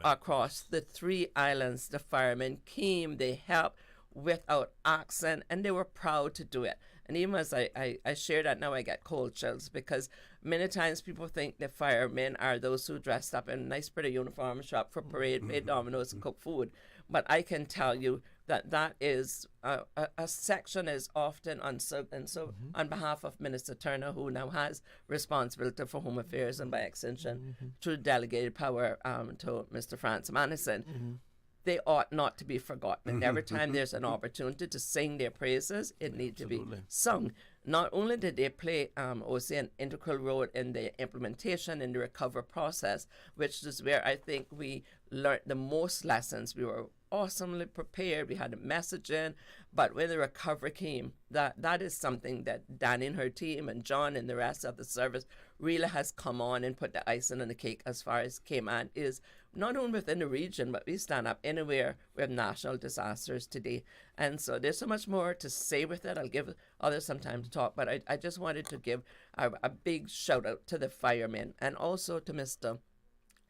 across the 3 islands, the firemen came, they helped without accent, and they were proud to do it. And even as I share that now, I get cold chills because many times people think the firemen are those who dressed up in nice, pretty uniforms, shop for parade, pay dominoes, and cook food. But I can tell you that is a section is often unserved. And so on behalf of Minister Turner, who now has responsibility for Home Affairs and by extension through delegated power to Mr. Franz Manderson, they ought not to be forgotten. And every time there's an opportunity to sing their praises, it needs to be sung. Not only did they play OC an integral role in the implementation and the recovery process, which is where I think we learned the most lessons. We were awesomely prepared. We had a messaging, but when the recovery came, that is something that Danny and her team and John and the rest of the service really has come on and put the icing on the cake as far as Cayman is, not only within the region, but we stand up anywhere we have national disasters today. And so there's so much more to say with it. I'll give others some time to talk, but I just wanted to give a big shout out to the firemen and also to Mr.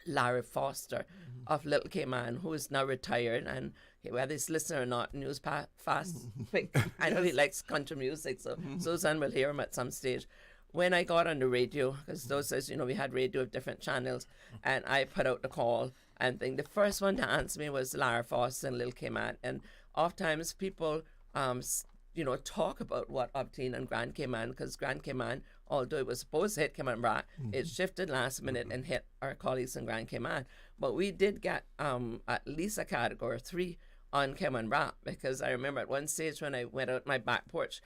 Larry Foster of Little Cayman, who is now retired, and whether he's listening or not, news fast, quick. I know he likes country music, so Susan will hear him at some stage. When I got on the radio, because those says, we had radio of different channels, and I put out the call, and the first one to answer me was Larry Foster in Little Cayman, and oftentimes people talk about what obtained in Grand Cayman, because Grand Cayman, although it was supposed to hit Cayman Brac, it shifted last minute and hit our colleagues in Grand Cayman. But we did get at least a category 3 on Cayman Brac, because I remember at one stage when I went out my back porch,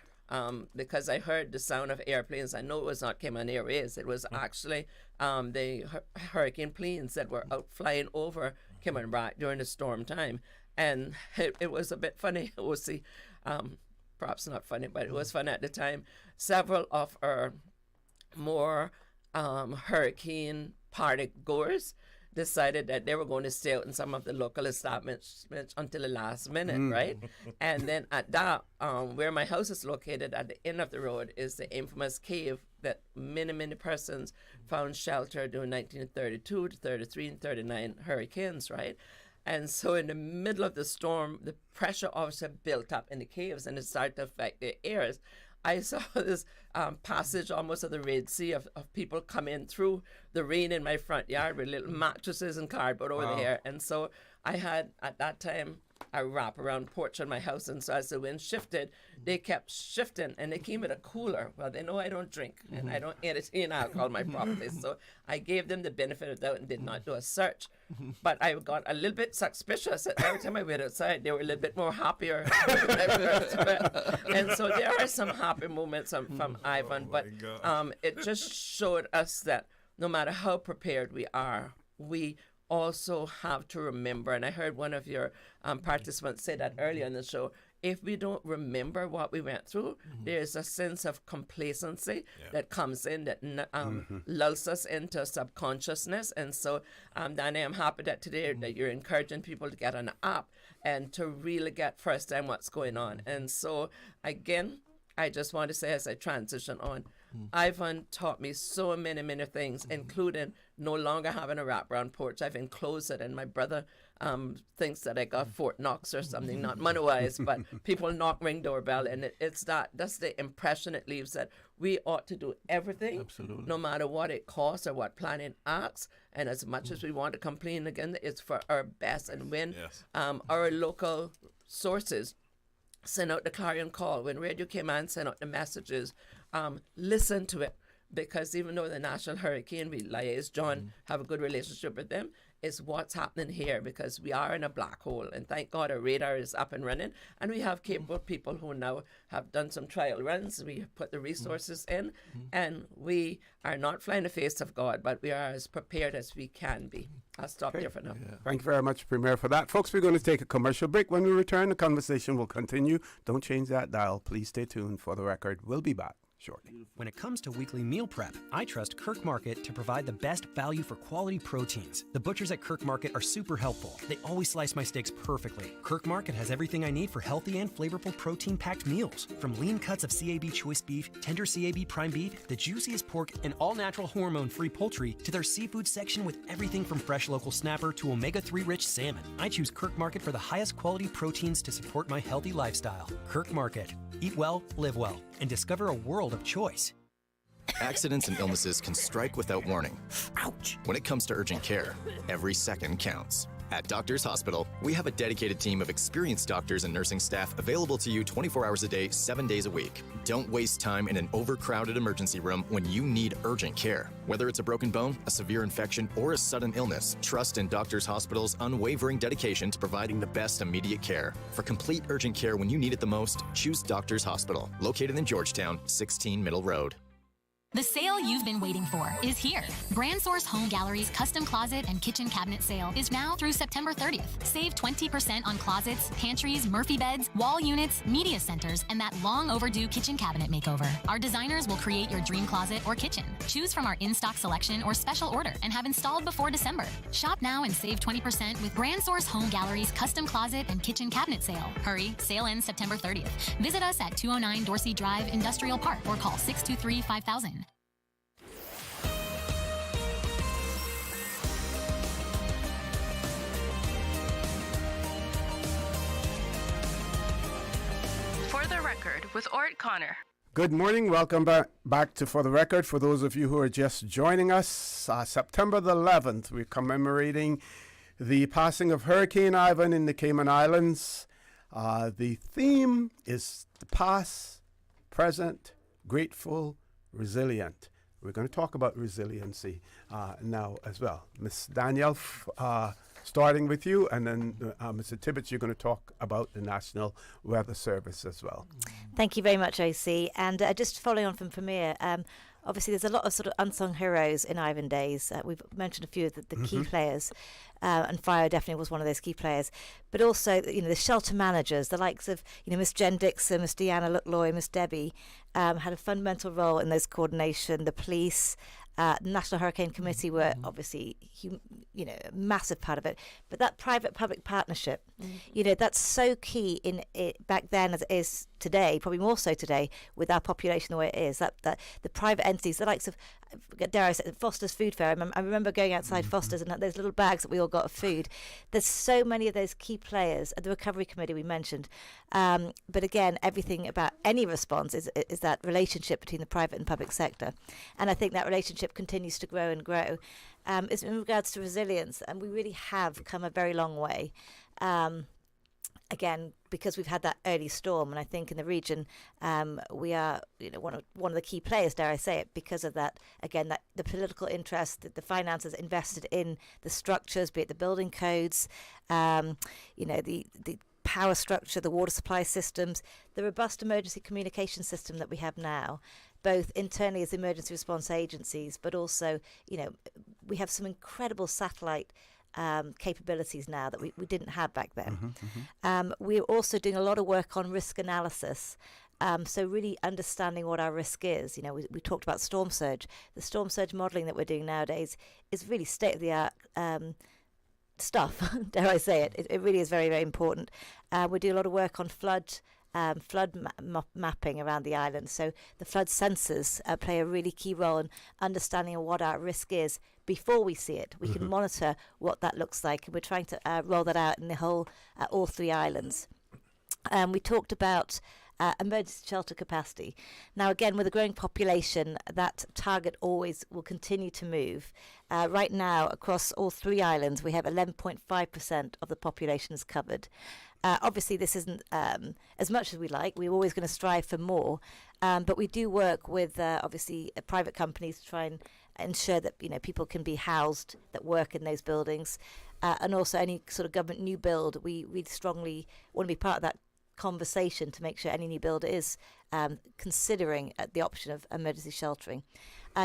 because I heard the sound of airplanes. I know it was not Cayman Airways. It was actually the hurricane planes that were out flying over Cayman Brac during the storm time. And it was a bit funny. We'll see. Perhaps not funny, but it was fun at the time. Several of our more hurricane party goers decided that they were going to stay out in some of the local establishments until the last minute, right? And then at that, where my house is located at the end of the road is the infamous cave that many, many persons found shelter during 1932 to 33 and 39 hurricanes, right? And so in the middle of the storm, the pressure obviously built up in the caves and it started to affect the airs. I saw this passage almost of the Red Sea of people coming through the rain in my front yard with little mattresses and cardboard over there. And so I had, at that time, a wraparound porch on my house. And so as the wind shifted, they kept shifting and they came with a cooler. Well, they know I don't drink and I don't entertain alcohol on my property. So I gave them the benefit of the doubt and did not do a search. But I got a little bit suspicious. Every time I went outside, they were a little bit more happier. And so there are some happy moments from Ivan, but it just showed us that no matter how prepared we are, we also have to remember, and I heard one of your participants say that earlier in the show, if we don't remember what we went through, there's a sense of complacency that comes in that lulls us into subconsciousness. And so, Danny, I'm happy that today that you're encouraging people to get an app and to really get firsthand what's going on. And so, again, I just want to say as I transition on, Ivan taught me so many things, including no longer having a wraparound porch. I've enclosed it, and my brother thinks that I got Fort Knox or something, not money-wise, but people ring doorbell, and that's the impression it leaves, that we ought to do everything, no matter what it costs or what planning asks, and as much as we want to complain again, it's for our best. And when our local sources send out the clarion call, when Radio Cayman send out the messages, listen to it, because even though the National Hurricane, we liaise, John, have a good relationship with them, is what's happening here, because we are in a black hole, and thank God our radar is up and running, and we have capable people who now have done some trial runs. We have put the resources in, and we are not flying the face of God, but we are as prepared as we can be. I'll stop there for now. Thank you very much, Premier, for that. Folks, we're going to take a commercial break. When we return, the conversation will continue. Don't change that dial. Please stay tuned. For the record, we'll be back shortly. When it comes to weekly meal prep, I trust Kirk Market to provide the best value for quality proteins. The butchers at Kirk Market are super helpful. They always slice my steaks perfectly. Kirk Market has everything I need for healthy and flavorful protein-packed meals. From lean cuts of CAB choice beef, tender CAB prime beef, the juiciest pork, and all-natural hormone-free poultry, to their seafood section with everything from fresh local snapper to omega-3 rich salmon. I choose Kirk Market for the highest quality proteins to support my healthy lifestyle. Kirk Market. Eat well, live well, and discover a world of choice. Accidents and illnesses can strike without warning. Ouch! When it comes to urgent care, every second counts. At Doctors Hospital, we have a dedicated team of experienced doctors and nursing staff available to you 24 hours a day, 7 days a week. Don't waste time in an overcrowded emergency room when you need urgent care. Whether it's a broken bone, a severe infection, or a sudden illness, trust in Doctors Hospital's unwavering dedication to providing the best immediate care. For complete urgent care when you need it the most, choose Doctors Hospital, located in Georgetown, 16 Middle Road. The sale you've been waiting for is here. Brand Source Home Gallery's custom closet and kitchen cabinet sale is now through September 30th. Save 20% on closets, pantries, Murphy beds, wall units, media centers, and that long overdue kitchen cabinet makeover. Our designers will create your dream closet or kitchen. Choose from our in-stock selection or special order and have installed before December. Shop now and save 20% with Brand Source Home Gallery's custom closet and kitchen cabinet sale. Hurry, sale ends September 30th. Visit us at 209 Dorsey Drive, Industrial Park, or call 623-5000. For the record, with Orrett Connor. Good morning. Welcome back to For the Record. For those of you who are just joining us, September the 11th, we're commemorating the passing of Hurricane Ivan in the Cayman Islands. The theme is the past, present, grateful, resilient. We're going to talk about resiliency now as well. Miss Danielle, starting with you, and then Mr. Tibbetts, you're going to talk about the National Weather Service as well. Thank you very much, OC. And just following on from Premier, obviously there's a lot of sort of unsung heroes in Ivan days. We've mentioned a few of the key players, and fire definitely was one of those key players. But also, the shelter managers, the likes of, Miss Jen Dixon, Miss Deanna Lookloy, Miss Debbie, had a fundamental role in those coordination. The police, the National Hurricane Committee were obviously, a massive part of it. But that private-public partnership, that's so key in it back then as it is today, probably more so today with our population the way it is. That the private entities, the likes of, dare I say, Foster's Food Fair. I remember going outside Foster's and those little bags that we all got of food. There's so many of those key players. The Recovery Committee we mentioned. But again, everything about any response is that relationship between the private and public sector. And I think that relationship continues to grow and grow. Is in regards to resilience, and we really have come a very long way. Again, because we've had that early storm, and I think in the region we are, one of the key players, dare I say it, because of that. Again, that the political interest, the finances invested in the structures, be it the building codes, the power structure, the water supply systems, the robust emergency communication system that we have now, both internally as emergency response agencies, but also, we have some incredible satellite capabilities now that we didn't have back then. We're also doing a lot of work on risk analysis. So really understanding what our risk is. We talked about storm surge. The storm surge modelling that we're doing nowadays is really state-of-the-art stuff, dare I say it. It really is very, very important. We do a lot of work on flood flood mapping around the island. So the flood sensors play a really key role in understanding what our risk is before we see it. We can monitor what that looks like, and we're trying to roll that out in the whole, all 3 islands. We talked about emergency shelter capacity. Now, again, with a growing population, that target always will continue to move. Right now, across all 3 islands, we have 11.5% of the population is covered. Obviously, this isn't as much as we like. We're always going to strive for more, but we do work with obviously private companies to try and ensure that people can be housed that work in those buildings, and also any sort of government new build. We strongly want to be part of that conversation to make sure any new build is considering the option of emergency sheltering.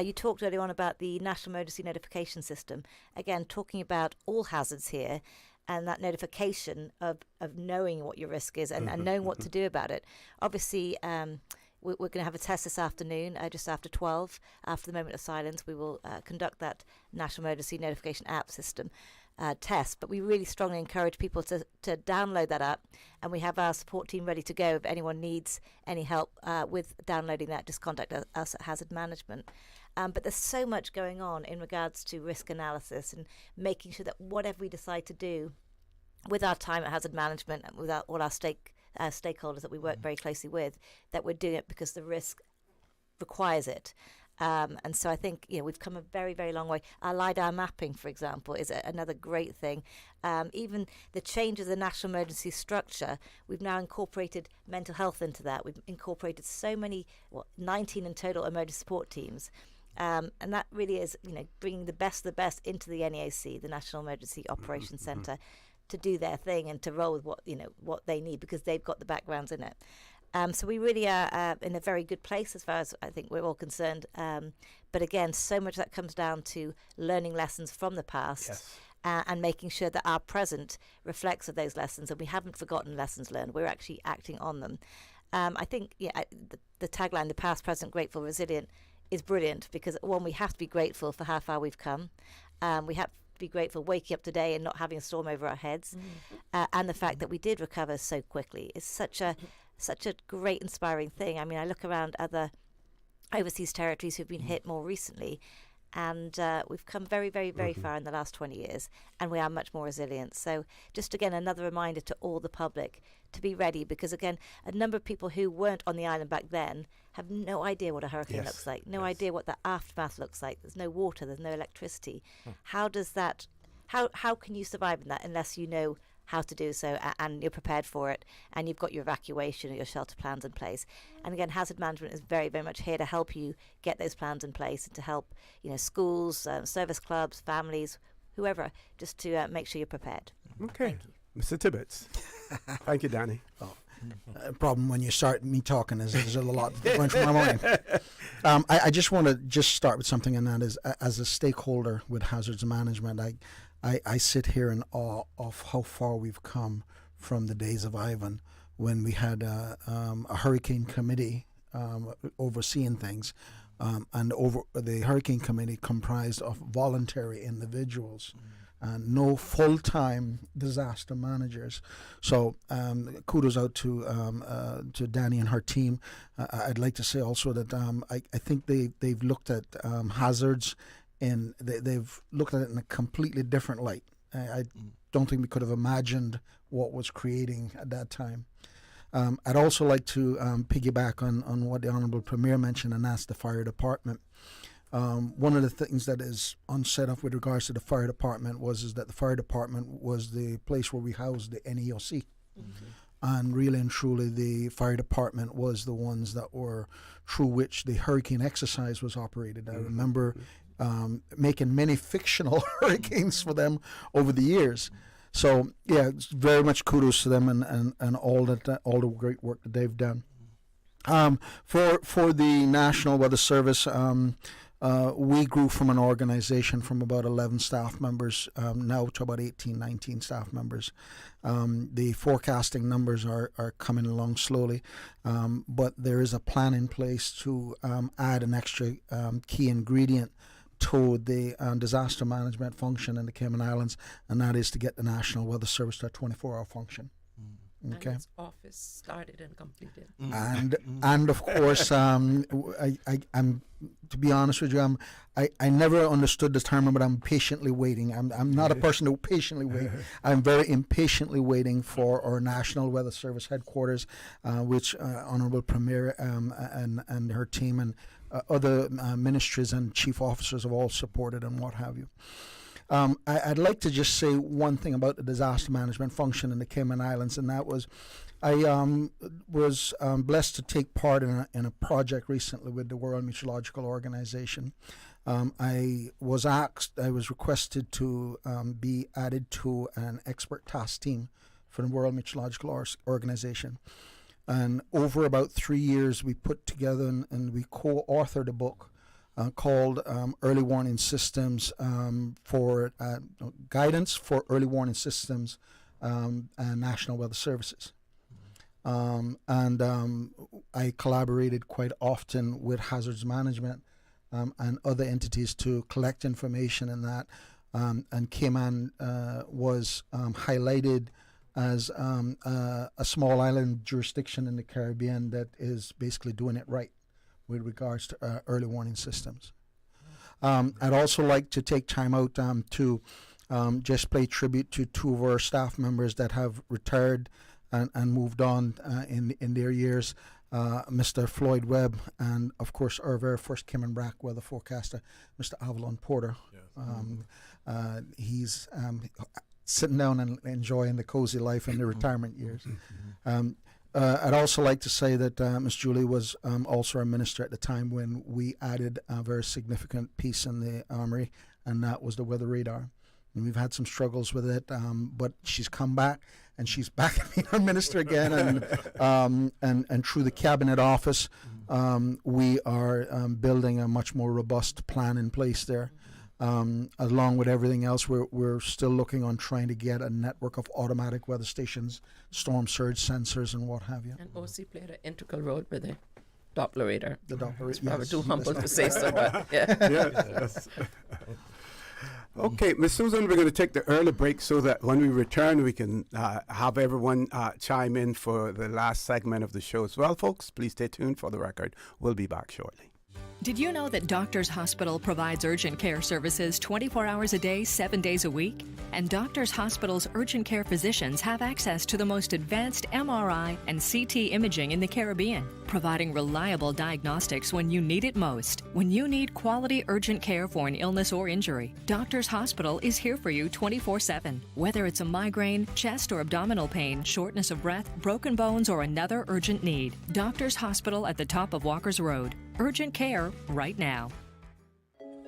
You talked earlier on about the National Emergency Notification System. Again, talking about all hazards here, and that notification of knowing what your risk is and knowing what to do about it. Obviously, we're going to have a test this afternoon, just after 12. After the moment of silence, we will conduct that National Emergency Notification App System test. But we really strongly encourage people to download that app, and we have our support team ready to go. If anyone needs any help with downloading that, just contact us at Hazard Management. But there's so much going on in regards to risk analysis and making sure that whatever we decide to do with our time at Hazard Management and with all our stakeholders that we work very closely with, that we're doing it because the risk requires it. And so I think we've come a very, very long way. Our LiDAR mapping, for example, is another great thing. Even the change of the national emergency structure, we've now incorporated mental health into that. We've incorporated so many, 19 in total emergency support teams. And that really is, bringing the best of the best into the NEAC, the National Emergency Operations Centre, to do their thing and to roll with what they need, because they've got the backgrounds in it. So we really are in a very good place as far as I think we're all concerned. But again, so much that comes down to learning lessons from the past. Yes. And making sure that our present reflects of those lessons, and we haven't forgotten lessons learned. We're actually acting on them. I think the tagline, the past, present, grateful, resilient, is brilliant, because one, we have to be grateful for how far we've come. We have to be grateful waking up today and not having a storm over our heads, and the fact that we did recover so quickly is such a great, inspiring thing. I mean, I look around other overseas territories who've been hit more recently, and we've come very, very, very far in the last 20 years, and we are much more resilient. So just again, another reminder to all the public to be ready, because again, a number of people who weren't on the island back then have no idea what a hurricane looks like, no idea what the aftermath looks like. There's no water, there's no electricity. How can you survive in that unless you know how to do so, and you're prepared for it, and you've got your evacuation or your shelter plans in place? And again, Hazard Management is very, very much here to help you get those plans in place, and to help schools, service clubs, families, whoever, just to make sure you're prepared. Okay, Mr. Tibbetts. Thank you, Danny. Problem when you start me talking is there's a lot going through my mind. I just want to start with something, and that is, as a stakeholder with hazards management, I sit here in awe of how far we've come from the days of Ivan, when we had a hurricane committee overseeing things, and the hurricane committee comprised of voluntary individuals. And no full-time disaster managers. So kudos out to Danny and her team. I'd like to say also that I think they've looked at hazards, and they've looked at it in a completely different light. I don't think we could have imagined what was creating at that time. I'd also like to piggyback on what the Honourable Premier mentioned, and that's the fire department. One of the things that is unset up with regards to the fire department is that the fire department was the place where we housed the NEOC. And really and truly, the fire department was the ones that were through which the hurricane exercise was operated. I remember making many fictional hurricanes for them over the years. So yeah, it's very much kudos to them and all the great work that they've done. For the National Weather Service, we grew from an organization from about 11 staff members now to about 18, 19 staff members. The forecasting numbers are coming along slowly, but there is a plan in place to add an extra key ingredient to the disaster management function in the Cayman Islands, and that is to get the National Weather Service to a 24-hour function. Okay. And its office started and completed. And of course, I'm to be honest with you, I never understood the term, but I'm patiently waiting. I'm not a person who patiently wait. I'm very impatiently waiting for our National Weather Service headquarters, which Honourable Premier and her team and other ministries and chief officers have all supported and what have you. I'd like to just say one thing about the disaster management function in the Cayman Islands, and that was I was blessed to take part in a project recently with the World Meteorological Organization. I was requested to be added to an expert task team for the World Meteorological Organization. And over about 3 years, we put together and we co-authored a book called Early Warning Systems for Guidance for Early Warning Systems and National Weather Services. And I collaborated quite often with hazards management and other entities to collect information in that. And Cayman was highlighted as a small island jurisdiction in the Caribbean that is basically doing it right with regards to early warning systems. I'd also like to take time out to just pay tribute to two of our staff members that have retired and moved on in their years, Mr. Floyd Webb and, of course, our very first Cayman BRAC weather forecaster, Mr. Avalon Porter. Yes. He's sitting down and enjoying the cozy life in the retirement years. I'd also like to say that Ms. Julie was also our minister at the time when we added a very significant piece in the Armory, and that was the weather radar. And we've had some struggles with it, but she's come back, and she's back being our minister again. And through the Cabinet Office, we are building a much more robust plan in place there. Along with everything else, we're still looking on trying to get a network of automatic weather stations, storm surge sensors, and what have you. And OC played an integral role with the Doppler radar. The Doppler radar. Probably too humble to say so, but yeah. Yes. Okay, Ms. Susan, we're going to take the early break so that when we return, we can have everyone chime in for the last segment of the show as well, folks. Please stay tuned for the record. We'll be back shortly. Did you know that Doctors Hospital provides urgent care services 24 hours a day, 7 days a week? And Doctors Hospital's urgent care physicians have access to the most advanced MRI and CT imaging in the Caribbean, providing reliable diagnostics when you need it most. When you need quality urgent care for an illness or injury, Doctors Hospital is here for you 24/7. Whether it's a migraine, chest or abdominal pain, shortness of breath, broken bones, or another urgent need, Doctors Hospital at the top of Walker's Road. Urgent care right now.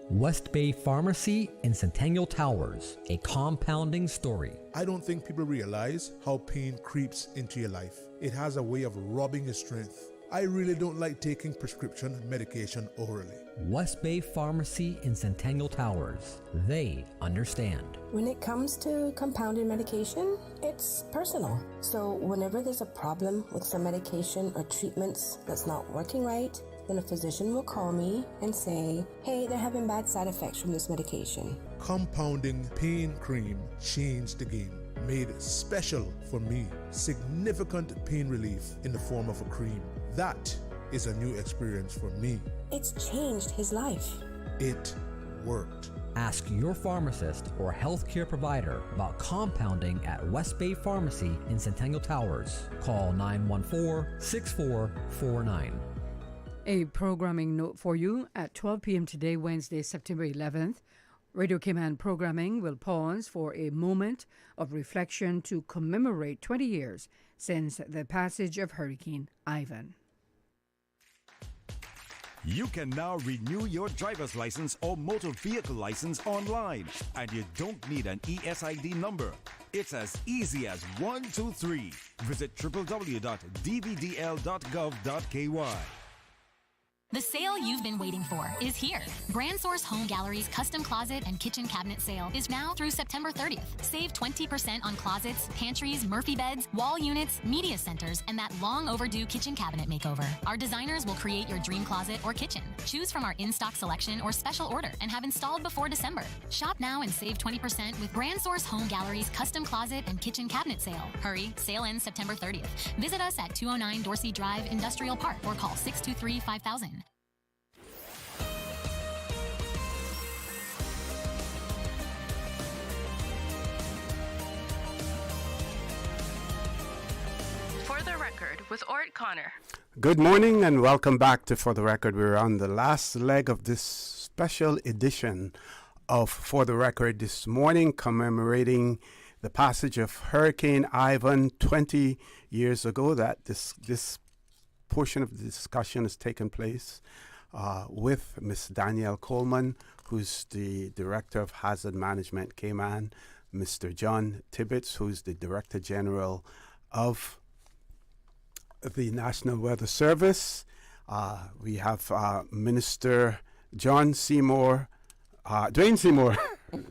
West Bay Pharmacy in Centennial Towers, a compounding story. I don't think people realize how pain creeps into your life. It has a way of robbing your strength. I really don't like taking prescription medication orally. West Bay Pharmacy in Centennial Towers. They understand. When it comes to compounded medication, it's personal. So whenever there's a problem with some medication or treatments that's not working right, then a physician will call me and say, hey, they're having bad side effects from this medication. Compounding pain cream changed the game. Made special for me. Significant pain relief in the form of a cream. That is a new experience for me. It's changed his life. It worked. Ask your pharmacist or healthcare provider about compounding at West Bay Pharmacy in Centennial Towers. Call 914-6449. A programming note for you at 12 p.m. today, Wednesday, September 11th. Radio Cayman programming will pause for a moment of reflection to commemorate 20 years since the passage of Hurricane Ivan. You can now renew your driver's license or motor vehicle license online, and you don't need an ESID number. It's as easy as 1, 2, 3. Visit www.dvdl.gov.ky. The sale you've been waiting for is here. Brand Source Home Gallery's custom closet and kitchen cabinet sale is now through September 30th. Save 20% on closets, pantries, Murphy beds, wall units, media centers, and that long overdue kitchen cabinet makeover. Our designers will create your dream closet or kitchen. Choose from our in-stock selection or special order and have installed before December. Shop now and save 20% with Brand Source Home Gallery's custom closet and kitchen cabinet sale. Hurry, sale ends September 30th. Visit us at 209 Dorsey Drive, Industrial Park, or call 623-5000. For the Record with Orrett Connor. Good morning and welcome back to For the Record. We're on the last leg of this special edition of For the Record this morning, commemorating the passage of Hurricane Ivan 20 years ago. That this portion of the discussion has taken place with Miss Danielle Coleman, who's the Director of Hazard Management, Cayman, Mr. John Tibbetts, who's the Director General of the National Weather Service. We have Minister John Seymour, Dwayne Seymour,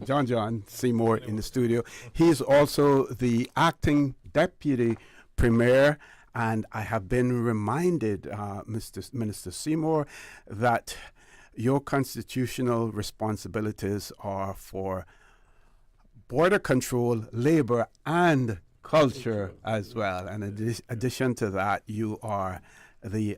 John Seymour in the studio. He is also the acting Deputy Premier, and I have been reminded, Minister Seymour, that your constitutional responsibilities are for border control, labor, and culture as well. And in addition to that, you are the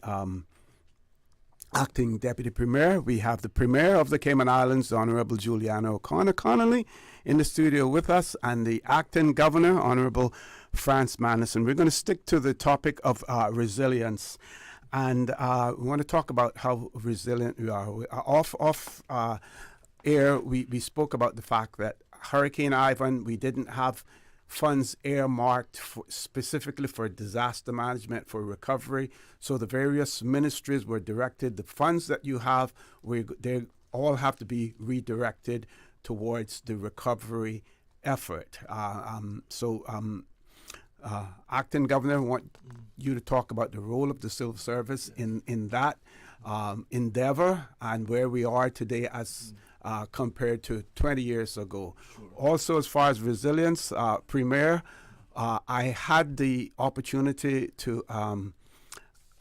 acting Deputy Premier. We have the Premier of the Cayman Islands, Honorable Juliana O'Connor-Connolly, in the studio with us, and the acting Governor, Honorable Franz Manderson. We're going to stick to the topic of resilience, and we want to talk about how resilient we are. Off air, we spoke about the fact that Hurricane Ivan, we didn't have funds earmarked specifically for disaster management, for recovery. So the various ministries were directed, the funds that you have, they all have to be redirected towards the recovery effort. Acting Governor, I want you to talk about the role of the civil service in that endeavor and where we are today as compared to 20 years ago. Sure. Also, as far as resilience, Premier, I had the opportunity to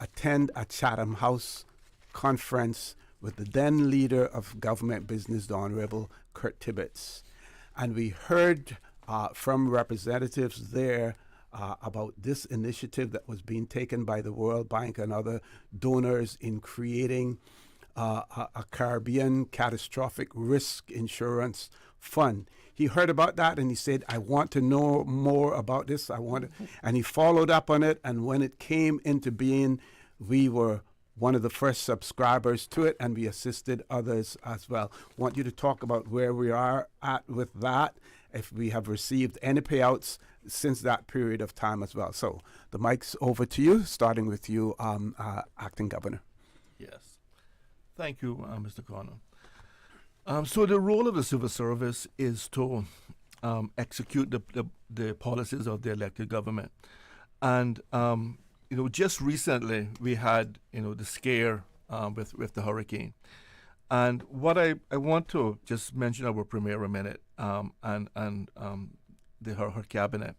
attend a Chatham House conference with the then leader of government business, the Honorable Kurt Tibbetts. And we heard from representatives there about this initiative that was being taken by the World Bank and other donors in creating a Caribbean catastrophic risk insurance fund. He heard about that and he said, I want to know more about this. And he followed up on it. And when it came into being, we were one of the first subscribers to it, and we assisted others as well. Want you to talk about where we are at with that, if we have received any payouts since that period of time as well. So the mic's over to you, starting with you, Acting Governor. Yes. Thank you, Mr. Connor. So the role of the civil service is to execute the policies of the elected government. And, just recently we had, the scare with the hurricane. And what I want to just mention our Premier a minute and her cabinet.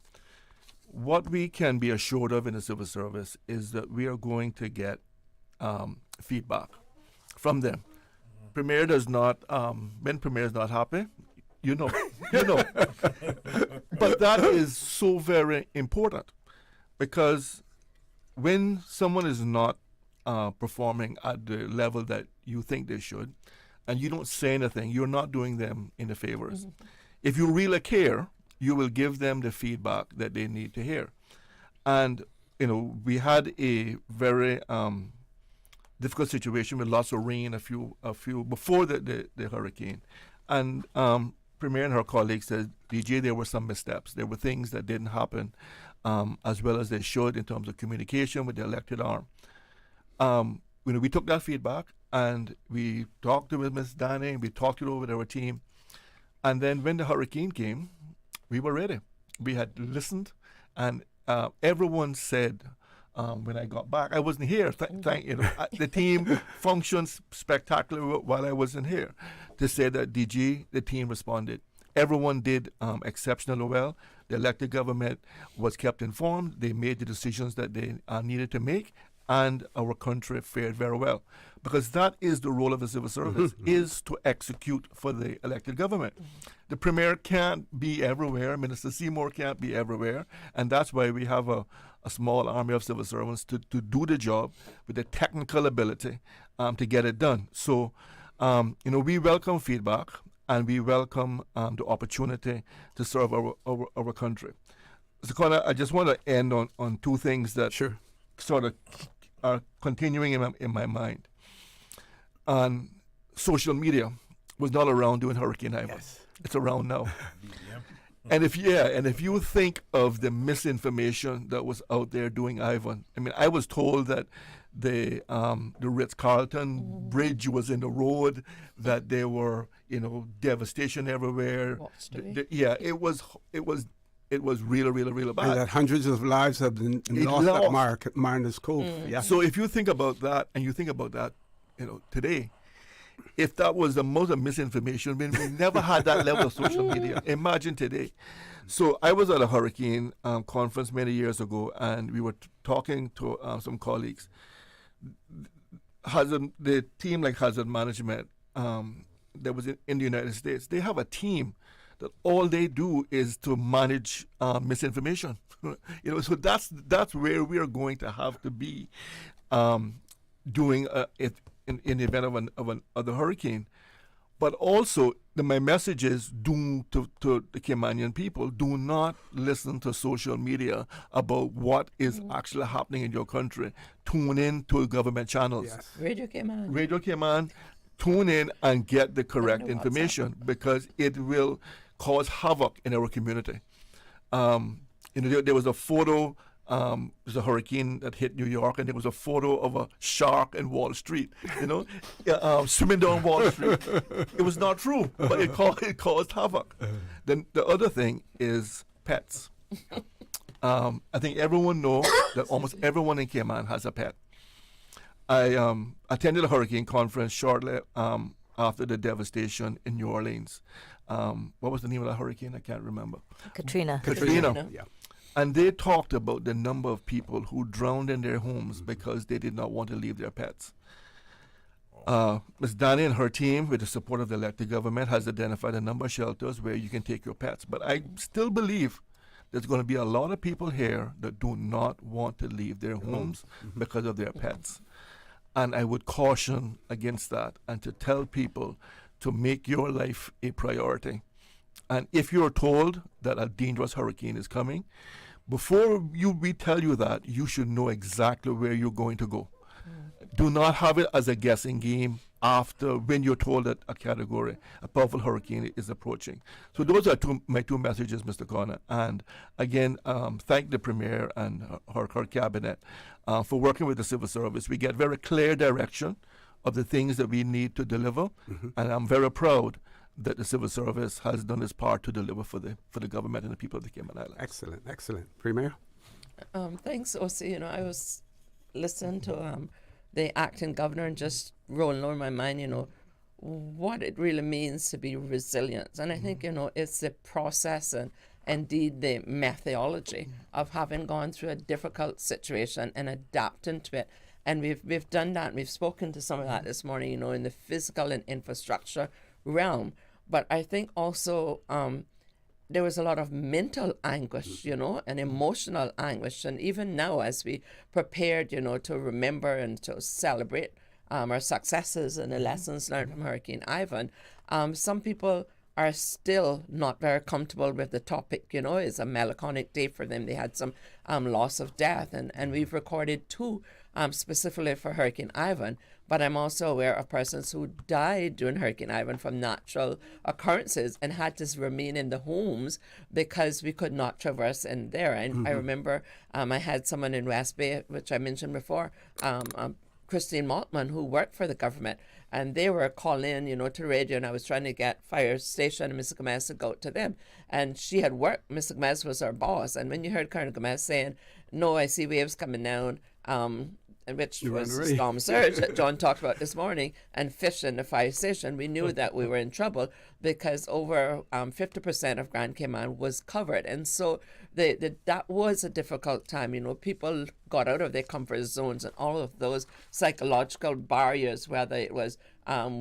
What we can be assured of in the civil service is that we are going to get feedback from them. Premier does not, when Premier is not happy, you know. But that is so very important, because when someone is not performing at the level that you think they should, and you don't say anything, you're not doing them any favors. Mm-hmm. If you really care, you will give them the feedback that they need to hear. And, we had a very difficult situation with lots of rain a few before the hurricane. And Premier and her colleagues said, DJ, there were some missteps. There were things that didn't happen as well as they should in terms of communication with the elected arm. We took that feedback and we talked with Ms. Danny, we talked it over with our team. And then when the hurricane came, we were ready. We had listened, and everyone said when I got back. I wasn't here. The team functioned spectacularly while I wasn't here. To say that the team responded. Everyone did exceptionally well. The elected government was kept informed. They made the decisions that they needed to make, and our country fared very well. Because that is the role of the civil service, is to execute for the elected government. The Premier can't be everywhere. Minister Seymour can't be everywhere. And that's why we have a small army of civil servants to do the job with the technical ability to get it done. So, we welcome feedback, and we welcome the opportunity to serve our country. So, Connor, I just want to end on two things that sort of are continuing in my mind. And social media was not around during Hurricane Ivan. Yes. It's around now. And if you think of the misinformation that was out there during Ivan, I mean, I was told that the Ritz-Carlton bridge was in the road, that there were devastation everywhere. It was really, really, really bad. And that hundreds of lives have been lost at Marner's Cove. Yeah. So if you think about that, and you think about that, today, if that was the most of misinformation, we never had that level of social media. Imagine today. So I was at a hurricane conference many years ago, and we were talking to some colleagues. The team like Hazard Management that was in the United States, they have a team that all they do is to manage misinformation. So that's where we are going to have to be doing it in the event of the hurricane. But also, my message is to the Caymanian people, do not listen to social media about what is actually happening in your country. Tune in to government channels. Yes. Radio Cayman. Tune in and get the correct information, because it will cause havoc in our community. There was a photo. There's a hurricane that hit New York, and there was a photo of a shark in Wall Street, swimming down Wall Street. It was not true, but it caused havoc. Then the other thing is pets. I think everyone knows that almost everyone in Cayman has a pet. I attended a hurricane conference shortly after the devastation in New Orleans. What was the name of that hurricane? I can't remember. Katrina. Yeah. And they talked about the number of people who drowned in their homes because they did not want to leave their pets. Ms. Dani and her team, with the support of the elected government, has identified a number of shelters where you can take your pets. But I still believe there's going to be a lot of people here that do not want to leave their homes because of their pets. And I would caution against that, and to tell people to make your life a priority. And if you're told that a dangerous hurricane is coming, before we tell you that, you should know exactly where you're going to go. Do not have it as a guessing game after when you're told that a powerful hurricane is approaching. So those are my two messages, Mr. Connor. And again, thank the Premier and her cabinet for working with the civil service. We get very clear direction of the things that we need to deliver, and I'm very proud that the civil service has done its part to deliver for the government and the people of the Cayman Islands. Excellent. Premier? Thanks, OC. I was listening to the acting governor and just rolling over my mind, what it really means to be resilient. And I think, it's the process and indeed the methodology of having gone through a difficult situation and adapting to it. And we've done that, and we've spoken to some of that this morning, in the physical and infrastructure realm. But I think also there was a lot of mental anguish, and emotional anguish. And even now, as we prepared, to remember and to celebrate our successes and the lessons learned from Hurricane Ivan, some people are still not very comfortable with the topic. It's a melancholic day for them. They had some loss of death, and we've recorded two specifically for Hurricane Ivan. But I'm also aware of persons who died during Hurricane Ivan from natural occurrences and had to remain in the homes because we could not traverse in there. And I remember I had someone in West Bay, which I mentioned before, Christine Maltman, who worked for the government, and they were calling in, you know, to radio, and I was trying to get fire station and Mr. Gomez to go to them. And she had worked, Mr. Gomez was her boss, and when you heard Colonel Gomez saying, no, I see waves coming down, which was the storm surge that John talked about this morning, and fish in the fire station, we knew that we were in trouble because over 50% of Grand Cayman was covered. And so that was a difficult time. You know, people got out of their comfort zones, and all of those psychological barriers, whether it was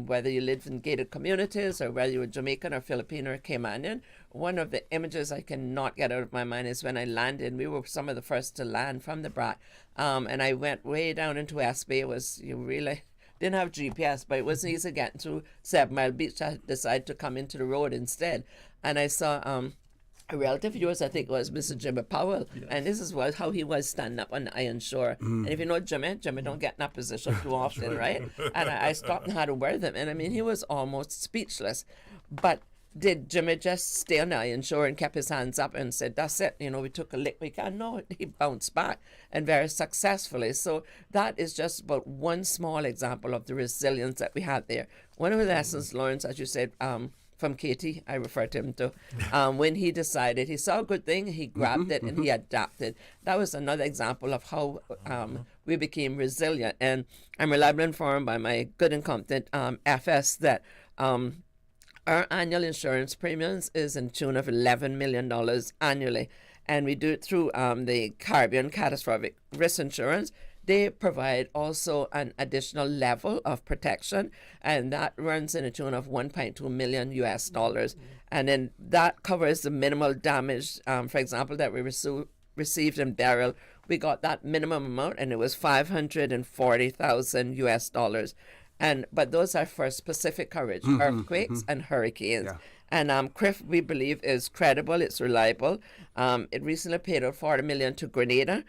whether you lived in gated communities or whether you were Jamaican or Filipino or Caymanian. One of the images I cannot get out of my mind is when I landed. We were some of the first to land from the Brat, and I went way down into West Bay. It was, you really didn't have GPS, but it wasn't easy getting to 7 Mile Beach. I decided to come into the road instead, and I saw a relative of yours, I think it was Mr. Jimmy Powell, and this is how he was standing up on the iron shore. And if you know Jimmy don't get in that position too often, right? And I stopped and had a word with him, and I mean, he was almost speechless. But did Jimmy just stay on the iron shore and kept his hands up and said, that's it, you know, we took a lick, we can? No, he bounced back, and very successfully. So that is just about one small example of the resilience that we had there. One of the lessons learned, as you said, from Katie, I refer to him to, when he decided, he saw a good thing, he grabbed it and he adapted. That was another example of how we became resilient. And I'm reliably informed by my good and competent FS that our annual insurance premiums is in tune of $11 million annually. And we do it through the Caribbean Catastrophic Risk Insurance. They provide also an additional level of protection, and that runs in a tune of $1.2 million US. And then that covers the minimal damage, for example, that we received in Beryl. We got that minimum amount, and it was $540,000 US. But those are for specific coverage, earthquakes and hurricanes. Yeah. And CRIF, we believe, is credible, it's reliable. It recently paid out $40 million to Grenada,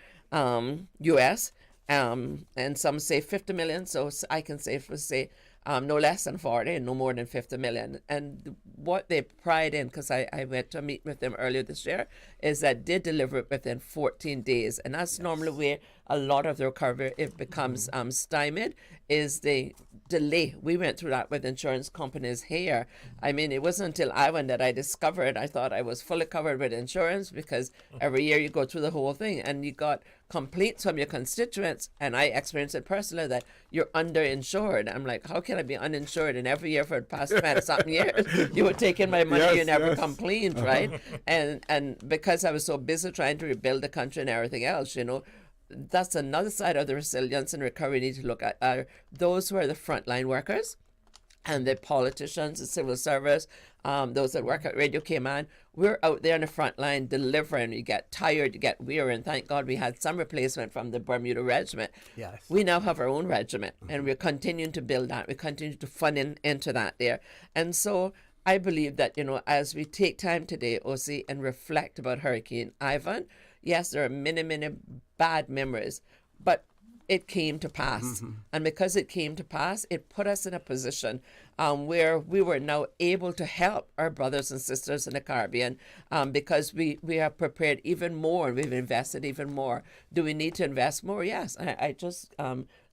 US. And some say 50 million, so I can safely say no less than 40 and no more than 50 million. And what they pride in, because I went to a meeting with them earlier this year, is that they deliver it within 14 days. And that's normally where a lot of the recovery, it becomes stymied, is the delay. We went through that with insurance companies here. I mean, it wasn't until Ivan that I discovered, I thought I was fully covered with insurance, because every year you go through the whole thing and you got complaints from your constituents, and I experienced it personally, that you're underinsured. I'm like, how can I be uninsured? And every year for the past 20-something years, you were taking my money, you never complained, right? And because I was so busy trying to rebuild the country and everything else, you know, that's another side of the resilience and recovery we need to look at, are those who are the frontline workers and the politicians, the civil service, those that work at Radio Cayman. We're out there in the front line delivering. You get tired, you get weary, and thank God we had some replacement from the Bermuda Regiment. Yes. We now have our own regiment, and we're continuing to build that. We continue to fund into that there. And so I believe that, you know, as we take time today, OC, and reflect about Hurricane Ivan, yes, there are many, many bad memories, but it came to pass. And because it came to pass, it put us in a position where we were now able to help our brothers and sisters in the Caribbean, because we are prepared even more, and we've invested even more. Do we need to invest more? Yes. I just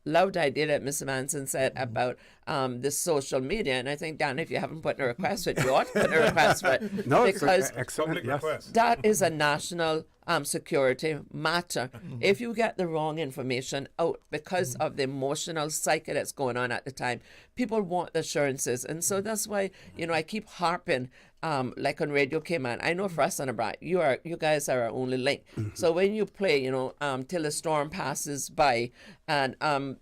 loved the idea that Mr. Manson said about the social media, and I think, Dan, if you haven't put in a request for it, you ought to put in a request for it. No, because it's excellent request. That is a national security matter. If you get the wrong information out because of the emotional psyche that's going on at the time, people want the assurances. And so that's why, you know, I keep harping, like on Radio Cayman. I know for us on the Bright, you guys are our only link. So when you play, you know, Till the Storm Passes By, and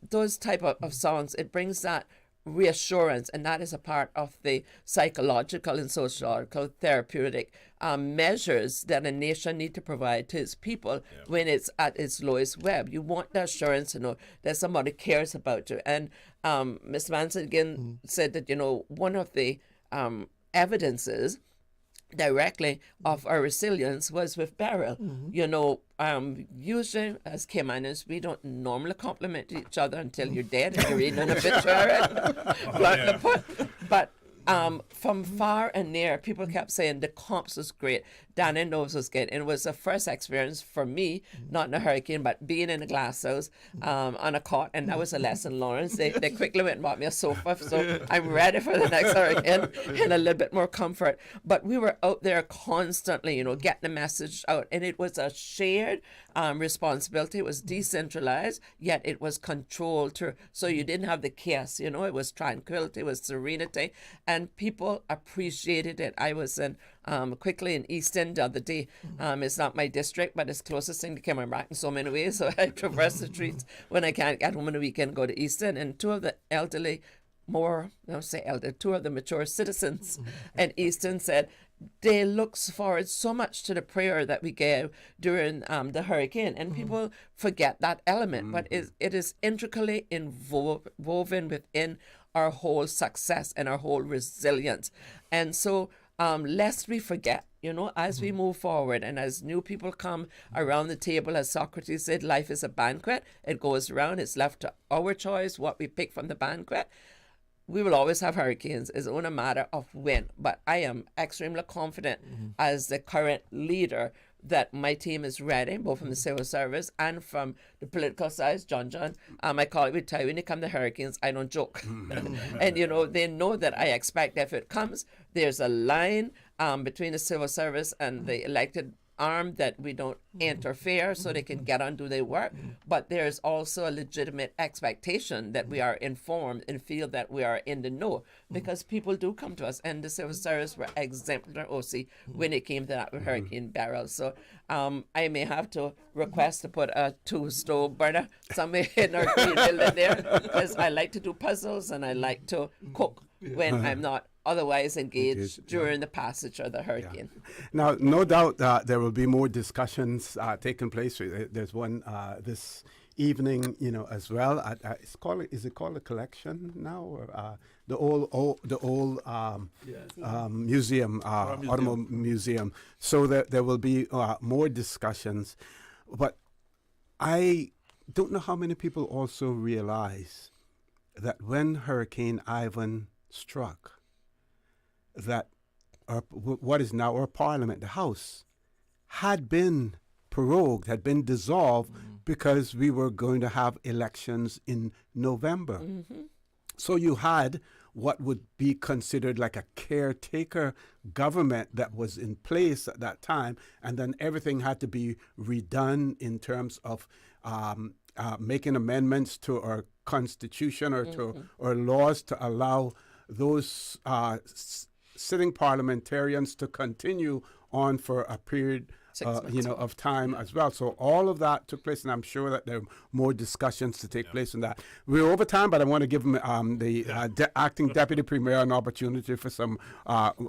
those type of songs, it brings that reassurance, and that is a part of the psychological and sociological therapeutic measures that a nation need to provide to its people when it's at its lowest web. You want the assurance to know that somebody cares about you. And Mr. Manson again said that, you know, one of the evidences directly of our resilience was with Beryl. You know, usually as Caymanians, we don't normally compliment each other until you're dead and you're reading an obituary. But from far and near, people kept saying the comps was great. Danielle knows was good. And it was the first experience for me, not in a hurricane, but being in a glass house on a cot. And that was a lesson learned. They quickly went and bought me a sofa. So I'm ready for the next hurricane and a little bit more comfort. But we were out there constantly, getting the message out. And it was a shared responsibility. It was decentralized, yet it was controlled. So you didn't have the chaos, it was tranquility, it was serenity. And people appreciated it. I was quickly in Easton the other day. It's not my district, but it's closest thing to Cayman in so many ways. So I traverse the streets when I can't get home on the weekend, go to Easton. And two of the elderly, two of the mature citizens in Easton said they look forward so much to the prayer that we gave during the hurricane. And people forget that element, but it is intricately woven within our whole success and our whole resilience. And so lest we forget, as we move forward and as new people come around the table, as Socrates said, life is a banquet. It goes around. It's left to our choice what we pick from the banquet. We will always have hurricanes. It's only a matter of when. But I am extremely confident as the current leader that my team is ready, both from the civil service and from the political side. John, my colleague would tell you, when it comes to hurricanes, I don't joke. And, they know that I expect if it comes, there's a line between the civil service and the elected arm that we don't interfere so they can get on, do their work. But there's also a legitimate expectation that we are informed and feel that we are in the know, because people do come to us, and the civil service were exemplary OC when it came to that Hurricane Beryl. So I may have to request to put a 2-stove burner somewhere in our building there, because I like to do puzzles and I like to cook when I'm not otherwise engaged during the passage of the hurricane. Now, no doubt there will be more discussions taking place. There's one this evening, as well. Is it called a collection now, or the old museum, Automobile Museum? So there will be more discussions. But I don't know how many people also realize that when Hurricane Ivan struck, that what is now our parliament, the House, had been prorogued, had been dissolved, because we were going to have elections in November. So you had what would be considered like a caretaker government that was in place at that time, and then everything had to be redone in terms of making amendments to our constitution or to our laws to allow those sitting parliamentarians to continue on for a period of time as well. So all of that took place, and I'm sure that there are more discussions to take place in that. We're over time, but I want to give the acting deputy premier an opportunity for some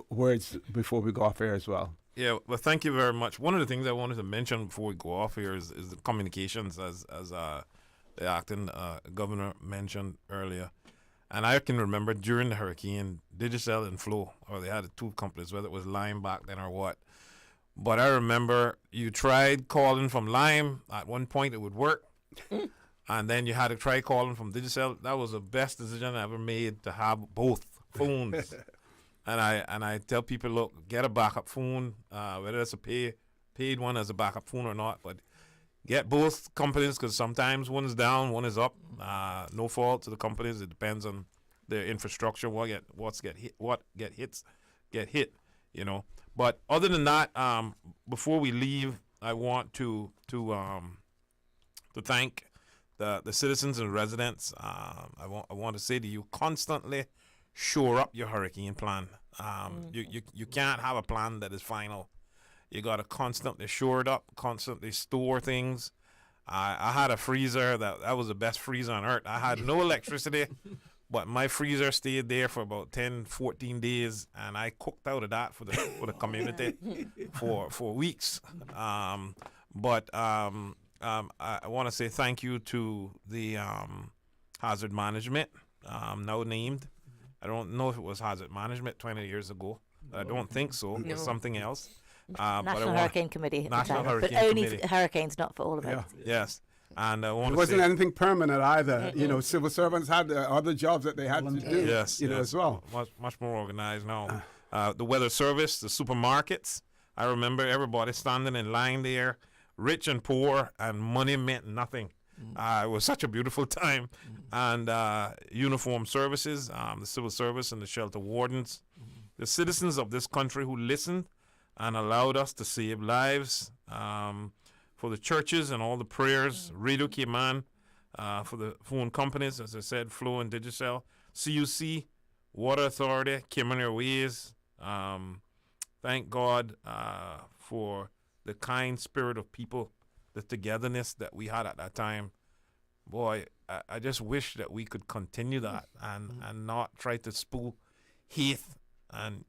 words before we go off air as well. Yeah, well, thank you very much. One of the things I wanted to mention before we go off here is the communications, as the acting governor mentioned earlier. And I can remember during the hurricane, Digicel and Flow, or they had two companies, whether it was Lime back then or what. But I remember you tried calling from Lime. At one point, it would work. And then you had to try calling from Digicel. That was the best decision I ever made, to have both phones. And I tell people, look, get a backup phone, whether it's a paid one as a backup phone or not. But get both companies, because sometimes one is down, one is up. No fault to the companies. It depends on their infrastructure. What get hit. But other than that, before we leave, I want to thank the citizens and residents. I want to say to you, constantly shore up your hurricane plan. You can't have a plan that is final. You got to constantly shore it up, constantly store things. I had a freezer that was the best freezer on earth. I had no electricity, but my freezer stayed there for about 10, 14 days, and I cooked out of that for the community for weeks. But I want to say thank you to the hazard management, now named. I don't know if it was hazard management 20 years ago. I don't think so. It was something else. National Hurricane Committee. National Hurricane but only Committee. Hurricanes, not for all of it. Yes. And I want it wasn't anything permanent either. Civil servants had other jobs that they had to do. Yes, as well. Much more organized now. The weather service, the supermarkets, I remember everybody standing in line there, rich and poor, and money meant nothing. It was such a beautiful time. And uniformed services, the civil service and the shelter wardens, the citizens of this country who listened and allowed us to save lives, for the churches and all the prayers, Radio Cayman, for the phone companies, as I said, Flow and Digicel, CUC, Water Authority, Cayman Airways. Thank God for the kind spirit of people, the togetherness that we had at that time. Boy, I just wish that we could continue that and not try to spool hate and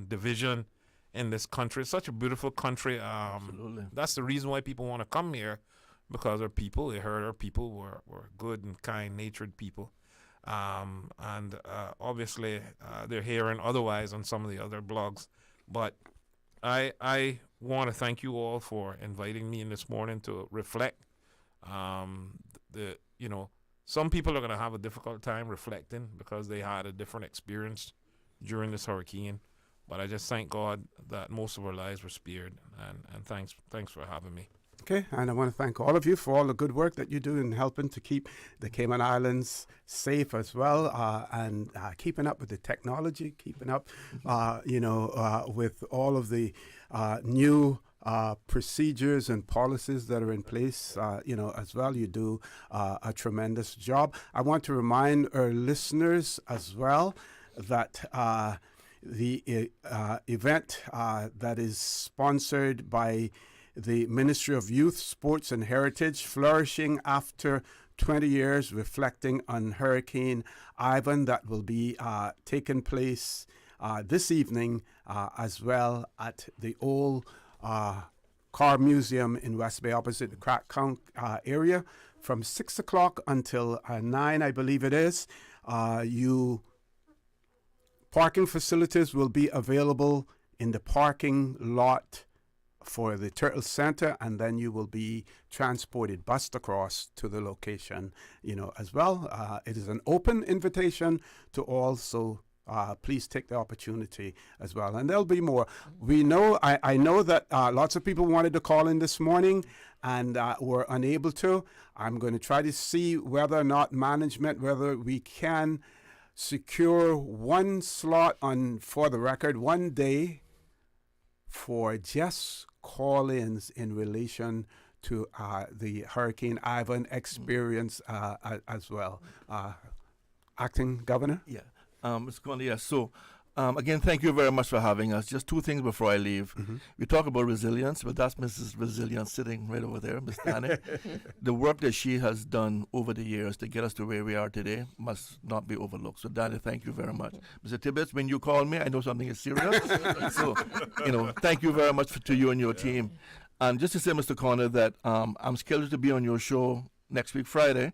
division in this country. It's such a beautiful country. Absolutely. That's the reason why people want to come here, because our people, they heard our people were good and kind-natured people. Obviously, they're hearing otherwise on some of the other blogs. But I want to thank you all for inviting me in this morning to reflect. Some people are going to have a difficult time reflecting because they had a different experience during this hurricane. But I just thank God that most of our lives were spared, and thanks for having me. Okay, and I want to thank all of you for all the good work that you do in helping to keep the Cayman Islands safe as well, and keeping up with the technology, keeping up, with all of the new procedures and policies that are in place, as well. You do a tremendous job. I want to remind our listeners as well that the event that is sponsored by the Ministry of Youth, Sports and Heritage, Flourishing After 20 Years, reflecting on Hurricane Ivan, that will be taking place this evening as well at the old Car Museum in West Bay, opposite the Crack Count area, from 6 o'clock until 9, I believe it is. Parking facilities will be available in the parking lot for the Turtle Center, and then you will be transported, bussed across to the location, as well. It is an open invitation to all, so please take the opportunity as well. And there'll be more. We know, I know that lots of people wanted to call in this morning and were unable to. I'm going to try to see whether or not whether we can secure one slot for the record, one day for just call-ins in relation to the Hurricane Ivan experience as well. Acting Governor? Yeah. Mr. Conley, yes. So, again, thank you very much for having us. Just two things before I leave. We talk about resilience, but that's Mrs. Resilience sitting right over there, Ms. Danny. The work that she has done over the years to get us to where we are today must not be overlooked. So, Danny, thank you very much. Mr. Tibbetts, when you call me, I know something is serious. So, thank you very much to you and your team. And just to say, Mr. Conner, that I'm scheduled to be on your show next week, Friday,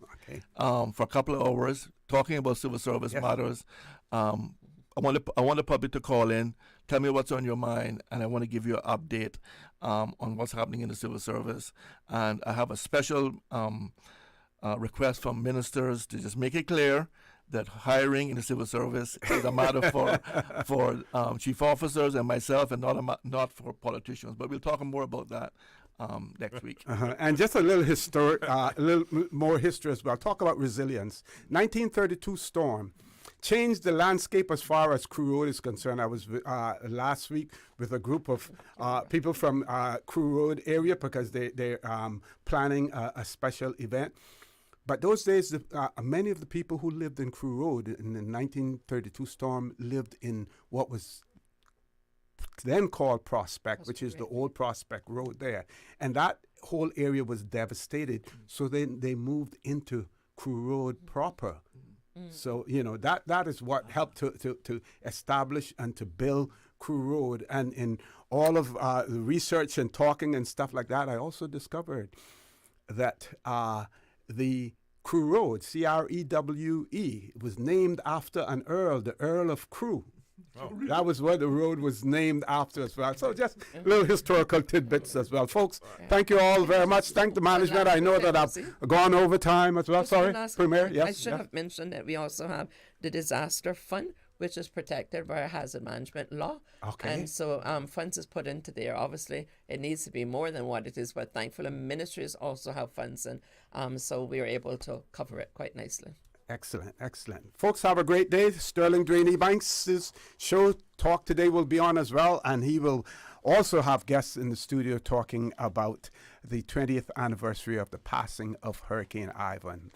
for a couple of hours, talking about civil service matters. I want the public to call in, tell me what's on your mind, and I want to give you an update on what's happening in the civil service. And I have a special request from ministers to just make it clear that hiring in the civil service is a matter for chief officers and myself, and not for politicians. But we'll talk more about that next week. And just a little more history as well. Talk about resilience. 1932 storm changed the landscape as far as Crew Road is concerned. I was last week with a group of people from Crew Road area because they're planning a special event. But those days, many of the people who lived in Crew Road in the 1932 storm lived in what was then called Prospect, which is the old Prospect Road there. And that whole area was devastated. So then they moved into Crew Road proper. So, that is what helped to establish and to build Crew Road. And in all of the research and talking and stuff like that, I also discovered that the Crew Road, Crewe, was named after an earl, the Earl of Crewe. Oh. That was what the road was named after as well. So just little historical tidbits as well. Folks, thank you all very much. Thank the management. I know that I've gone over time as well. Sorry, Premier. Yes, I should have mentioned that we also have the disaster fund, which is protected by our hazard management law. Okay. And so funds is put into there. Obviously, it needs to be more than what it is, but thankfully ministries also have funds, and so we are able to cover it quite nicely. Excellent, excellent. Folks, have a great day. Sterling Dwayne Ebanks' show Talk Today will be on as well, and he will also have guests in the studio talking about the 20th anniversary of the passing of Hurricane Ivan.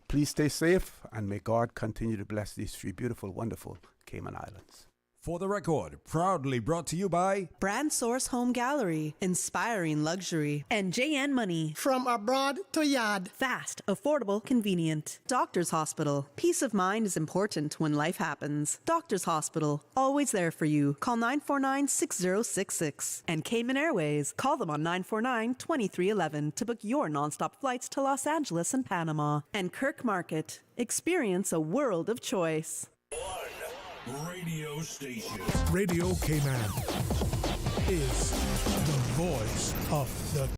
Please stay safe, and may God continue to bless these three beautiful, wonderful Cayman Islands. For the Record, proudly brought to you by Brand Source Home Gallery, inspiring luxury. And JN Money. From abroad to yard. Fast, affordable, convenient. Doctors Hospital. Peace of mind is important when life happens. Doctors Hospital, always there for you. Call 949-6066. And Cayman Airways. Call them on 949-2311 to book your nonstop flights to Los Angeles and Panama. And Kirk Market. Experience a world of choice. Radio station. Radio Cayman is the voice of the